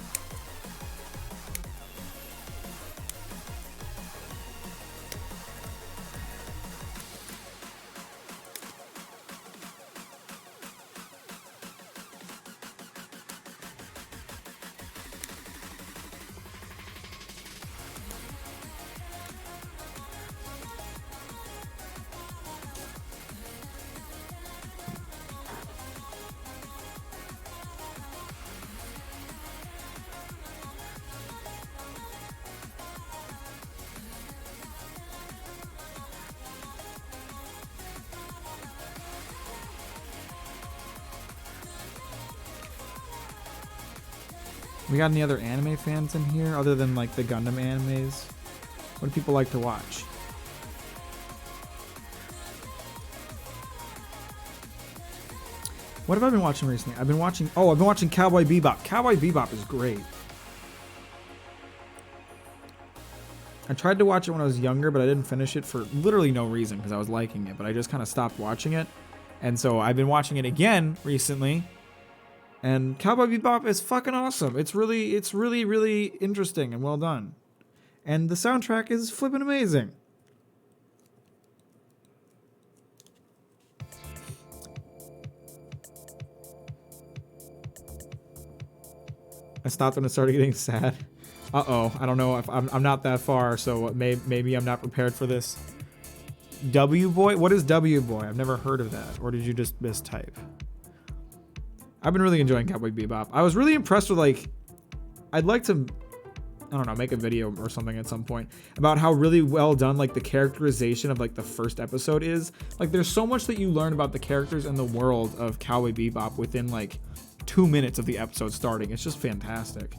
We got any other anime fans in here other than like the Gundam animes? What do people like to watch? What have I been watching recently? I've been watching Cowboy Bebop. Cowboy Bebop is great. I tried to watch it when I was younger, but I didn't finish it for literally no reason because I was liking it, but I just kind of stopped watching it. And so I've been watching it again recently. And Cowboy Bebop is fucking awesome. It's really, really interesting and well done. And the soundtrack is flipping amazing. I stopped when it started getting sad. Uh-oh. I don't know if I'm not that far, so maybe I'm not prepared for this. W Boy? What is W Boy? I've never heard of that. Or did you just mistype? I've been really enjoying Cowboy Bebop. I was really impressed with, like, I'd like to, I don't know, make a video or something at some point about how really well done, like, the characterization of, like, the first episode is. Like, there's so much that you learn about the characters and the world of Cowboy Bebop within, like, 2 minutes of the episode starting. It's just fantastic.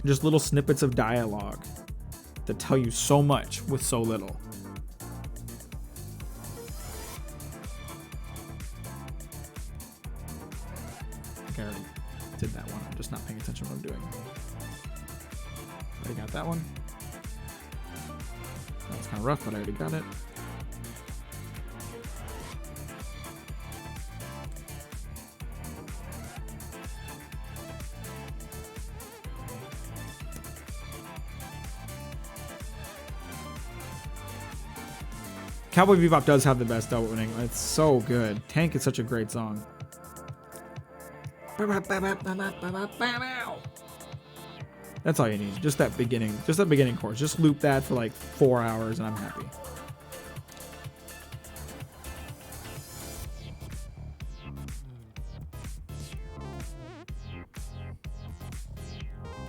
Just little snippets of dialogue that tell you so much with so little. I already did that one. I'm just not paying attention to what I'm doing. Already got that one. That was kind of rough, but I already got it. Cowboy Bebop does have the best opening. It's so good. Tank is such a great song. That's all you need. Just that beginning chorus. Just loop that for like 4 hours and I'm happy.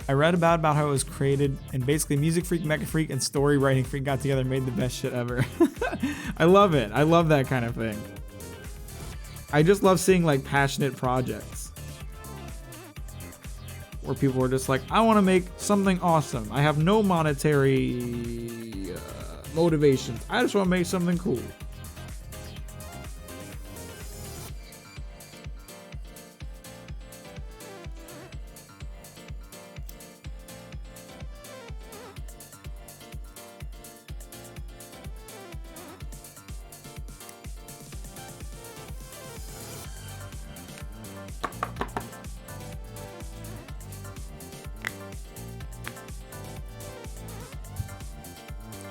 I read about how it was created, and basically Music Freak, Mecha Freak, and Story Writing Freak got together and made the best shit ever. I love it. I love that kind of thing. I just love seeing like passionate projects where people are just like, I want to make something awesome. I have no monetary motivations. I just want to make something cool.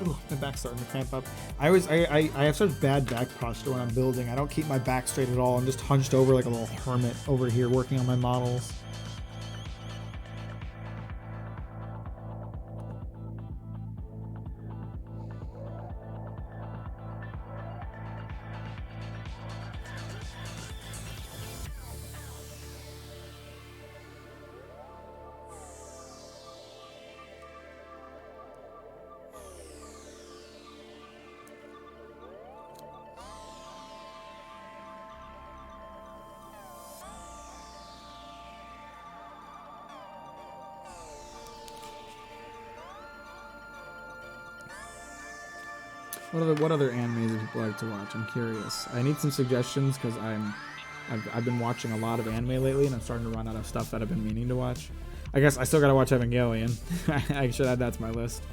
Ooh, my back's starting to cramp up. I have such bad back posture when I'm building. I don't keep my back straight at all. I'm just hunched over like a little hermit over here working on my models. What other animes do people like to watch? I'm curious. I need some suggestions because I've been watching a lot of anime lately and I'm starting to run out of stuff that I've been meaning to watch. I guess I still gotta watch Evangelion. I should add that to my list.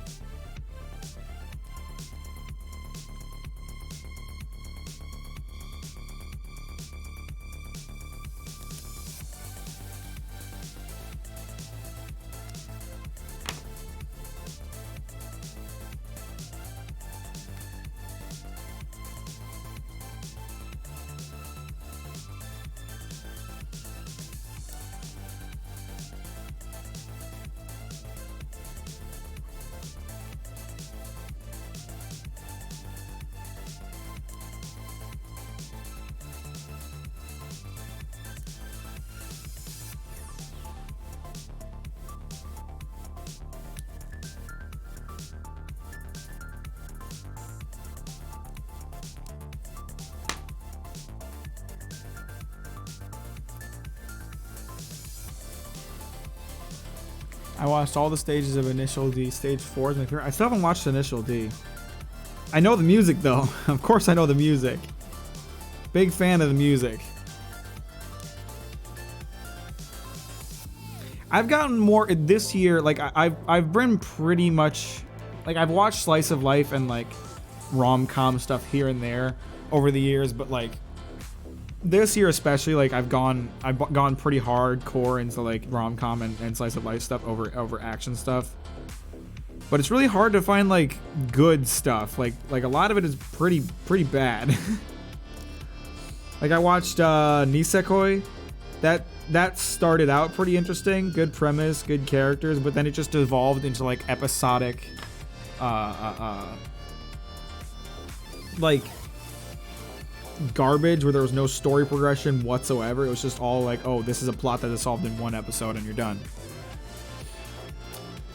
I watched all the stages of Initial D. Stage 4 is my favorite. I still haven't watched Initial D. I know the music though. Of course I know the music. Big fan of the music. I've gotten more this year. Like I've been pretty much like I've watched slice of life and like rom-com stuff here and there over the years, but like this year especially, like I've gone pretty hardcore into like rom-com and slice of life stuff over action stuff. But it's really hard to find like good stuff. Like a lot of it is pretty bad. Like I watched Nisekoi. That started out pretty interesting, good premise, good characters, but then it just evolved into like episodic like garbage where there was no story progression whatsoever. It was just all like, oh, this is a plot that is solved in one episode and you're done.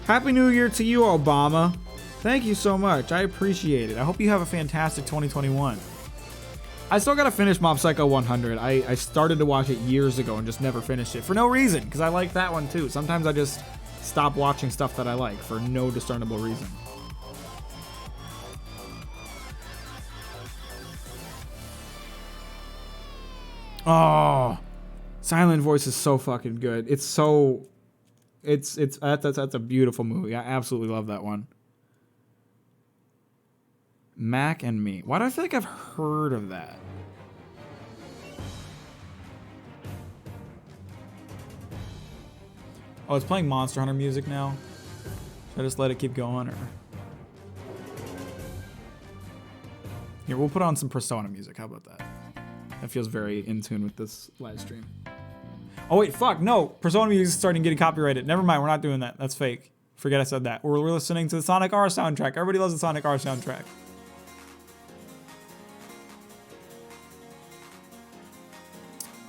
Happy New Year to you, Obama. Thank you so much. I appreciate it. I hope you have a fantastic 2021. I still gotta finish Mob Psycho 100. I started to watch it years ago and just never finished it for no reason, because I like that one too. Sometimes I just stop watching stuff that I like for no discernible reason. Oh, Silent Voice is so fucking good. That's a beautiful movie. I absolutely love that one. Mac and Me. Why do I feel like I've heard of that? Oh, it's playing Monster Hunter music now. Should I just let it keep going, or? Here, we'll put on some Persona music. How about that? That feels very in tune with this live stream. Oh wait, fuck, no. Persona music is starting getting copyrighted. Never mind, we're not doing that. That's fake. Forget I said that. We're listening to the Sonic R soundtrack. Everybody loves the Sonic R soundtrack.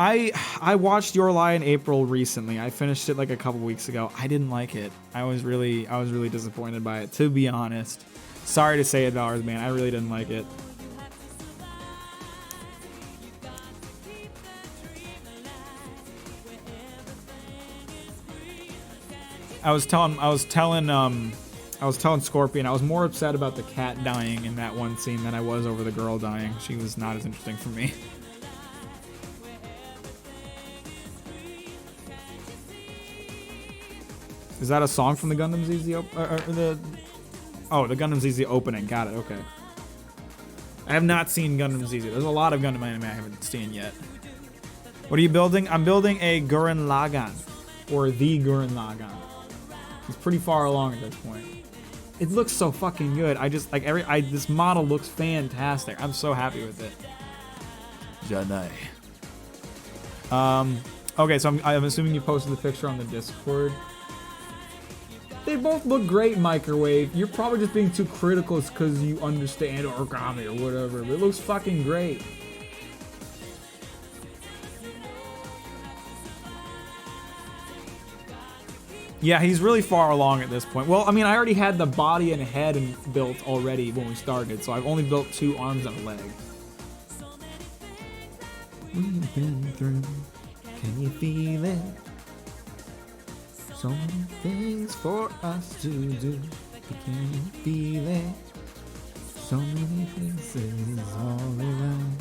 I watched Your Lie in April recently. I finished it like a couple weeks ago. I didn't like it. I was really disappointed by it, to be honest. Sorry to say it, Dollars Man. I really didn't like it. I was telling Scorpion I was more upset about the cat dying in that one scene than I was over the girl dying. She was not as interesting for me. Is that a song from the Gundam ZZ the Gundam ZZ opening? Got it. Okay. I have not seen Gundam ZZ. There's a lot of Gundam anime I haven't seen yet. What are you building? I'm building a Gurren Lagann, or the Gurren Lagann. It's pretty far along at this point. It looks so fucking good. I just like this model looks fantastic. I'm so happy with it. Jedi. Okay, so I'm assuming you posted the picture on the Discord. They both look great, Microwave. You're probably just being too critical because you understand origami or whatever, but it looks fucking great. Yeah, he's really far along at this point. Well, I mean, I already had the body and head built already when we started, so I've only built 2 arms and a leg. We've been through, can you feel it? So many things for us to do, can you feel it? So many places all around,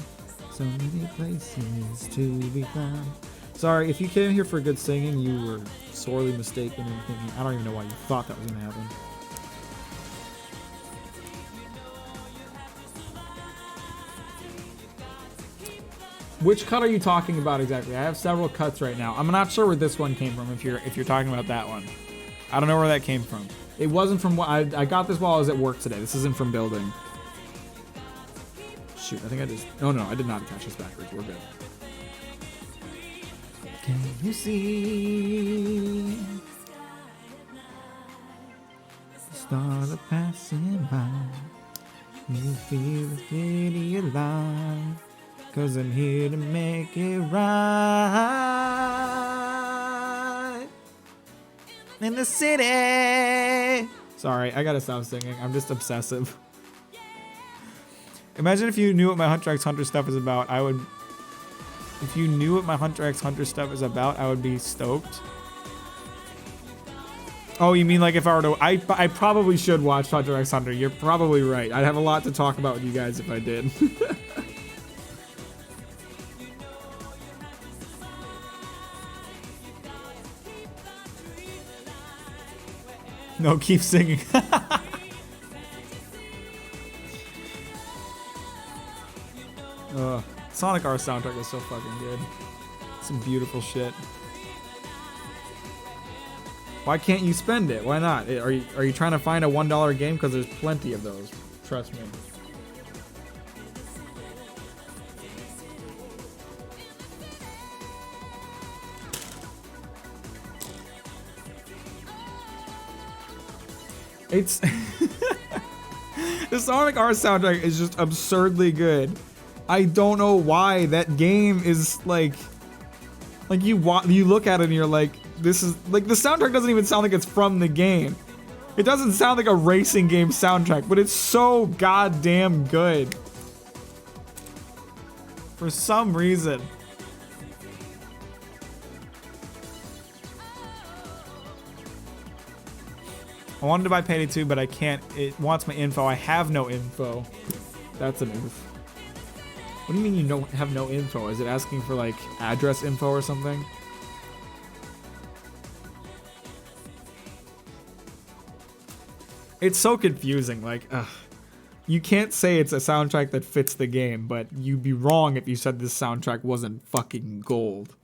so many places to be found. Sorry, if you came here for good singing, you were sorely mistaken in thinking. I don't even know why you thought that was gonna happen. Which cut are you talking about exactly? I have several cuts right now. I'm not sure where this one came from. If you're talking about that one, I don't know where that came from. It wasn't from what I got this while I was at work today. This isn't from building. Shoot, I think I just. Oh no, I did not attach this backwards. We're good. Can you see the stars are passing by? You feel really alive. 'Cause I'm here to make it right in the city. Sorry, I gotta stop singing. I'm just obsessive. Imagine if you knew what my Hunter x Hunter stuff is about. If you knew what my Hunter x Hunter stuff is about, I would be stoked. Oh, you mean like if I were to... I probably should watch Hunter x Hunter. You're probably right. I'd have a lot to talk about with you guys if I did. No, keep singing. Sonic R soundtrack is so fucking good. Some beautiful shit. Why can't you spend it? Why not? Are you trying to find a $1 game? Because there's plenty of those. Trust me. It's the Sonic R soundtrack is just absurdly good. I don't know why that game is like you look at it and you're like, this is like, the soundtrack doesn't even sound like it's from the game. It doesn't sound like a racing game soundtrack, but it's so goddamn good for some reason. I wanted to buy Payday 2, but I can't. It wants my info. I have no info. That's an oof. What do you mean you don't have no info? Is it asking for like address info or something? It's so confusing. Like, you can't say it's a soundtrack that fits the game, but you'd be wrong if you said this soundtrack wasn't fucking gold.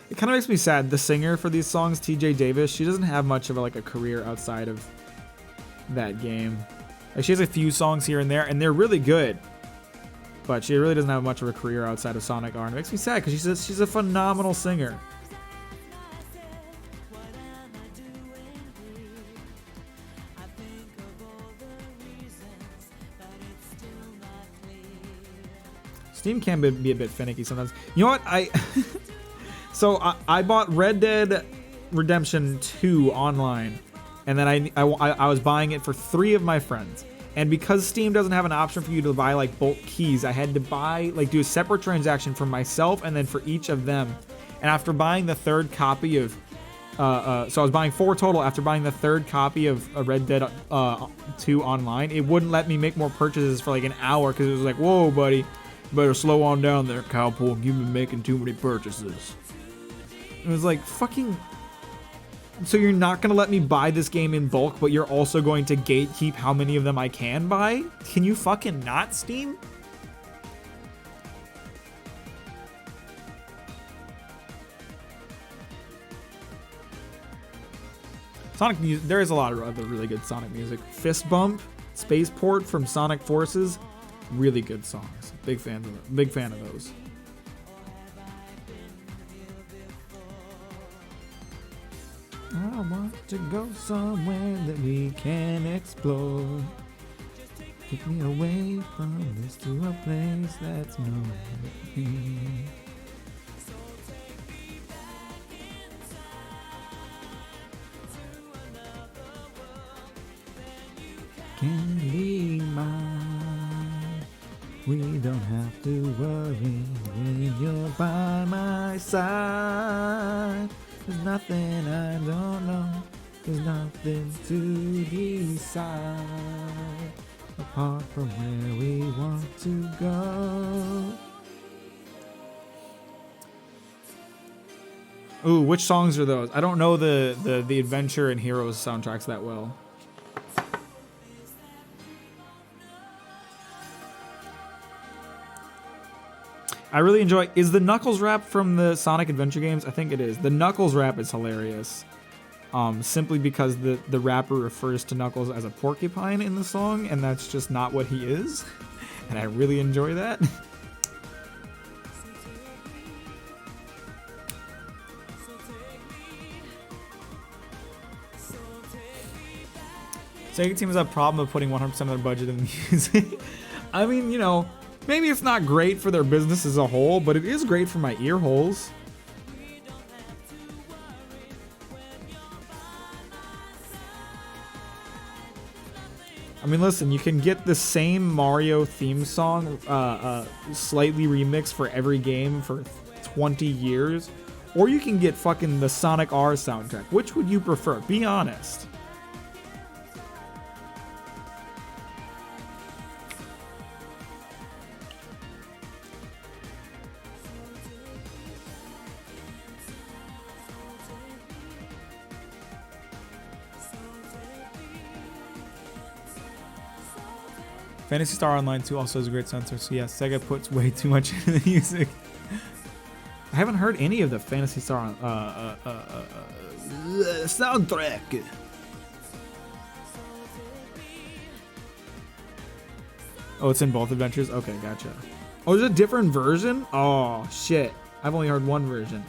It kind of makes me sad. The singer for these songs, TJ Davis, she doesn't have much of a career outside of that game. Like, she has a few songs here and there, and they're really good. But she really doesn't have much of a career outside of Sonic R. And it makes me sad because she's a phenomenal singer. Steam can be a bit finicky sometimes. You know what? So I bought Red Dead Redemption 2 online, and then I was buying it for 3 of my friends. And because Steam doesn't have an option for you to buy like bulk keys, I had to buy do a separate transaction for myself and then for each of them. And after buying the 3rd copy of, so I was buying 4 total. After buying the 3rd copy of Red Dead 2 online, it wouldn't let me make more purchases for like an hour because it was like, whoa, buddy, better slow on down there, cowpool. You've been making too many purchases. It was like, fucking... So you're not going to let me buy this game in bulk, but you're also going to gatekeep how many of them I can buy? Can you fucking not, Steam? Sonic music, there is a lot of other really good Sonic music. Fist Bump, Spaceport from Sonic Forces, really good songs. Big fan of those. I want to go somewhere that we can explore. Take me away from this to a place that's known to me. Can be mine. We don't have to worry when you're by my side. There's nothing I don't know. There's nothing to decide apart from where we want to go. Ooh, which songs are those? I don't know the Adventure and Heroes soundtracks that well. I really enjoy... Is the Knuckles rap from the Sonic Adventure games? I think it is. The Knuckles rap is hilarious. Simply because the rapper refers to Knuckles as a porcupine in the song, and that's just not what he is. And I really enjoy that. Sega teams have a problem of putting 100% of their budget in music. I mean, you know... Maybe it's not great for their business as a whole, but it is great for my ear holes. I mean, listen, you can get the same Mario theme song slightly remixed for every game for 20 years, or you can get fucking the Sonic R soundtrack. Which would you prefer? Be honest. Phantasy Star Online 2 also has a great soundtrack, so yeah, Sega puts way too much into the music. I haven't heard any of the Phantasy Star soundtrack. Oh, it's in both adventures? Okay, gotcha. Oh, there's a different version? Oh, shit. I've only heard one version.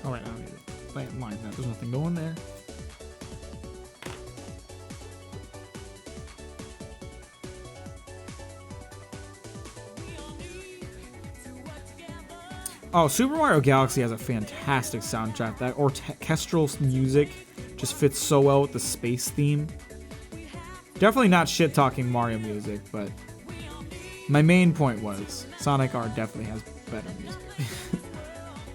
Alright, I don't need it. Plant lines now. There's nothing going there. Oh, Super Mario Galaxy has a fantastic soundtrack. That orchestral music just fits so well with the space theme. Definitely not shit-talking Mario music, but my main point was Sonic R definitely has better music.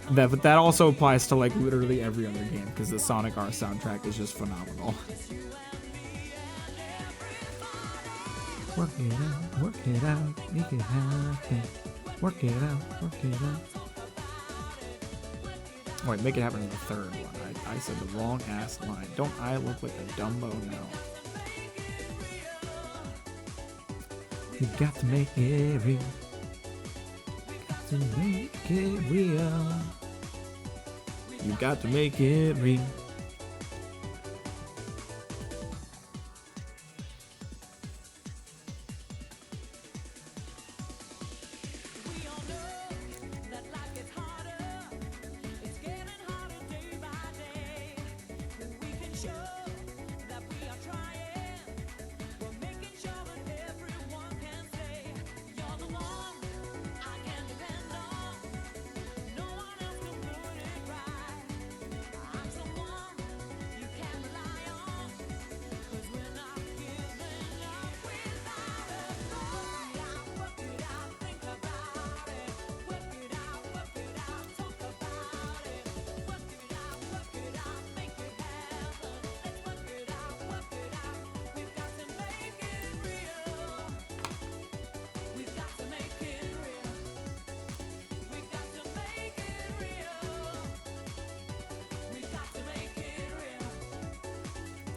But that also applies to like literally every other game because the Sonic R soundtrack is just phenomenal. Work it out, make it happen. Work it out, work it out. Wait, make it happen in the third one. I said the wrong ass line. Don't I look like a Dumbo now? You got to make it real. Got to make it real. You got to make it real.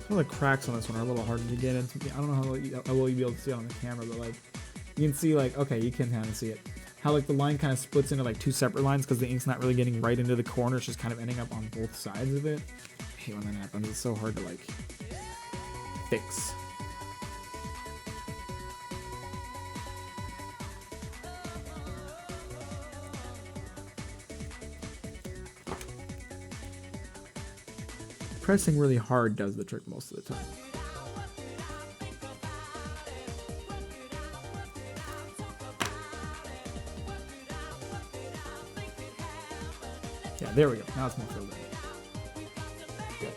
Some of the cracks on this one are a little harder to get into. I don't know how well you'll be able to see it on the camera, but like you can see like, okay, you can kind of see it. How like the line kind of splits into like two separate lines because the ink's not really getting right into the corner. It's just kind of ending up on both sides of it. I hate when that happens. It's so hard to like fix. Pressing really hard does the trick most of the time. Yeah, there we go. Now it's more filled in. Good.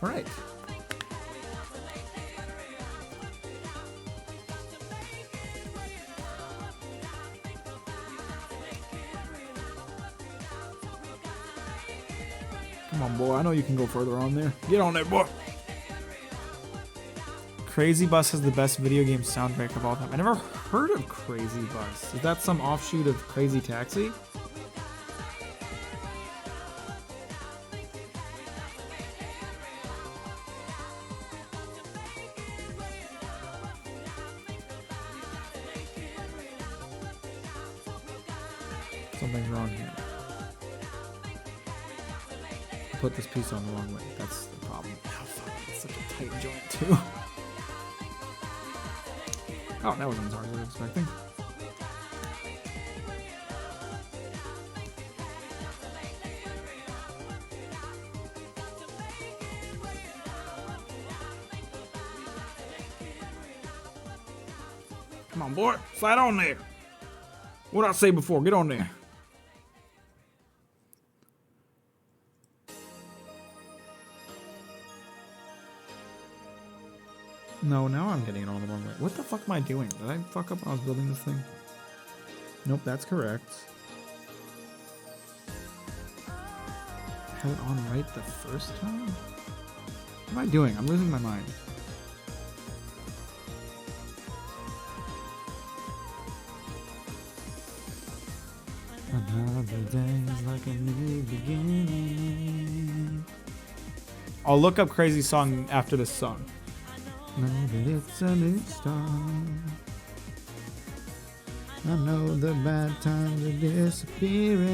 All right. Come on, boy. I know you can go further on there. Get on there, boy. Crazy Bus has the best video game soundtrack of all time. I never heard of Crazy Bus. Is that some offshoot of Crazy Taxi? Something's wrong here. I put this piece on the wrong way. That's the problem. Oh, fuck. It's such a tight joint, too. Oh, that wasn't as hard as I was expecting. Come on, boy. Slide on there. What'd I say before? Get on there. No, now I'm getting it all the wrong way. What the fuck am I doing? Did I fuck up when I was building this thing? Nope, that's correct. Had it on right the first time? What am I doing? I'm losing my mind. Another day is like a new beginning. I'll look up Crazy Song after this song. Know that it's a new start. I know the bad times are disappearing.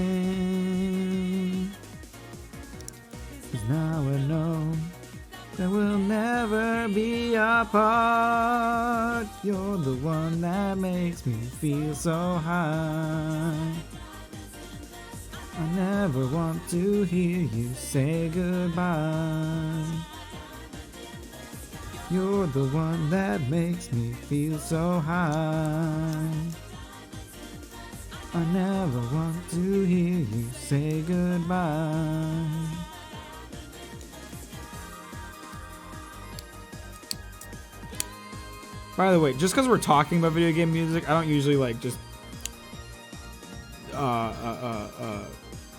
'Cause now I know that we'll never be apart. You're the one that makes me feel so high. I never want to hear you say goodbye. You're the one that makes me feel so high. I never want to hear you say goodbye. By the way, just because we're talking about video game music, I don't usually like just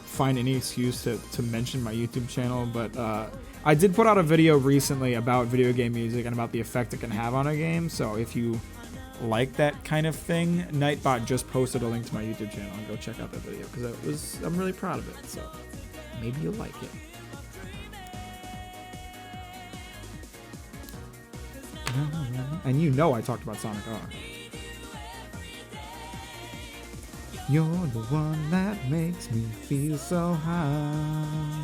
find any excuse to mention my YouTube channel, but I did put out a video recently about video game music and about the effect it can have on a game. So if you like that kind of thing, Nightbot just posted a link to my YouTube channel, and go check out that video because I'm really proud of it. So maybe you'll like it. And you know I talked about Sonic R. You're the one that makes me feel so high.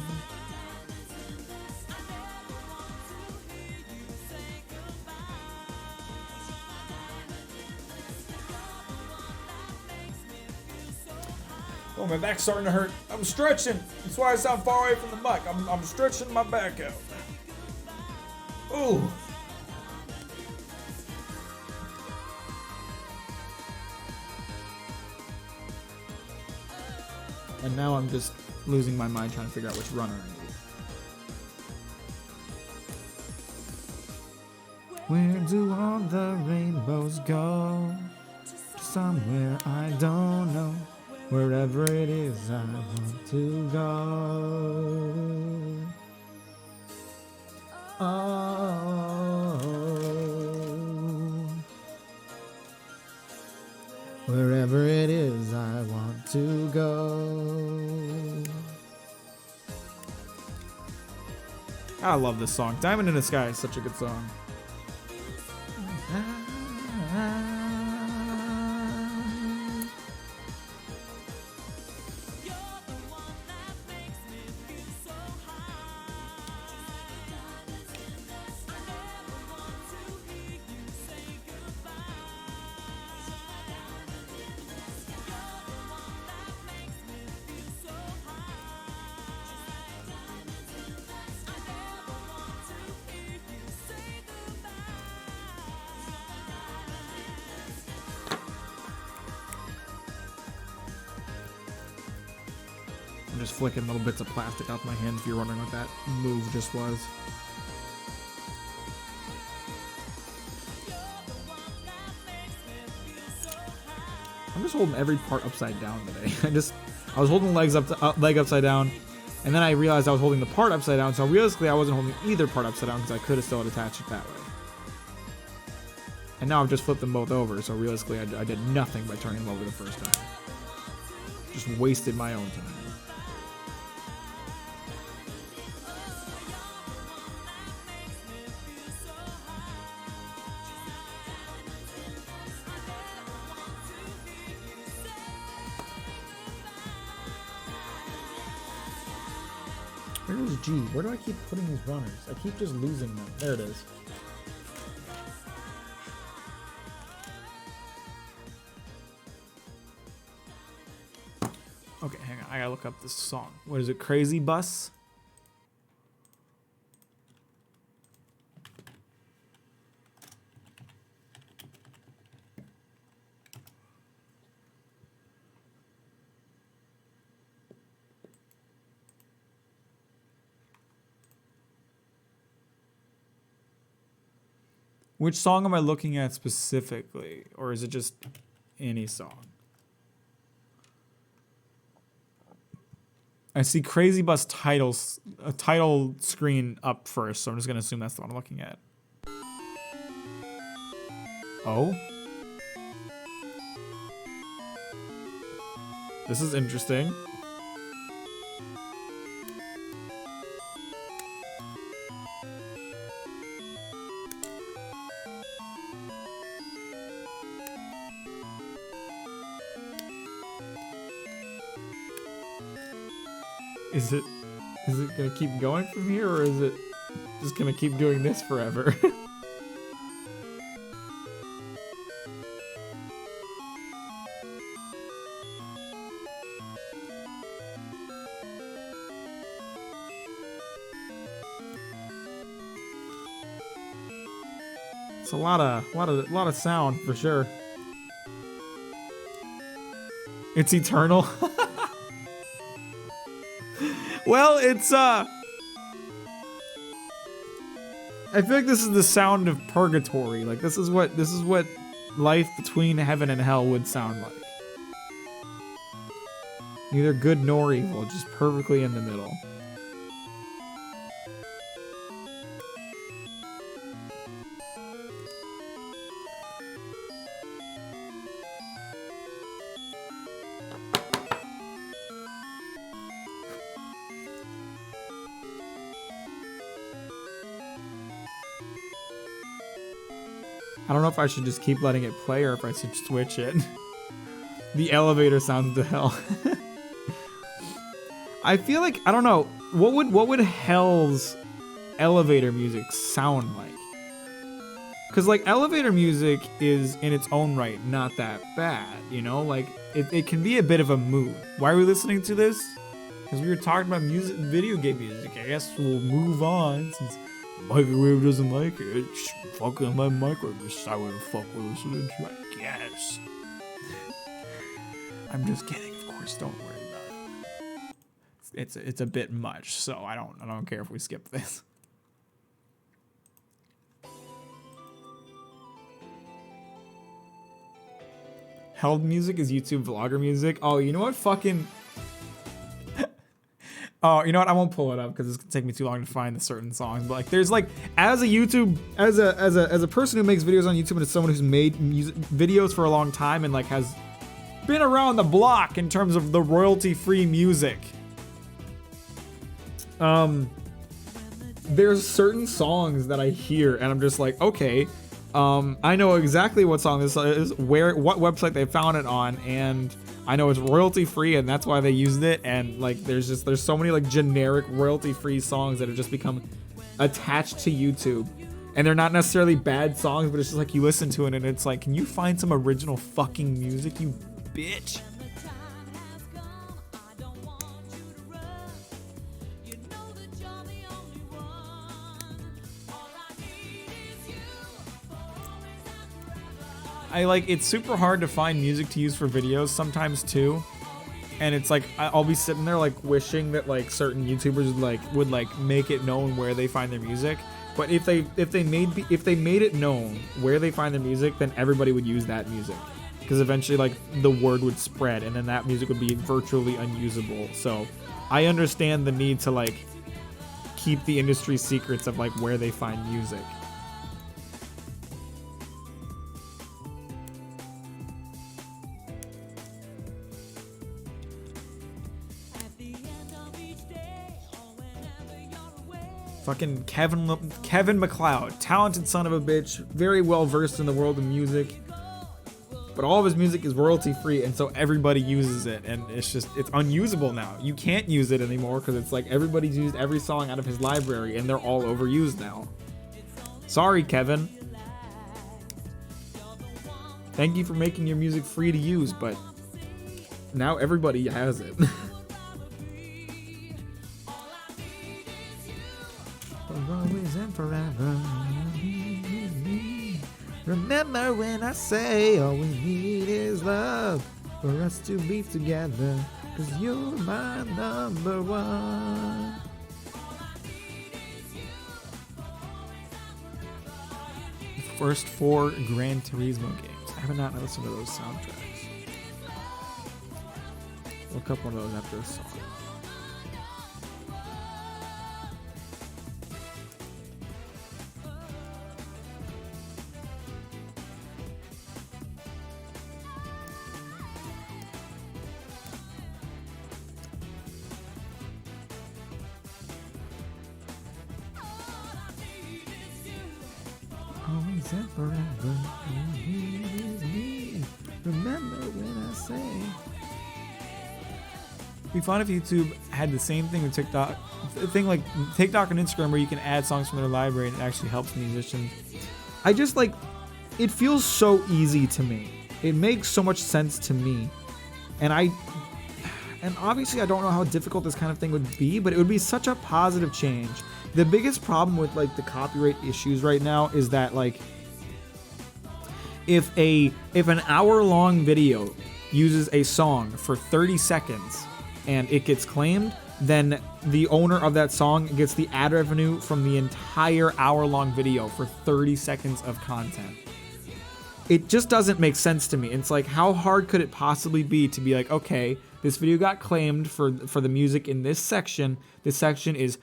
Oh, my back's starting to hurt. I'm stretching. That's why I sound far away from the mic. I'm stretching my back out. Ooh. And now I'm just losing my mind trying to figure out which runner I need. Where do all the rainbows go? Somewhere I don't know. Wherever it is, I want to go. Oh, wherever it is, I want to go. I love this song. Diamond in the Sky is such a good song. I'm just flicking little bits of plastic out my hands if you're wondering what that move just was. I'm just holding every part upside down today. I was holding the leg upside down, and then I realized I was holding the part upside down, so realistically I wasn't holding either part upside down because I could have still attached it that way. And now I've just flipped them both over, so realistically I did nothing by turning them over the first time. Just wasted my own time. Where is G? Where do I keep putting these runners? I keep just losing them. There it is. Okay, hang on. I gotta look up this song. What is it? Crazy Bus? Which song am I looking at specifically? Or is it just any song? I see Crazy Bus titles, a title screen up first, so I'm just gonna assume that's the one I'm looking at. Oh? This is interesting. Is it gonna keep going from here, or is it just gonna keep doing this forever? It's a lot of sound for sure. It's eternal. Well, it's I feel like this is the sound of purgatory. Like this is what life between heaven and hell would sound like. Neither good nor evil, just perfectly in the middle. I don't know if I should just keep letting it play or if I should switch it. The elevator sounds to hell. I feel like, I don't know, what would hell's elevator music sound like? Because like elevator music is in its own right not that bad, you know? Like it can be a bit of a mood. Why are we listening to this? Because we were talking about music, video game music. I guess we'll move on since Microwave doesn't like it. Fucking my microwave decided to fuck with listening to, I guess. I'm just kidding, of course, don't worry about it. It's a bit much, so I don't care if we skip this. Held music is YouTube vlogger music. Oh, you know what fucking Oh, you know what? I won't pull it up because it's gonna take me too long to find the certain songs. But like, there's like, as a person who makes videos on YouTube and as someone who's made music videos for a long time and like has been around the block in terms of the royalty-free music. There's certain songs that I hear and I'm just like, okay, I know exactly what song this is, what website they found it on, and I know it's royalty free and that's why they used it. And like there's so many like generic royalty free songs that have just become attached to YouTube, and they're not necessarily bad songs, but it's just like you listen to it and it's like, can you find some original fucking music, you bitch? It's super hard to find music to use for videos sometimes too, and it's like I'll be sitting there like wishing that like certain YouTubers would make it known where they find their music. But if they made it known where they find their music, then everybody would use that music, because eventually like the word would spread and then that music would be virtually unusable. So I understand the need to like keep the industry secrets of like where they find music. Fucking Kevin MacLeod, talented son of a bitch, very well versed in the world of music. But all of his music is royalty free, and so everybody uses it, and it's unusable now. You can't use it anymore because it's like everybody's used every song out of his library, and they're all overused now. Sorry, Kevin. Thank you for making your music free to use, but now everybody has it. For always and forever. Remember when I say all we need is love for us to be together, 'cause you're my number one. First 4 Gran Turismo games. I have not listened to those soundtracks. Look up one of those after this song. Always and forever. Remember when I say. It'd be fun if YouTube had the same thing with TikTok. Thing like TikTok and Instagram where you can add songs from their library and it actually helps musicians. I just like, it feels so easy to me. It makes so much sense to me. And obviously I don't know how difficult this kind of thing would be, but it would be such a positive change. The biggest problem with like the copyright issues right now is that like if an hour-long video uses a song for 30 seconds and it gets claimed, then the owner of that song gets the ad revenue from the entire hour-long video for 30 seconds of content. It just doesn't make sense to me. It's like, how hard could it possibly be to be like, okay, this video got claimed for the music in this section. This section is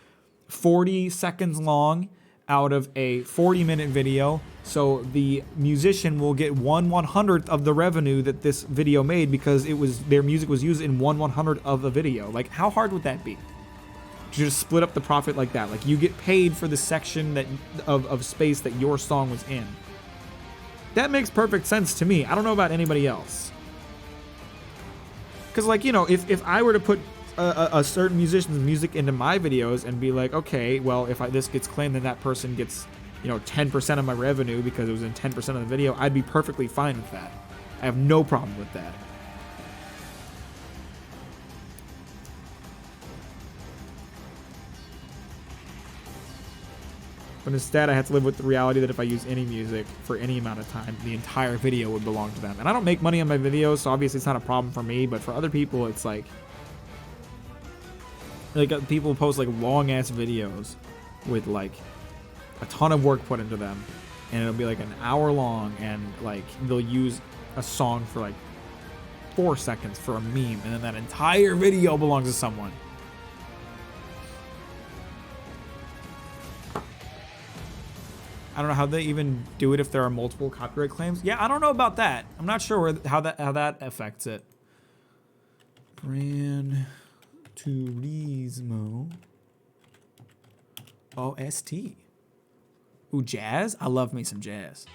40 seconds long out of a 40-minute video, so the musician will get 1/100th of the revenue that this video made because their music was used in 1/100th of the video. Like, how hard would that be? To just split up the profit like that. Like, you get paid for the section of space that your song was in. That makes perfect sense to me. I don't know about anybody else. Because, like, you know, if I were to put a certain musician's music into my videos and be like, okay, well, if this gets claimed, then that person gets, 10% of my revenue because it was in 10% of the video, I'd be perfectly fine with that. I have no problem with that. But instead, I have to live with the reality that if I use any music for any amount of time, the entire video would belong to them. And I don't make money on my videos, so obviously it's not a problem for me, but for other people, it's like people post like long ass videos with like a ton of work put into them, and it'll be like an hour long, and like they'll use a song for like 4 seconds for a meme, and then that entire video belongs to someone. I don't know how they even do it if there are multiple copyright claims. Yeah, I don't know about that. I'm not sure how that affects it. Gran Turismo OST. Ooh, jazz? I love me some jazz.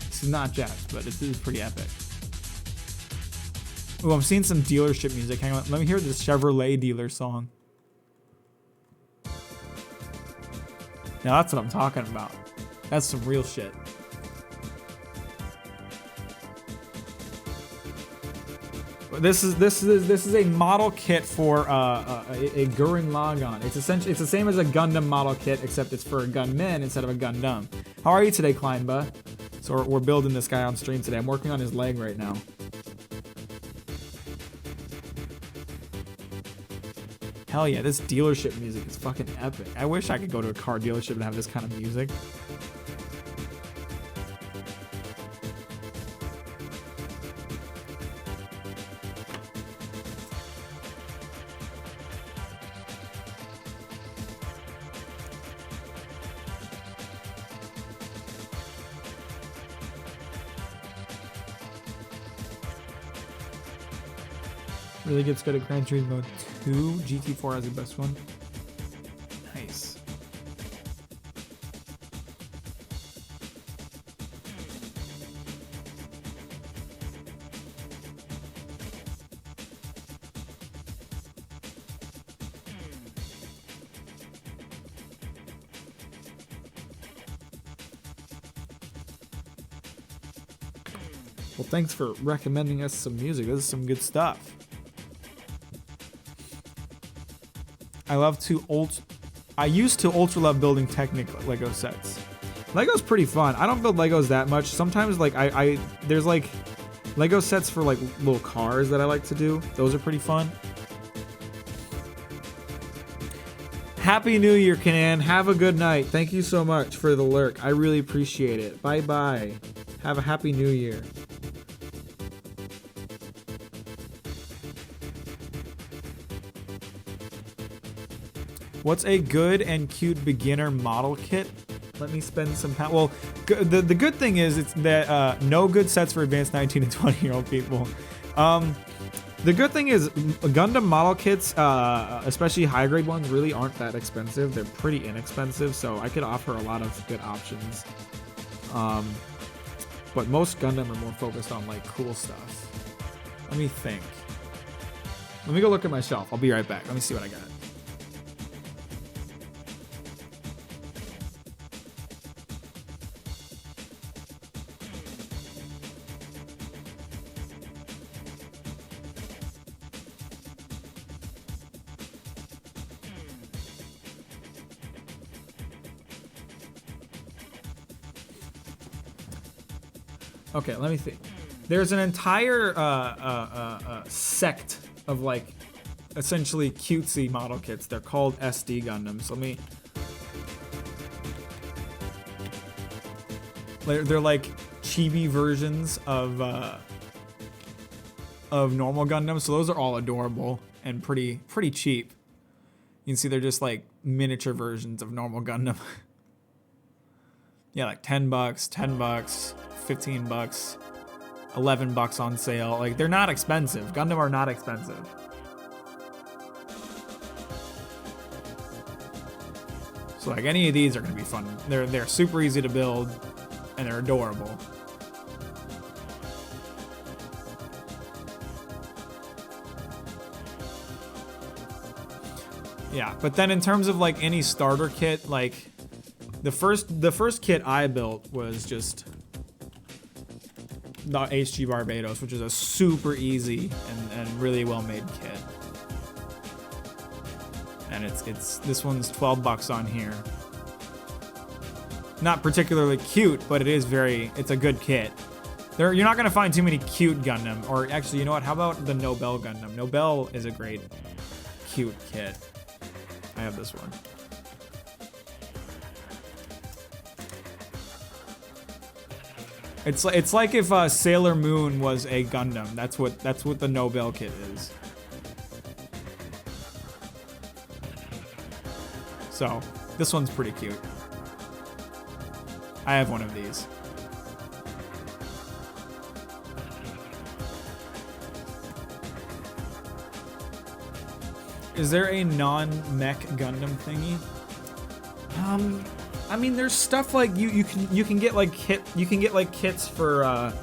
This is not jazz, but this is pretty epic. Ooh, I'm seeing some dealership music. Hang on, let me hear this Chevrolet dealer song. Now that's what I'm talking about. That's some real shit. This is a model kit for a Gurren Lagann. It's essentially the same as a Gundam model kit, except it's for a gunman instead of a Gundam. How are you today, Kleinba? So we're building this guy on stream today. I'm working on his leg right now. Hell yeah, this dealership music is fucking epic. I wish I could go to a car dealership and have this kind of music. Really gets good at Gran Turismo 2. GT4 has the best one. Nice. Well, thanks for recommending us some music. This is some good stuff. I used to ultra love building Technic Lego sets. Lego's pretty fun. I don't build Legos that much. Sometimes like there's like Lego sets for like little cars that I like to do. Those are pretty fun. Happy New Year, Kanan. Have a good night. Thank you so much for the lurk. I really appreciate it. Bye bye. Have a happy New Year. What's a good and cute beginner model kit? Let me spend some time. Well, the good thing is it's that no good sets for advanced 19 and 20-year-old people. The good thing is Gundam model kits, especially high grade ones, really aren't that expensive. They're pretty inexpensive, so I could offer a lot of good options. But most Gundam are more focused on like cool stuff. Let me think. Let me go look at my shelf. I'll be right back. Let me see what I got. Okay, let me think. There's an entire sect of like essentially cutesy model kits. They're called SD Gundams. They're like chibi versions of normal Gundams. So those are all adorable and pretty cheap. You can see they're just like miniature versions of normal Gundam. Yeah, like $10, $10, $15, $11 on sale. Like, they're not expensive. Gundam are not expensive. So like any of these are gonna be fun. They're super easy to build and they're adorable. Yeah, but then in terms of like any starter kit, like the first kit I built was just the HG Barbados, which is a super easy and really well made kit. And this one's $12 on here. Not particularly cute, but it's a good kit. You're not gonna find too many cute Gundam, or actually, you know what? How about the Nobel Gundam? Nobel is a great cute kit. I have this one. It's like if Sailor Moon was a Gundam. That's what the Nobel kit is. So this one's pretty cute. I have one of these. Is there a non-mech Gundam thingy? I mean, there's stuff like you can get like kits for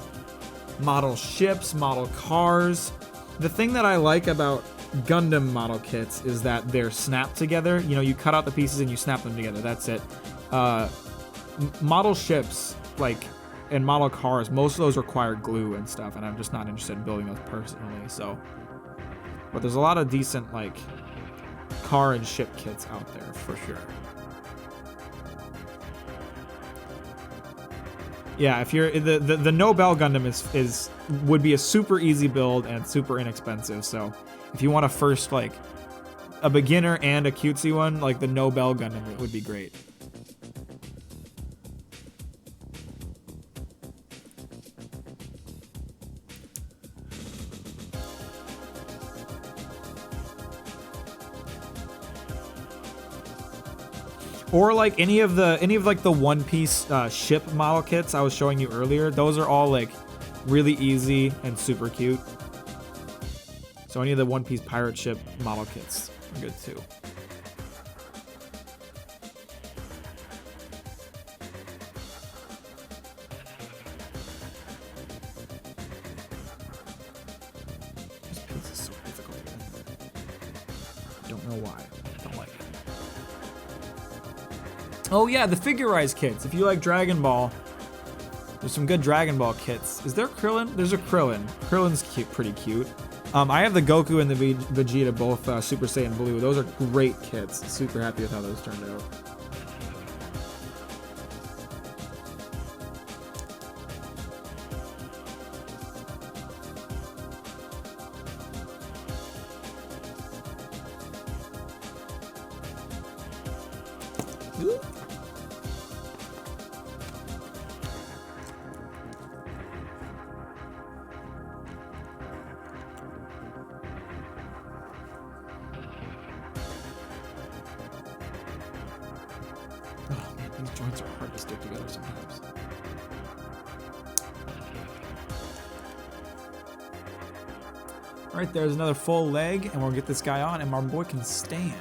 model ships, model cars. The thing that I like about Gundam model kits is that they're snapped together. You know, you cut out the pieces and you snap them together. That's it. Model ships, like, and model cars, most of those require glue and stuff, and I'm just not interested in building those personally. So, but there's a lot of decent like car and ship kits out there for sure. Yeah, if you're the Nobel Gundam would be a super easy build and super inexpensive. So if you want a first like a beginner and a cutesy one, like the Nobel Gundam, it would be great. Or like any of like the One Piece ship model kits I was showing you earlier. Those are all like really easy and super cute. So any of the One Piece pirate ship model kits are good too. This piece is so difficult to get. Don't know why. Don't like it. Oh yeah, the figurized kits. If you like Dragon Ball, there's some good Dragon Ball kits. Is there Krillin? There's a Krillin. Krillin's cute, pretty cute. I have the Goku and the Vegeta, both Super Saiyan Blue. Those are great kits. Super happy with how those turned out. Ooh. Oh man, these joints are hard to stick together sometimes. All right, there's another full leg, and we'll get this guy on, and our boy can stand.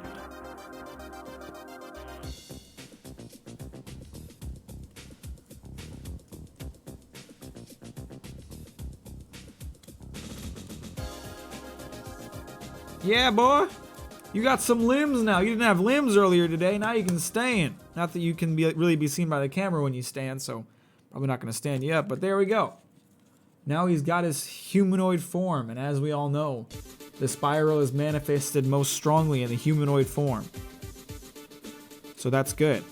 Yeah, boy. You got some limbs now. You didn't have limbs earlier today. Now you can stand. Not that you can really be seen by the camera when you stand, so probably not going to stand you up, but there we go. Now he's got his humanoid form, and as we all know, the spiral is manifested most strongly in the humanoid form. So that's good.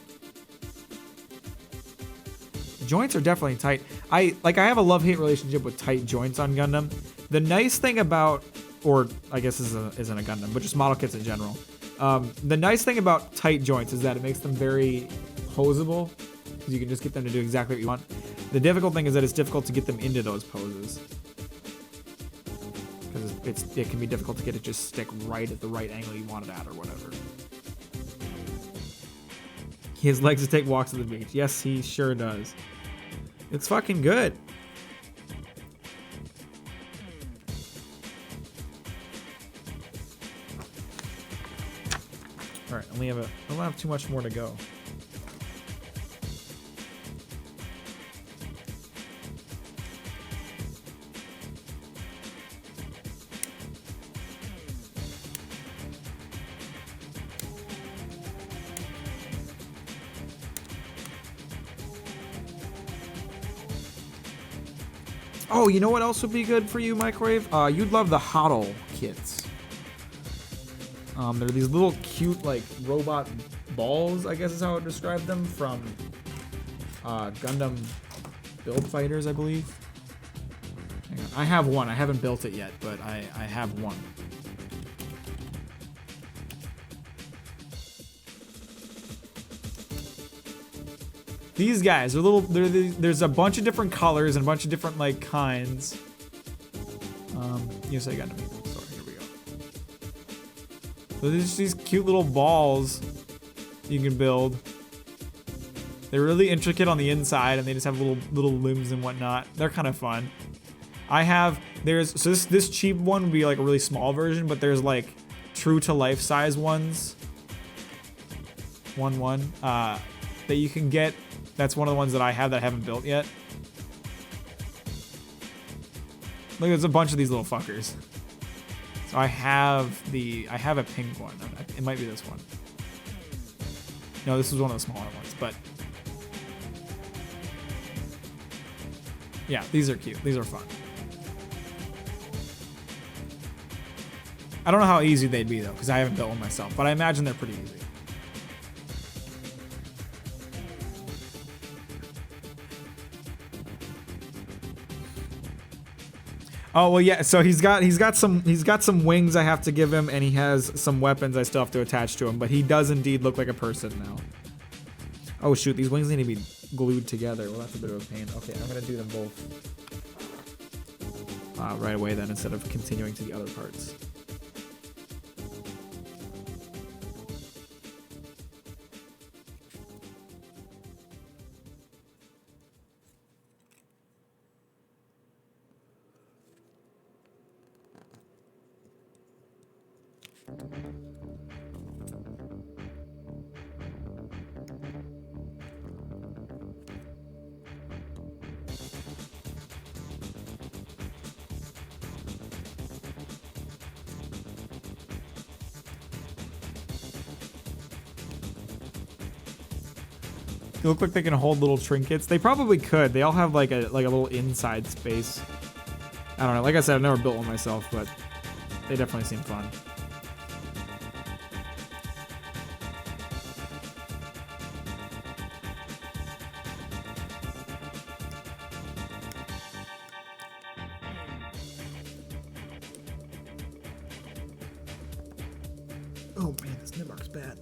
Joints are definitely tight. I have a love-hate relationship with tight joints on Gundam. The nice thing about, or I guess this isn't a Gundam, but just model kits in general. The nice thing about tight joints is that it makes them very posable, because you can just get them to do exactly what you want. The difficult thing is that it's difficult to get them into those poses, because it can be difficult to get it just stick right at the right angle you want it at or whatever. He has legs to take walks at the beach. Yes, he sure does. It's fucking good. All right, I don't have too much more to go. Oh, you know what else would be good for you, Microwave? You'd love the HODL kits. They're these little cute, like, robot balls, I guess is how I would describe them, from Gundam Build Fighters, I believe. Hang on. I have one. I haven't built it yet, but I have one. These guys are there's a bunch of different colors and a bunch of different, like, kinds. Yes, I got them. Sorry, here we go. So there's these cute little balls you can build. They're really intricate on the inside, and they just have little limbs and whatnot. They're kind of fun. This cheap one would be like a really small version, but there's like true to life size ones. That you can get. That's one of the ones that I have that I haven't built yet. Look, there's a bunch of these little fuckers. So I have a pink one. It might be this one. No, this is one of the smaller ones, but yeah, these are cute. These are fun. I don't know how easy they'd be though, because I haven't built one myself, but I imagine they're pretty easy. Oh well, yeah. So he's got some wings I have to give him, and he has some weapons I still have to attach to him. But he does indeed look like a person now. Oh shoot, these wings need to be glued together. Well, that's a bit of a pain. Okay, I'm gonna do them both right away then, instead of continuing to the other parts. They look like they can hold little trinkets. They probably could. They all have like a little inside space. I don't know. Like I said, I've never built one myself, but they definitely seem fun. Oh man, this Nibmark's bad.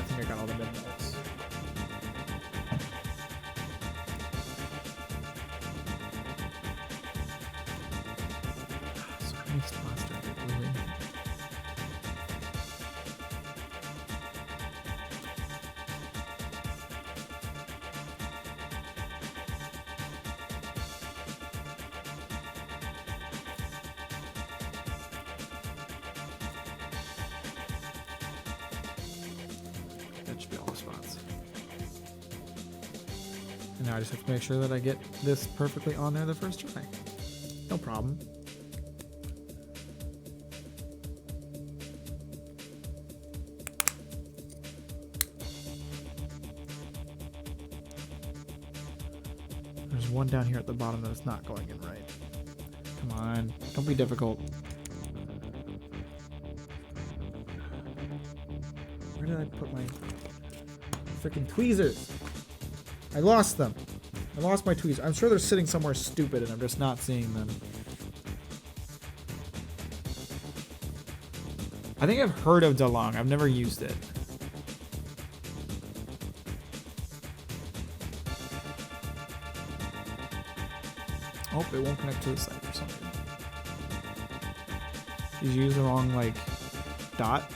I got all the mid-notes. So many spots to get really. That should be all the spots. And now I just have to make sure that I get this perfectly on there the first try. No problem. There's one down here at the bottom that's not going in right. Come on, don't be difficult. Where did I put my freaking tweezers? I lost them. I lost my tweezers. I'm sure they're sitting somewhere stupid and I'm just not seeing them. I think I've heard of Lagann. I've never used it. Oh, it won't connect to the site or something. Did you use the wrong, like, dot?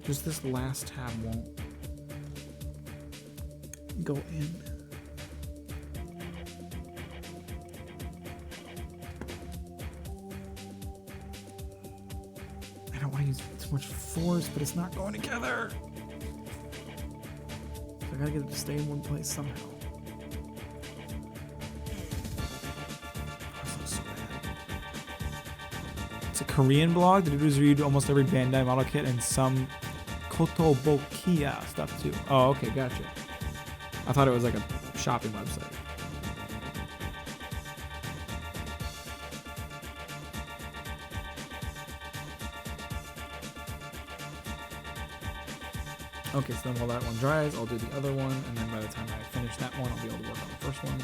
Just this last tab won't go in. I don't want to use too much force, but it's not going together. So I gotta get it to stay in one place somehow. That's so bad. It's a Korean blog. The dudes read almost every Bandai model kit and some Kotobokiya stuff too. Oh, okay, gotcha. I thought it was like a shopping website. Okay, so then while that one dries, I'll do the other one, and then by the time I finish that one, I'll be able to work on the first one.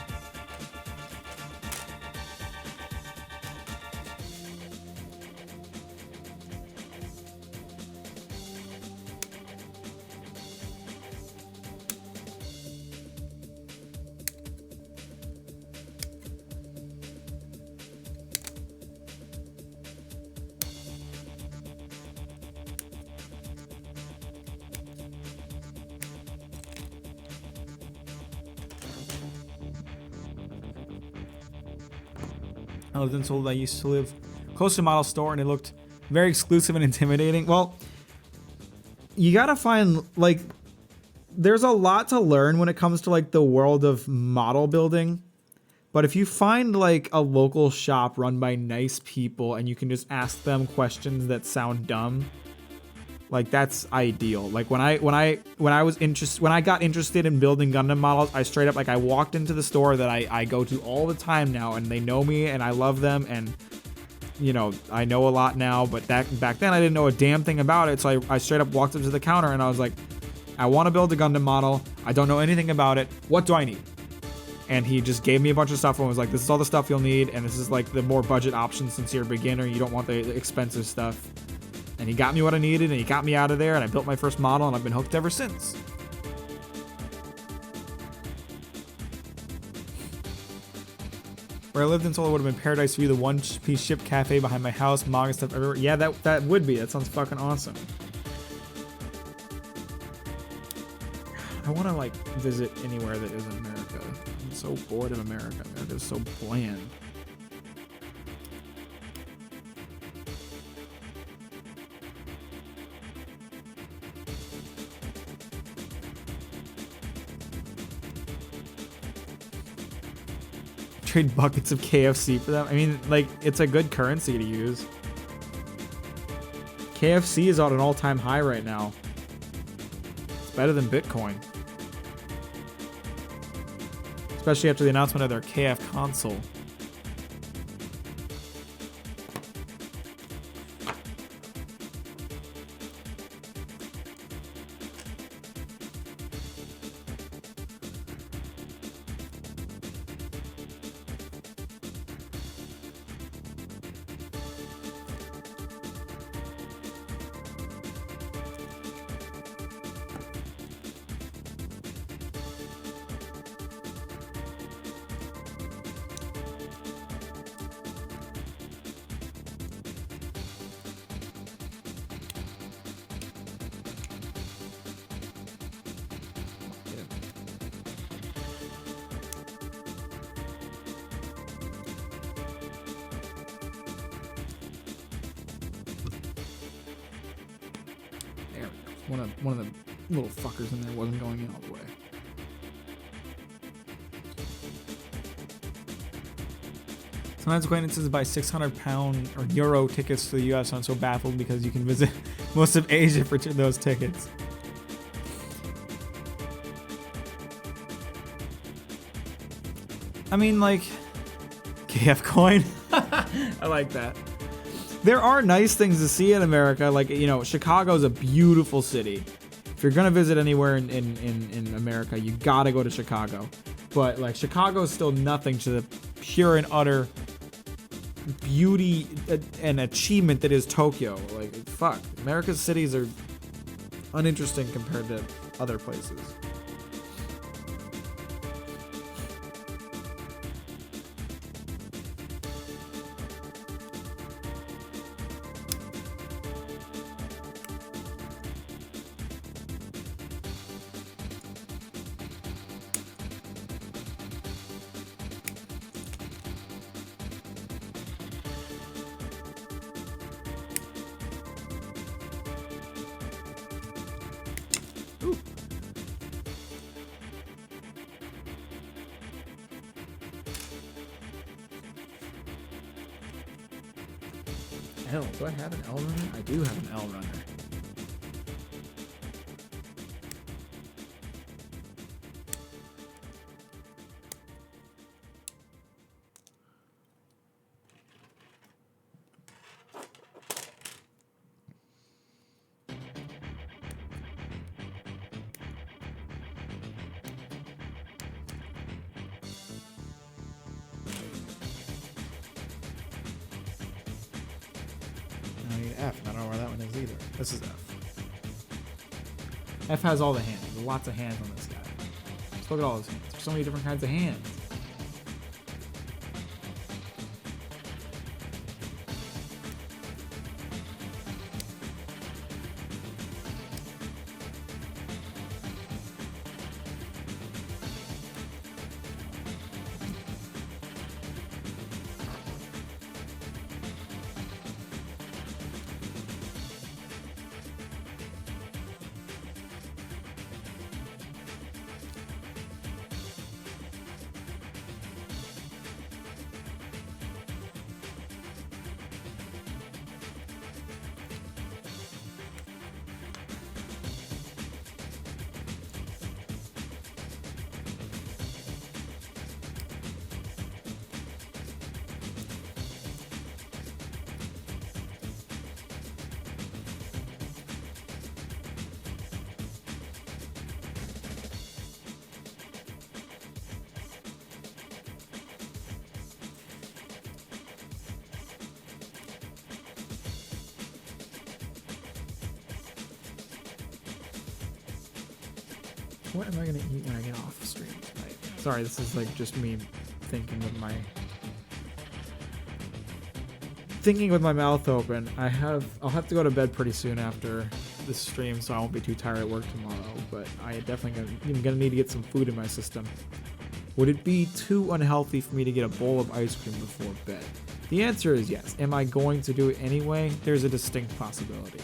I lived in Seoul. I used to live close to a model store, and it looked very exclusive and intimidating. Well, you gotta find, like, there's a lot to learn when it comes to, like, the world of model building. But if you find, like, a local shop run by nice people and you can just ask them questions that sound dumb, like, that's ideal. Like, when I got interested in building Gundam models, I straight up, like, I walked into the store that I go to all the time now, and they know me and I love them, and, you know, I know a lot now, but back then I didn't know a damn thing about it. So I straight up walked up to the counter and I was like, I want to build a Gundam model. I don't know anything about it. What do I need? And he just gave me a bunch of stuff and was like, this is all the stuff you'll need, and this is like the more budget option since you're a beginner. You don't want the expensive stuff. And he got me what I needed, and he got me out of there, and I built my first model, and I've been hooked ever since. Where I lived in Seoul would have been paradise view, the one-piece ship cafe behind my house, manga stuff everywhere. Yeah, that would be. That sounds fucking awesome. I want to, like, visit anywhere that isn't America. I'm so bored of America. America's so bland. Trade buckets of KFC for them. I mean, like, it's a good currency to use. KFC is on an all-time high right now. It's better than Bitcoin. Especially after the announcement of their KF console. One of the little fuckers in there wasn't going in all the way. Sometimes acquaintances buy £600 or euro tickets to the US. I'm so baffled because you can visit most of Asia for those tickets. I mean, like, KF coin. I like that. There are nice things to see in America. Like, you know, Chicago's a beautiful city. If you're gonna visit anywhere in America, you gotta go to Chicago. But like, Chicago's still nothing to the pure and utter beauty and achievement that is Tokyo. Like, fuck, America's cities are uninteresting compared to other places. Hell, do I have an L runner? I do have an L runner. F. I don't know where that one is either. This is F. F has all the hands. There's lots of hands on this guy. Just look at all his hands. There's so many different kinds of hands. What am I gonna eat when I get off stream tonight? Sorry, this is like just me thinking with my mouth open. I'll have to go to bed pretty soon after this stream, so I won't be too tired at work tomorrow. But I definitely gonna need to get some food in my system. Would it be too unhealthy for me to get a bowl of ice cream before bed? The answer is yes. Am I going to do it anyway? There's a distinct possibility.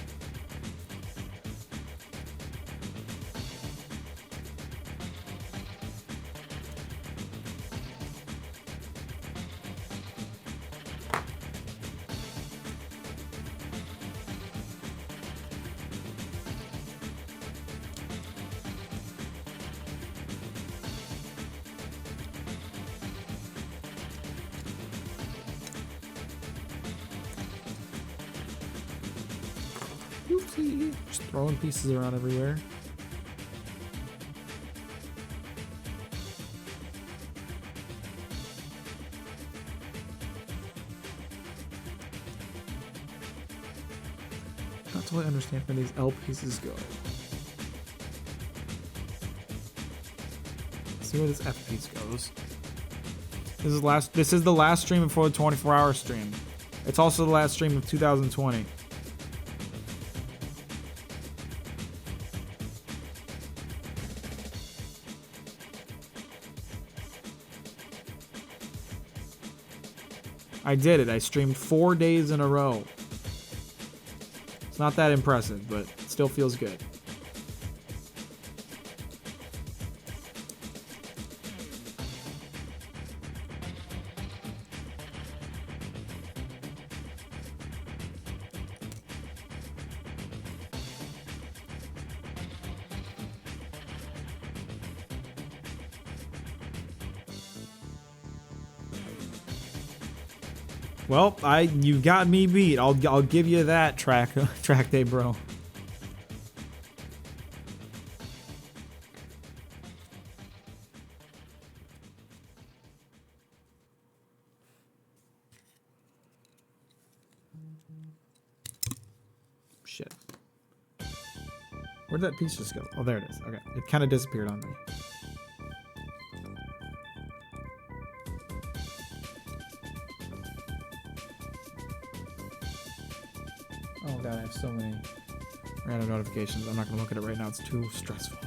Oopsie. Just throwing pieces around everywhere. Not totally understand where these L pieces go. Let's see where this F piece goes. This is the last stream before the 24-hour stream. It's also the last stream of 2020. I did it. I streamed 4 days in a row. It's not that impressive, but it still feels good. Well, you got me beat. I'll give you that track day, bro. Shit. Where'd that piece just go? Oh, there it is. Okay, it kind of disappeared on me. Oh god, I have so many random notifications. I'm not gonna look at it right now. It's too stressful.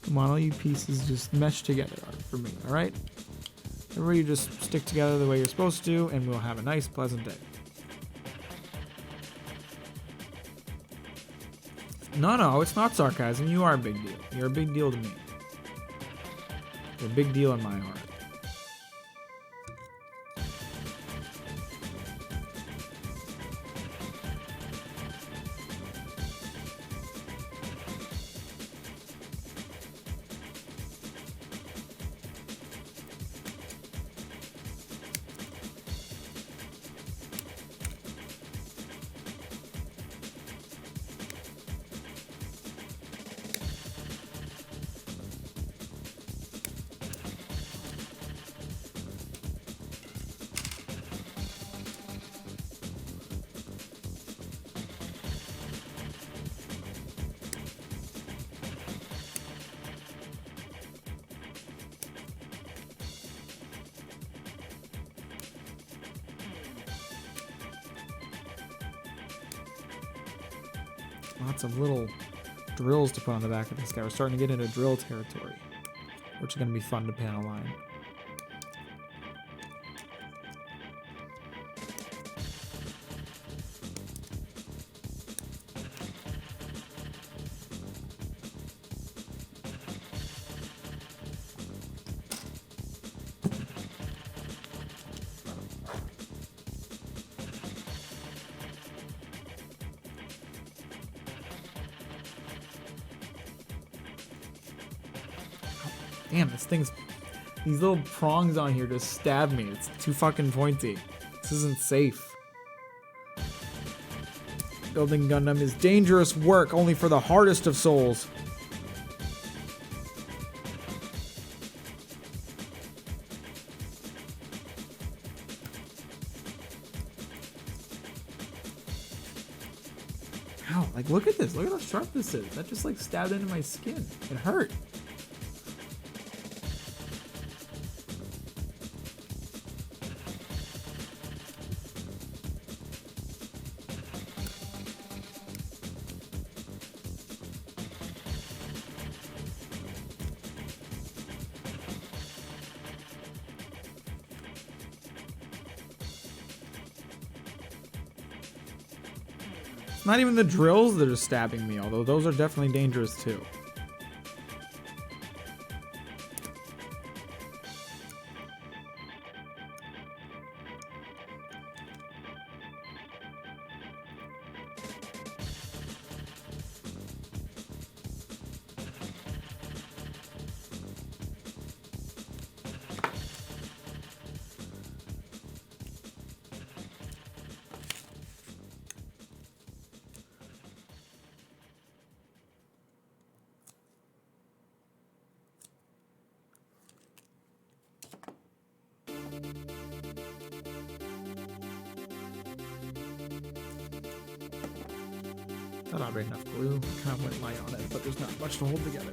Come on, all you pieces just mesh together for me, alright? Everybody just stick together the way you're supposed to, and we'll have a nice, pleasant day. No, it's not sarcasm. You are a big deal. You're a big deal to me. You're a big deal in my heart. Lots of little drills to put on the back of this guy. We're starting to get into drill territory, which is going to be fun to panel line. Damn, these little prongs on here just stab me. It's too fucking pointy. This isn't safe. Building Gundam is dangerous work only for the hardest of souls. Ow, like look at this. Look at how sharp this is. That just like stabbed into my skin. It hurt. Not even the drills that are stabbing me, although those are definitely dangerous too. Thought I'd enough glue. Kind of went light on it, but there's not much to hold together.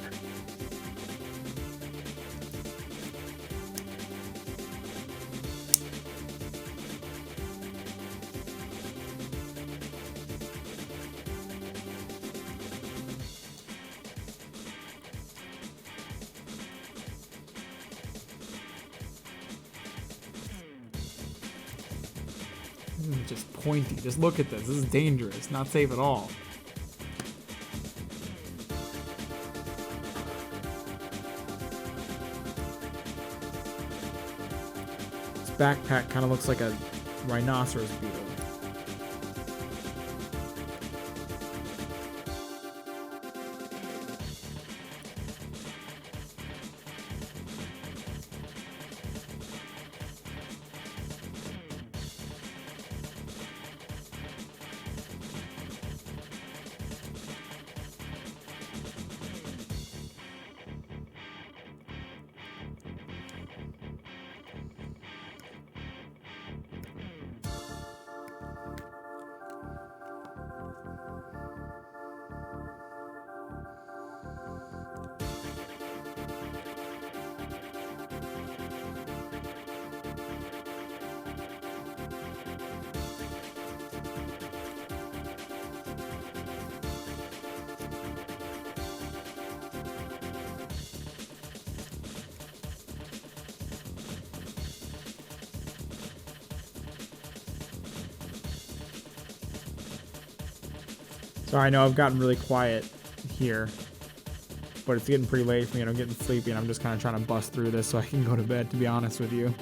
Just pointy. Just look at this. This is dangerous. Not safe at all. This backpack kind of looks like a rhinoceros beetle. Sorry, I know I've gotten really quiet here, but it's getting pretty late for me and I'm getting sleepy and I'm just kind of trying to bust through this so I can go to bed, to be honest with you.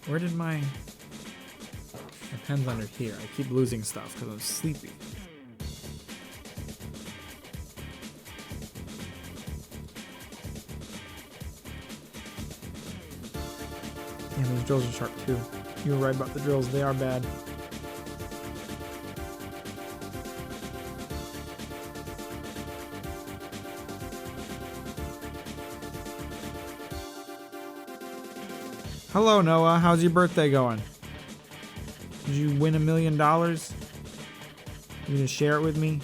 Where did my pen's under here? I keep losing stuff because I'm sleepy. Damn, these drills are sharp too. You were right about the drills, they are bad. Hello, Noah. How's your birthday going? Did you win $1 million? You gonna share it with me?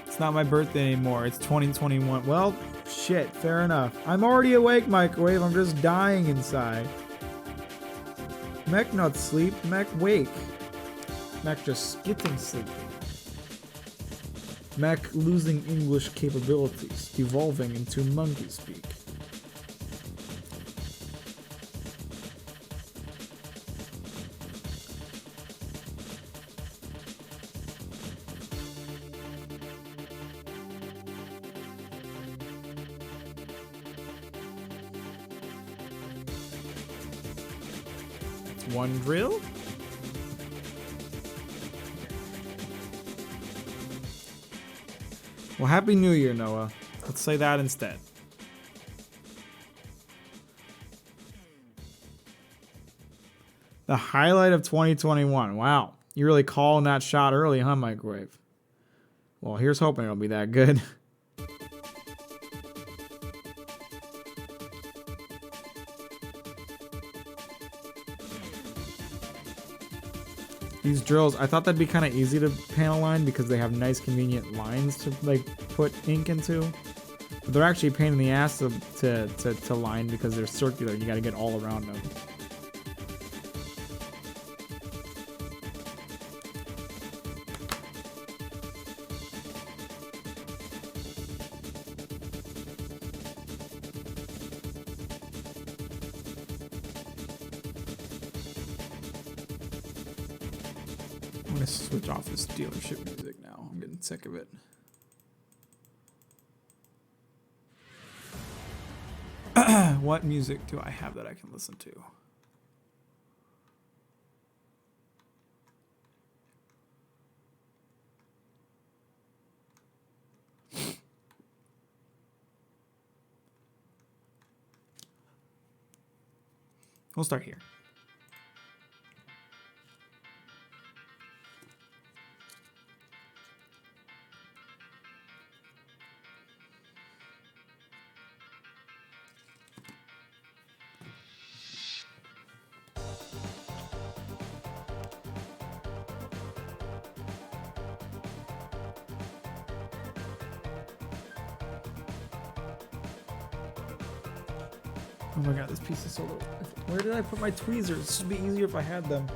It's not my birthday anymore. It's 2021. Well, shit, fair enough. I'm already awake, Microwave. I'm just dying inside. Mech not sleep, Mech wake. Mech just getting sleepy. Mech losing English capabilities, devolving into monkey speak. one drill. Well, Happy New Year, Noah. Let's say that instead. The highlight of 2021. Wow. You really calling that shot early, huh, Microwave? Well, here's hoping it'll be that good. These drills, I thought that'd be kind of easy to panel line because they have nice convenient lines to like put ink into. But they're actually a pain in the ass to line because they're circular. You got to get all around them. I'm gonna switch off this dealership music now. I'm getting sick of it. What music do I have that I can listen to? We'll start here. Oh my god, this piece is so low. Where did I put my tweezers? This would be easier if I had them.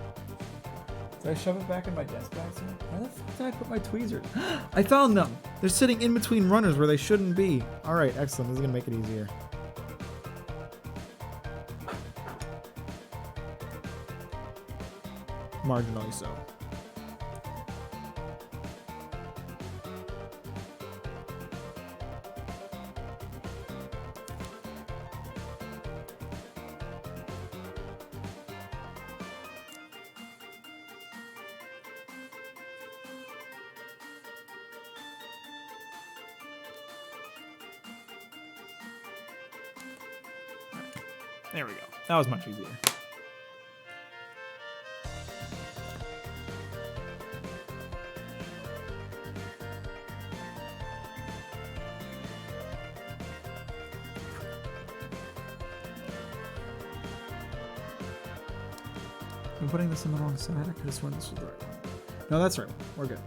Did I shove it back in my desk by accident? Where the fuck did I put my tweezers? I found them! They're sitting in between runners where they shouldn't be. Alright, excellent. This is gonna make it easier. Marginally so. There we go. That was much easier. I'm putting this on the wrong side. I could have sworn this was the right one. No, that's right. We're good.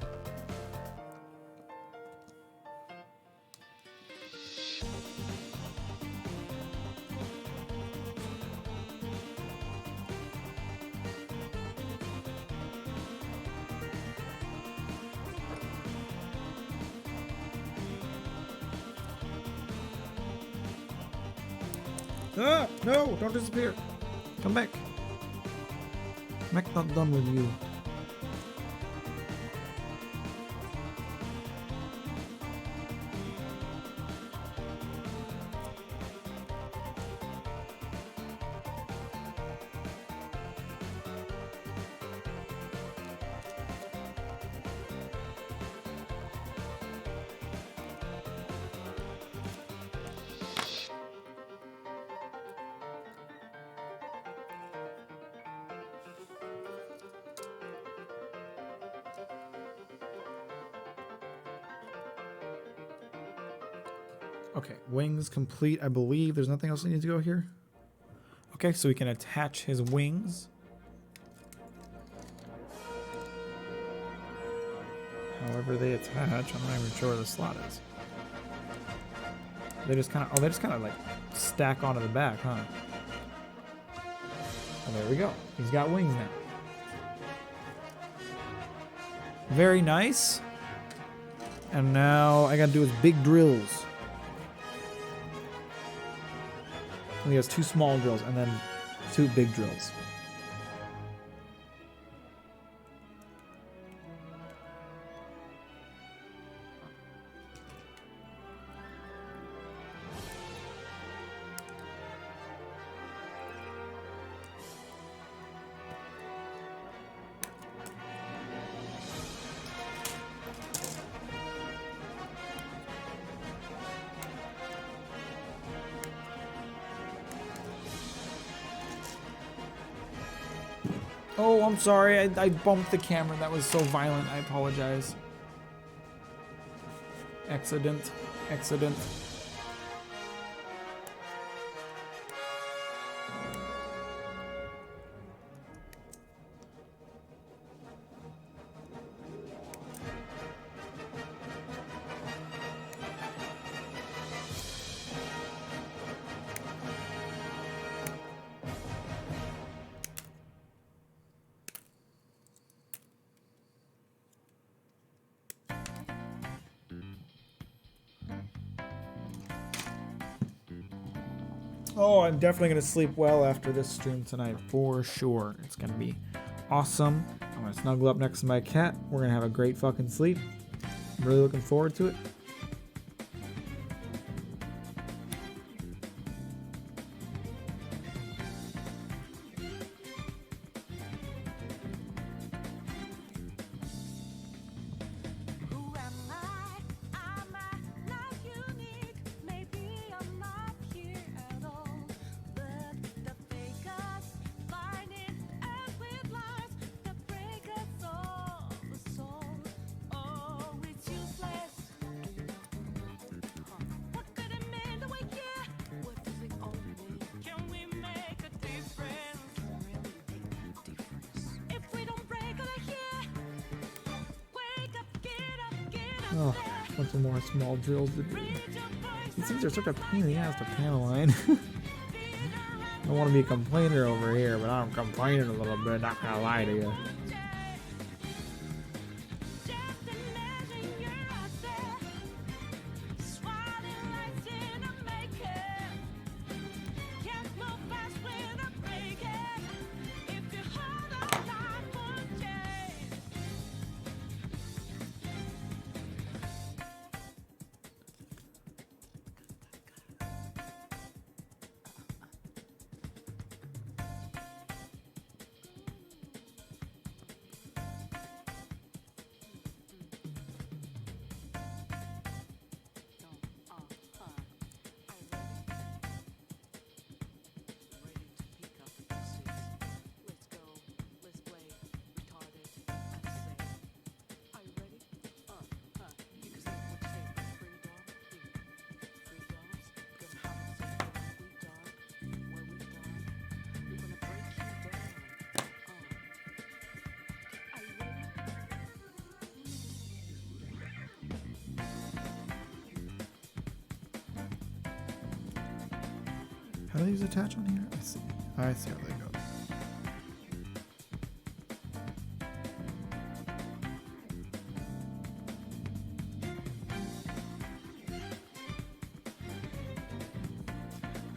Ah! No! Don't disappear! Come back! Mac not done with you. Okay, wings complete, I believe. There's nothing else that needs to go here. Okay, so we can attach his wings. However they attach, I'm not even sure where the slot is. They just kind of, like stack onto the back, huh? Oh, there we go. He's got wings now. Very nice. And now I gotta do his big drills. He has 2 small drills and then 2 big drills. Oh, I'm sorry. I bumped the camera. That was so violent. I apologize. Accident. Accident. Oh, I'm definitely going to sleep well after this stream tonight, for sure. It's going to be awesome. I'm going to snuggle up next to my cat. We're going to have a great fucking sleep. I'm really looking forward to it. Oh, a bunch of more small drills to do. These things are such a pain in the ass to panel line. I don't want to be a complainer over here, but I'm complaining a little bit, not gonna lie to you. How do these attach on here? I see. I see how they go.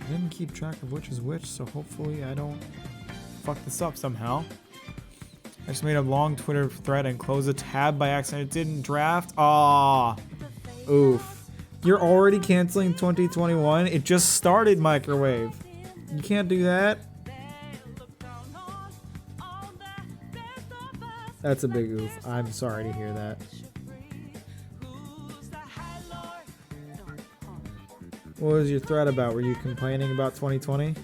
I didn't keep track of which is which, so hopefully I don't fuck this up somehow. I just made a long Twitter thread and closed a tab by accident. It didn't draft. Ah, oof. You're already canceling 2021? It just started, Microwave. You can't do that. That's a big oof. I'm sorry to hear that. What was your thread about? Were you complaining about 2020?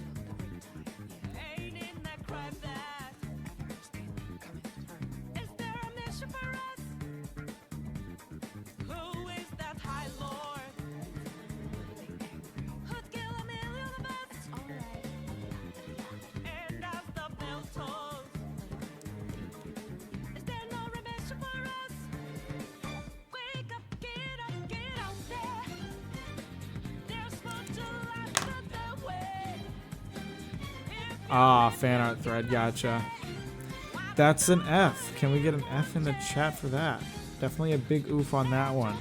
Ah, fan art thread, gotcha. That's an F. Can we get an F in the chat for that? Definitely a big oof on that one.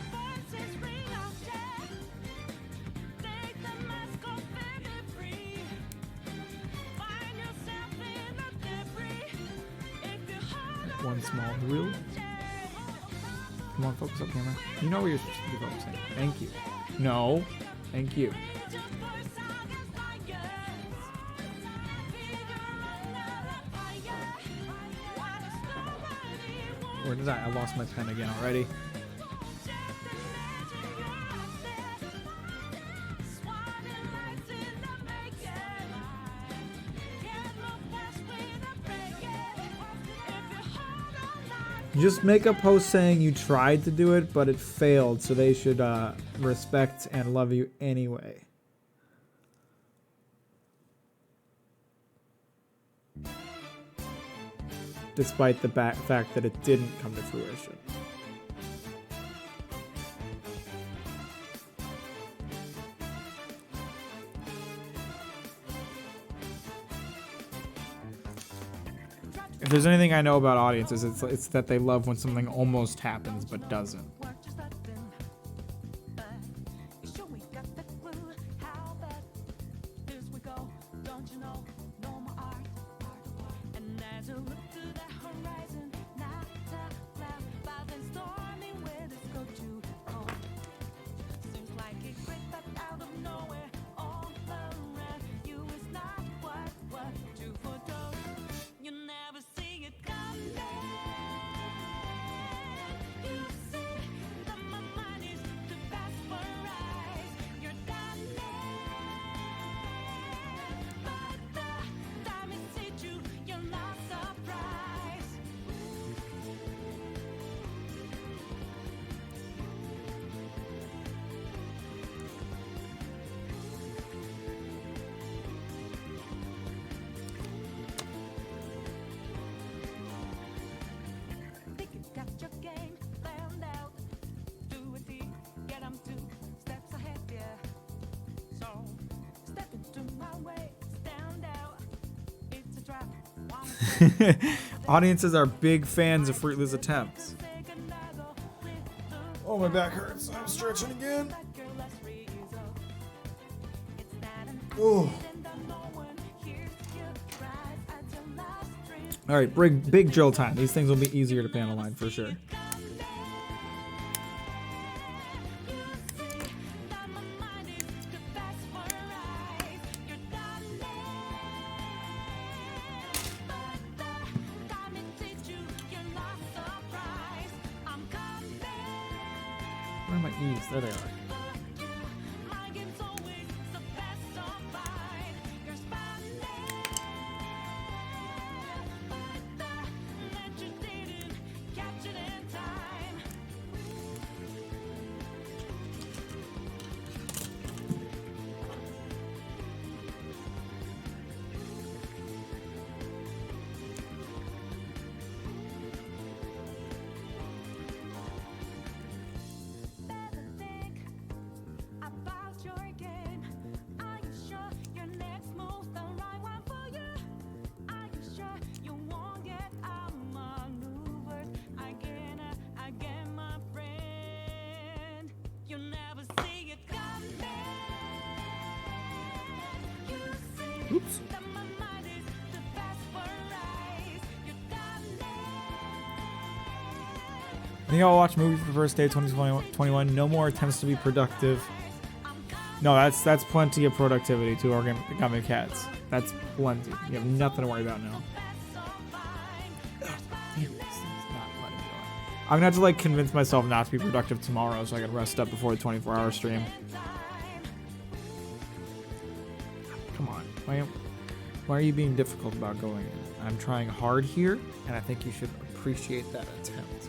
One small drill. Come on, focus up, camera. You know where you're supposed to be focusing. Thank you. No. Thank you. Where did I lost my pen again already. Just make a post saying you tried to do it, but it failed, so they should respect and love you anyway. Despite the fact that it didn't come to fruition. If there's anything I know about audiences, it's that they love when something almost happens but doesn't. Audiences are big fans of fruitless attempts. Oh, my back hurts. I'm stretching again. Oh. All right, big drill time. These things will be easier to panel line for sure. Where are my E's? There they are. Oops. I think I'll watch a movie for the first day of 2021. No more attempts to be productive. No, that's plenty of productivity to Origami Cats. That's plenty. You have nothing to worry about now. I'm gonna have to like convince myself not to be productive tomorrow so I can rest up before the 24-hour stream. Come on. Why are you being difficult about going in? I'm trying hard here, and I think you should appreciate that attempt.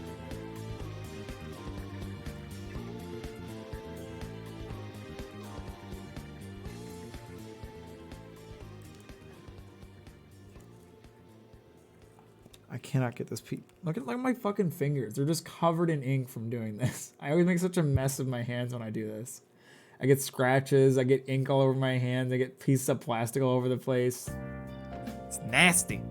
I cannot get this piece. Look at my fucking fingers. They're just covered in ink from doing this. I always make such a mess of my hands when I do this. I get scratches, I get ink all over my hands, I get pieces of plastic all over the place. It's nasty.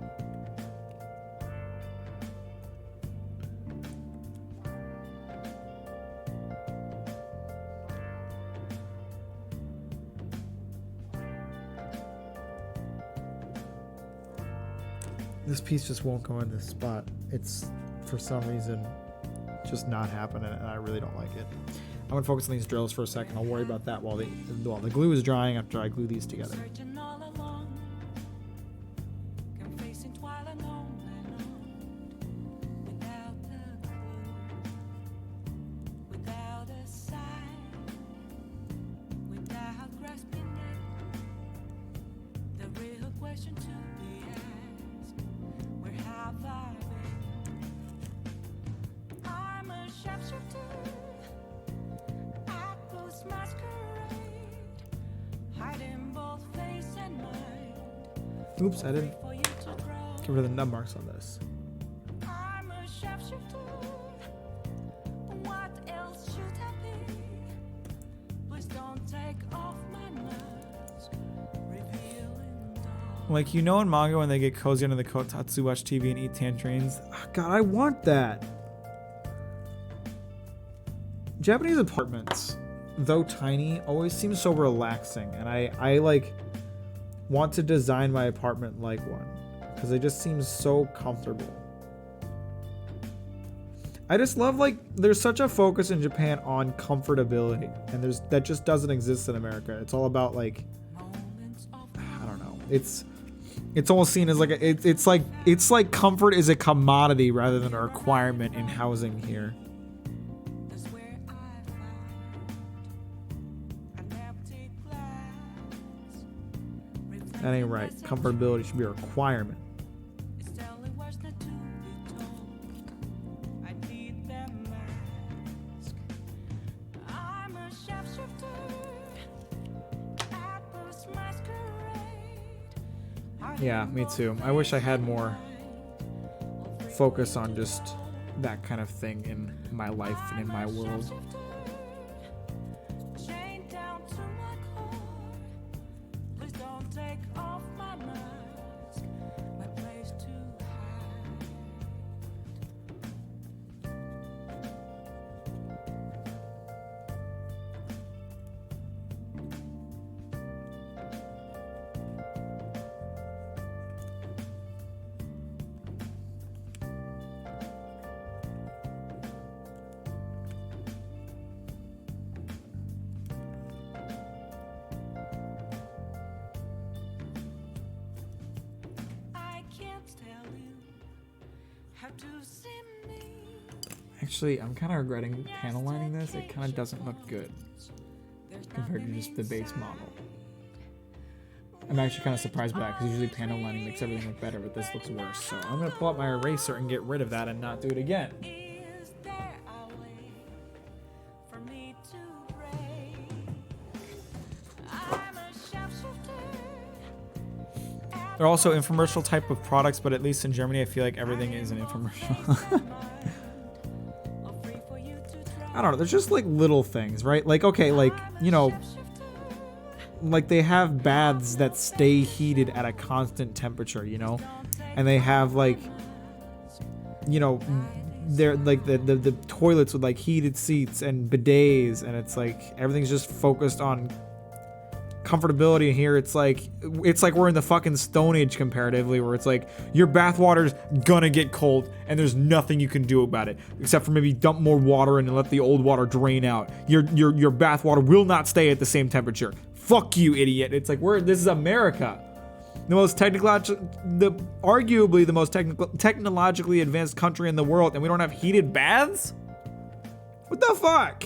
This piece just won't go in this spot. It's, for some reason, just not happening, and I really don't like it. I'm gonna focus on these drills for a second. I'll worry about that while the glue is drying after I glue these together. Oops, I didn't get rid of the nub marks on this. Like, you know, in manga when they get cozy under the kotatsu, watch TV, and eat tangerines. Oh, God, I want that. Japanese apartments, though tiny, always seem so relaxing, and I like want to design my apartment like one because it just seems so comfortable. I just love, like, there's such a focus in Japan on comfortability, and that just doesn't exist in America. It's all about, like, I don't know. It's almost seen as like it's like comfort is a commodity rather than a requirement in housing here. That ain't right. Comfortability should be a requirement. Yeah, me too. I wish I had more focus on just that kind of thing in my life and in my world. Actually, I'm kind of regretting panel lining this. It kind of doesn't look good compared to just the base model. I'm actually kind of surprised by that because usually panel lining makes everything look better, but this looks worse. So I'm going to pull out my eraser and get rid of that and not do it again. They're also infomercial type of products, but at least in Germany, I feel like everything is an infomercial. I don't know. There's just like little things, right? Like, okay, like, you know, like they have baths that stay heated at a constant temperature, you know, and they have like, you know, they're like the toilets with like heated seats and bidets, and it's like everything's just focused on comfortability. Here it's like we're in the fucking Stone Age comparatively, where it's like your bathwater's gonna get cold and there's nothing you can do about it except for maybe dump more water in and let the old water drain out. Your bathwater will not stay at the same temperature. Fuck you, idiot. It's like this is America, arguably the most technologically advanced country in the world, and we don't have heated baths? What the fuck?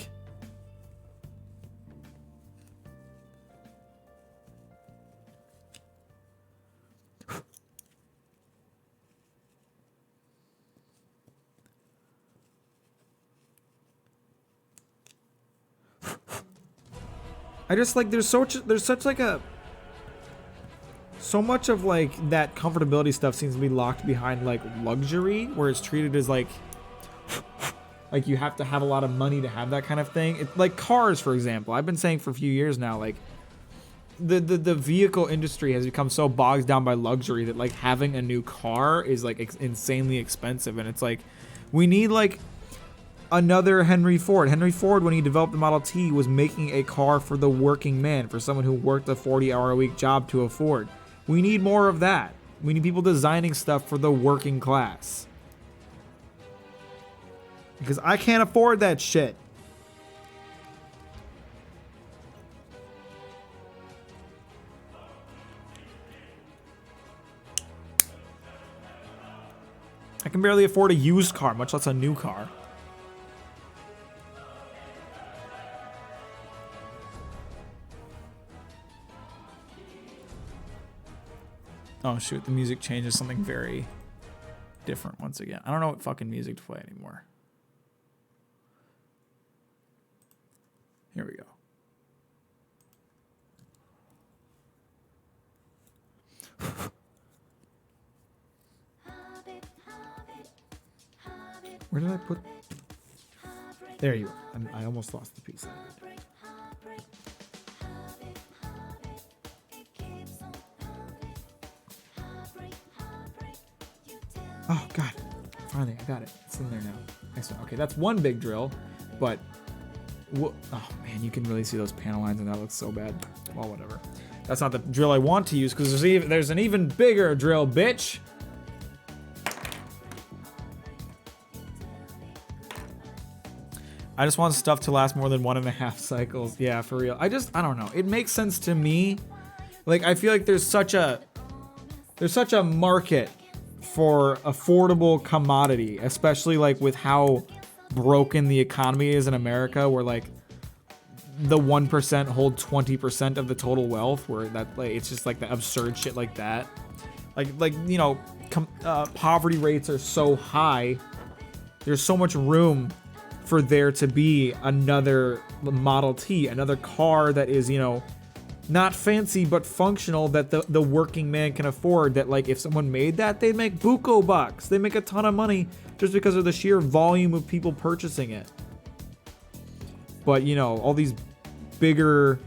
I just like there's such like a so much of like that comfortability stuff seems to be locked behind like luxury, where it's treated as like you have to have a lot of money to have that kind of thing. It's like cars, for example. I've been saying for a few years now, like the vehicle industry has become so bogged down by luxury that like having a new car is like insanely expensive, and it's like we need like another Henry Ford. Henry Ford, when he developed the Model T, was making a car for the working man, for someone who worked a 40-hour-a-week job to afford. We need more of that. We need people designing stuff for the working class. Because I can't afford that shit. I can barely afford a used car, much less a new car. Oh shoot, the music changes something very different once again. I don't know what fucking music to play anymore. Here we go. Where did I put? There you are. I almost lost the piece. Oh god. Finally, I got it. It's in there now. Excellent. Okay, that's one big drill, but oh man, you can really see those panel lines and that looks so bad. Well, whatever. That's not the drill I want to use because there's an even bigger drill, bitch. I just want stuff to last more than 1.5 cycles. Yeah, for real. I don't know. It makes sense to me. Like, I feel like there's such a market for affordable commodity, especially like with how broken the economy is in America, where like the 1% hold 20% of the total wealth, where that like it's just like the absurd shit like that. Like you know, poverty rates are so high. There's so much room for there to be another Model T, another car that is, you know, not fancy but functional, that the working man can afford. That like if someone made that, they'd make buco bucks. They make a ton of money just because of the sheer volume of people purchasing it. But you know, all these bigger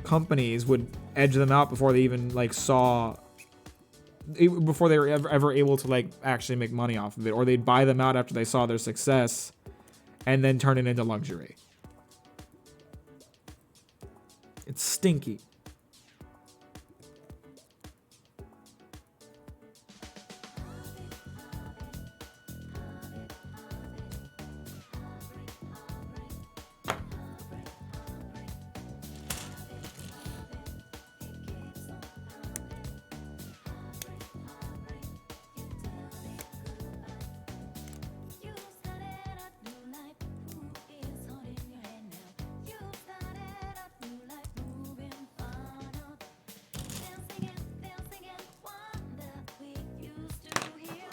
companies would edge them out before they even like before they were ever able to like actually make money off of it, or they'd buy them out after they saw their success and then turn it into luxury. It's stinky.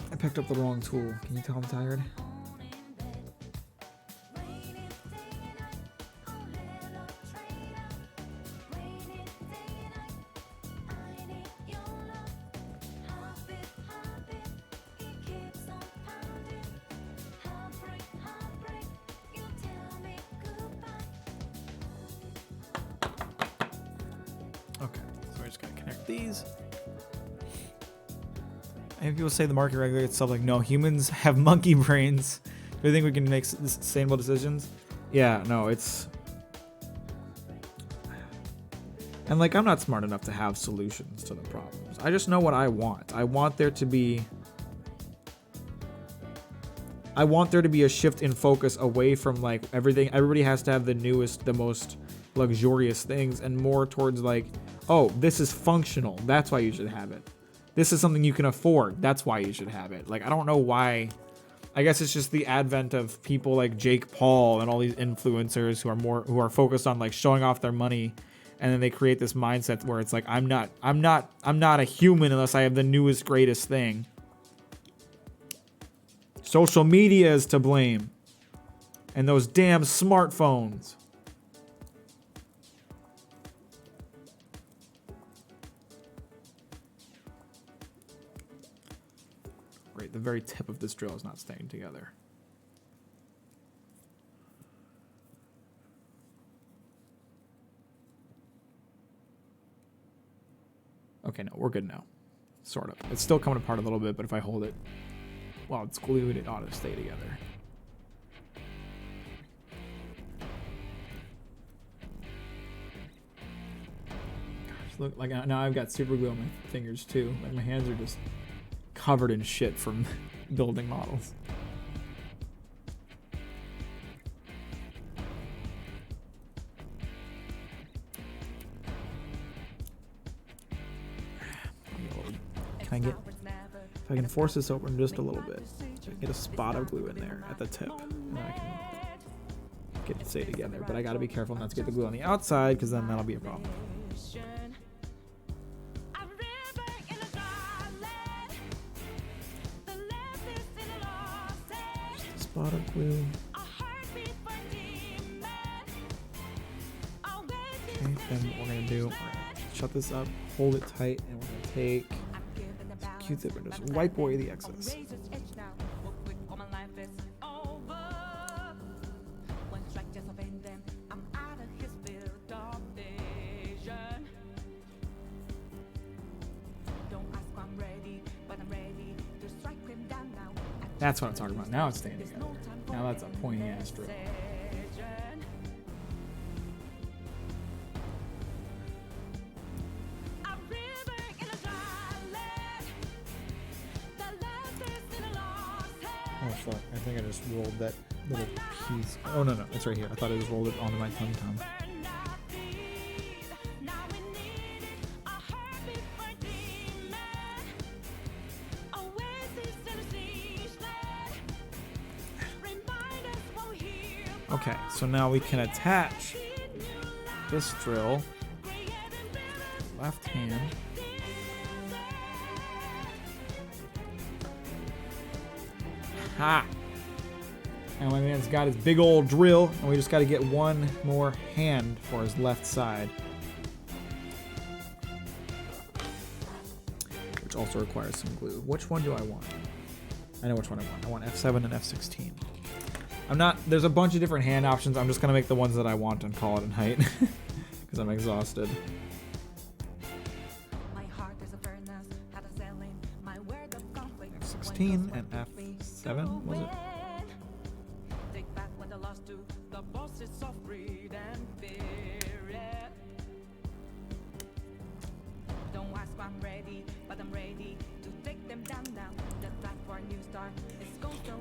I picked up the wrong tool. Can you tell I'm tired? Okay, so we're just gonna connect these. I think people say the market regulates itself. Like, no, humans have monkey brains. Do you think we can make sustainable decisions? Yeah, no, it's... And, like, I'm not smart enough to have solutions to the problems. I just know what I want. I want there to be a shift in focus away from, like, everything. Everybody has to have the newest, the most luxurious things, and more towards, like, oh, this is functional. That's why you should have it. This is something you can afford. That's why you should have it. Like, I don't know why. I guess it's just the advent of people like Jake Paul and all these influencers who are focused on like showing off their money, and then they create this mindset where it's like, I'm not a human unless I have the newest, greatest thing. Social media is to blame. And those damn smartphones. Right, the very tip of this drill is not staying together. Okay, no, we're good now. Sort of. It's still coming apart a little bit, but if I hold it while it's glued, it ought to stay together. Gosh, look, like now I've got super glue on my fingers too. Like my hands are just covered in shit from building models. Can I get, if I can force this open just a little bit, I can get a spot of glue in there at the tip, and I can get it to stay together. But I gotta be careful not to get the glue on the outside, because then that'll be a problem. Spot of glue. Okay, then what we're gonna do, we're gonna shut this up, hold it tight, and we're gonna take this Q-tip and just wipe away the excess. That's what I'm talking about. Now it's staying together. Now that's a pointy ass drill. Oh fuck, I think I just rolled that little piece. Oh no, it's right here. I thought I just rolled it onto my tum-tum. Okay, so now we can attach this drill, left hand. Ha! And my man's got his big old drill, and we just got to get one more hand for his left side. Which also requires some glue. Which one do I want? I know which one I want. I want F7 and F16. There's a bunch of different hand options. I'm just going to make the ones that I want and call it a night. Because I'm exhausted. F16 and F7, was it?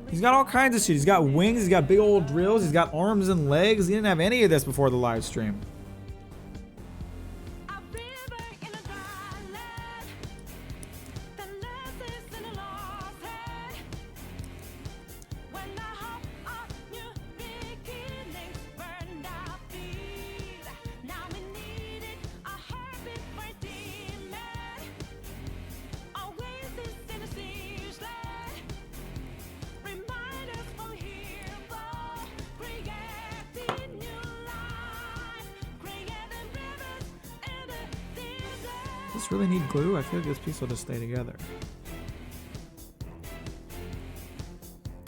He's got all kinds of shit. He's got wings, he's got big old drills, he's got arms and legs. He didn't have any of this before the live stream. Does this really need glue? I feel like this piece will just stay together.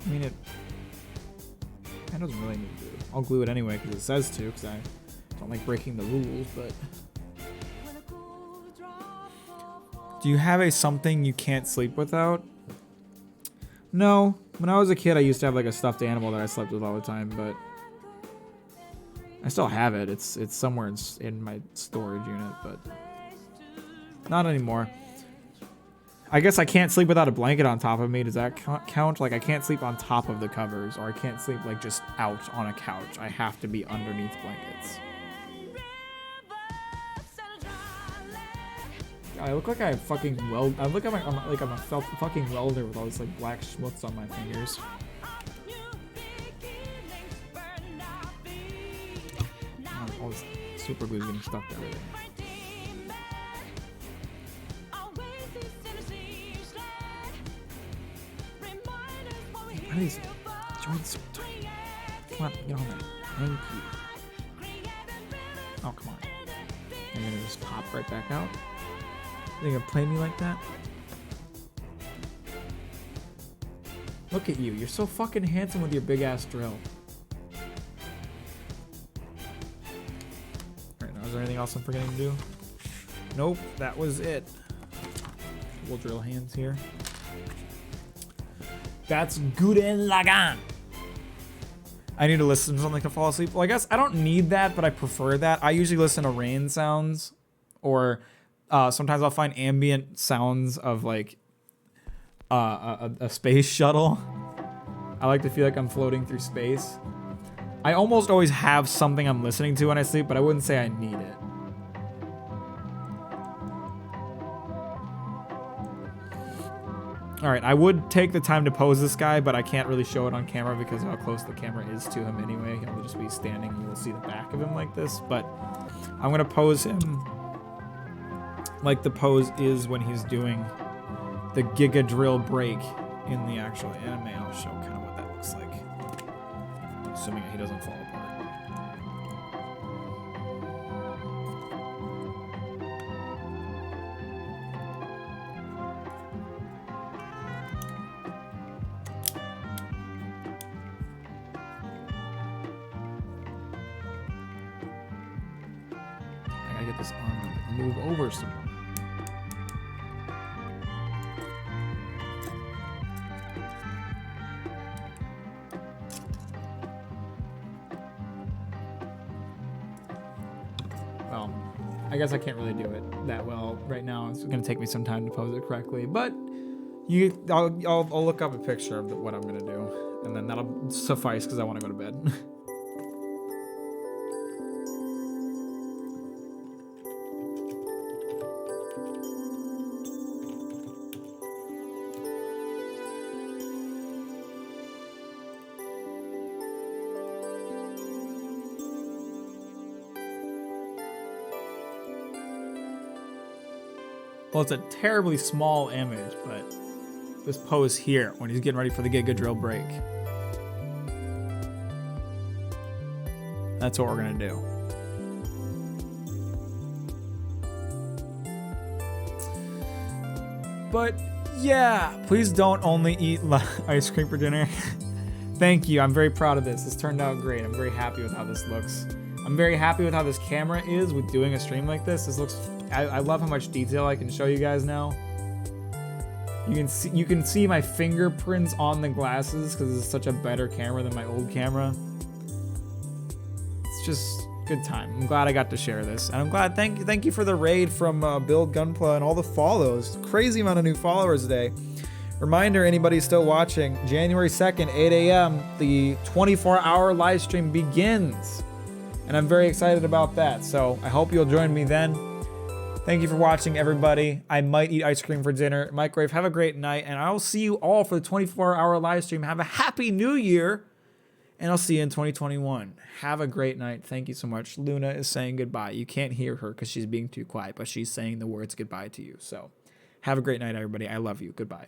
I mean, it doesn't really need glue. I'll glue it anyway because it says to, because I don't like breaking the rules, but... Do you have a something you can't sleep without? No. When I was a kid, I used to have like a stuffed animal that I slept with all the time, but... I still have it. It's somewhere in my storage unit, but... Not anymore. I guess I can't sleep without a blanket on top of me. Does that count? Like, I can't sleep on top of the covers, or I can't sleep, like, just out on a couch. I have to be underneath blankets. I look like I fucking weld. I look like I'm a fucking welder with all this, like, black schmutz on my fingers. All this super glue is getting stuck to everything. These joints so tight. Come on, get on there. Thank you. Oh, come on. I'm gonna just pop right back out. You gonna play me like that? Look at you. You're so fucking handsome with your big ass drill. Alright, now is there anything else I'm forgetting to do? Nope, that was it. We'll drill hands here. That's Gurren Lagann. I need to listen to something to fall asleep. Well, I guess I don't need that, but I prefer that. I usually listen to rain sounds, or sometimes I'll find ambient sounds of like a space shuttle. I like to feel like I'm floating through space. I almost always have something I'm listening to when I sleep, but I wouldn't say I need it. Alright, I would take the time to pose this guy, but I can't really show it on camera because of how close the camera is to him anyway. He'll just be standing and you'll see the back of him like this. But I'm going to pose him like the pose is when he's doing the Giga Drill break in the actual anime. I'll show kind of what that looks like. Assuming he doesn't fall apart. This arm to move over some more. I guess I can't really do it that well right now. It's gonna take me some time to pose it correctly, but I'll look up a picture of what I'm gonna do, and then that'll suffice because I want to go to bed. Well, it's a terribly small image, but this pose here when he's getting ready for the Giga Drill break. That's what we're gonna do. But yeah, please don't only eat ice cream for dinner. Thank you. I'm very proud of this. This turned out great. I'm very happy with how this looks. I'm very happy with how this camera is with doing a stream like this. This looks, I love how much detail I can show you guys now. You can see my fingerprints on the glasses because it's such a better camera than my old camera. It's just good time. I'm glad I got to share this, and I'm glad. Thank you for the raid from Build Gunpla and all the follows. Crazy amount of new followers today. Reminder, anybody still watching, January 2nd, 8 a.m., the 24-hour live stream begins. And I'm very excited about that. So I hope you'll join me then. Thank you for watching, everybody. I might eat ice cream for dinner. Microwave, have a great night. And I will see you all for the 24-hour live stream. Have a happy new year. And I'll see you in 2021. Have a great night. Thank you so much. Luna is saying goodbye. You can't hear her because she's being too quiet, but she's saying the words goodbye to you. So have a great night, everybody. I love you. Goodbye.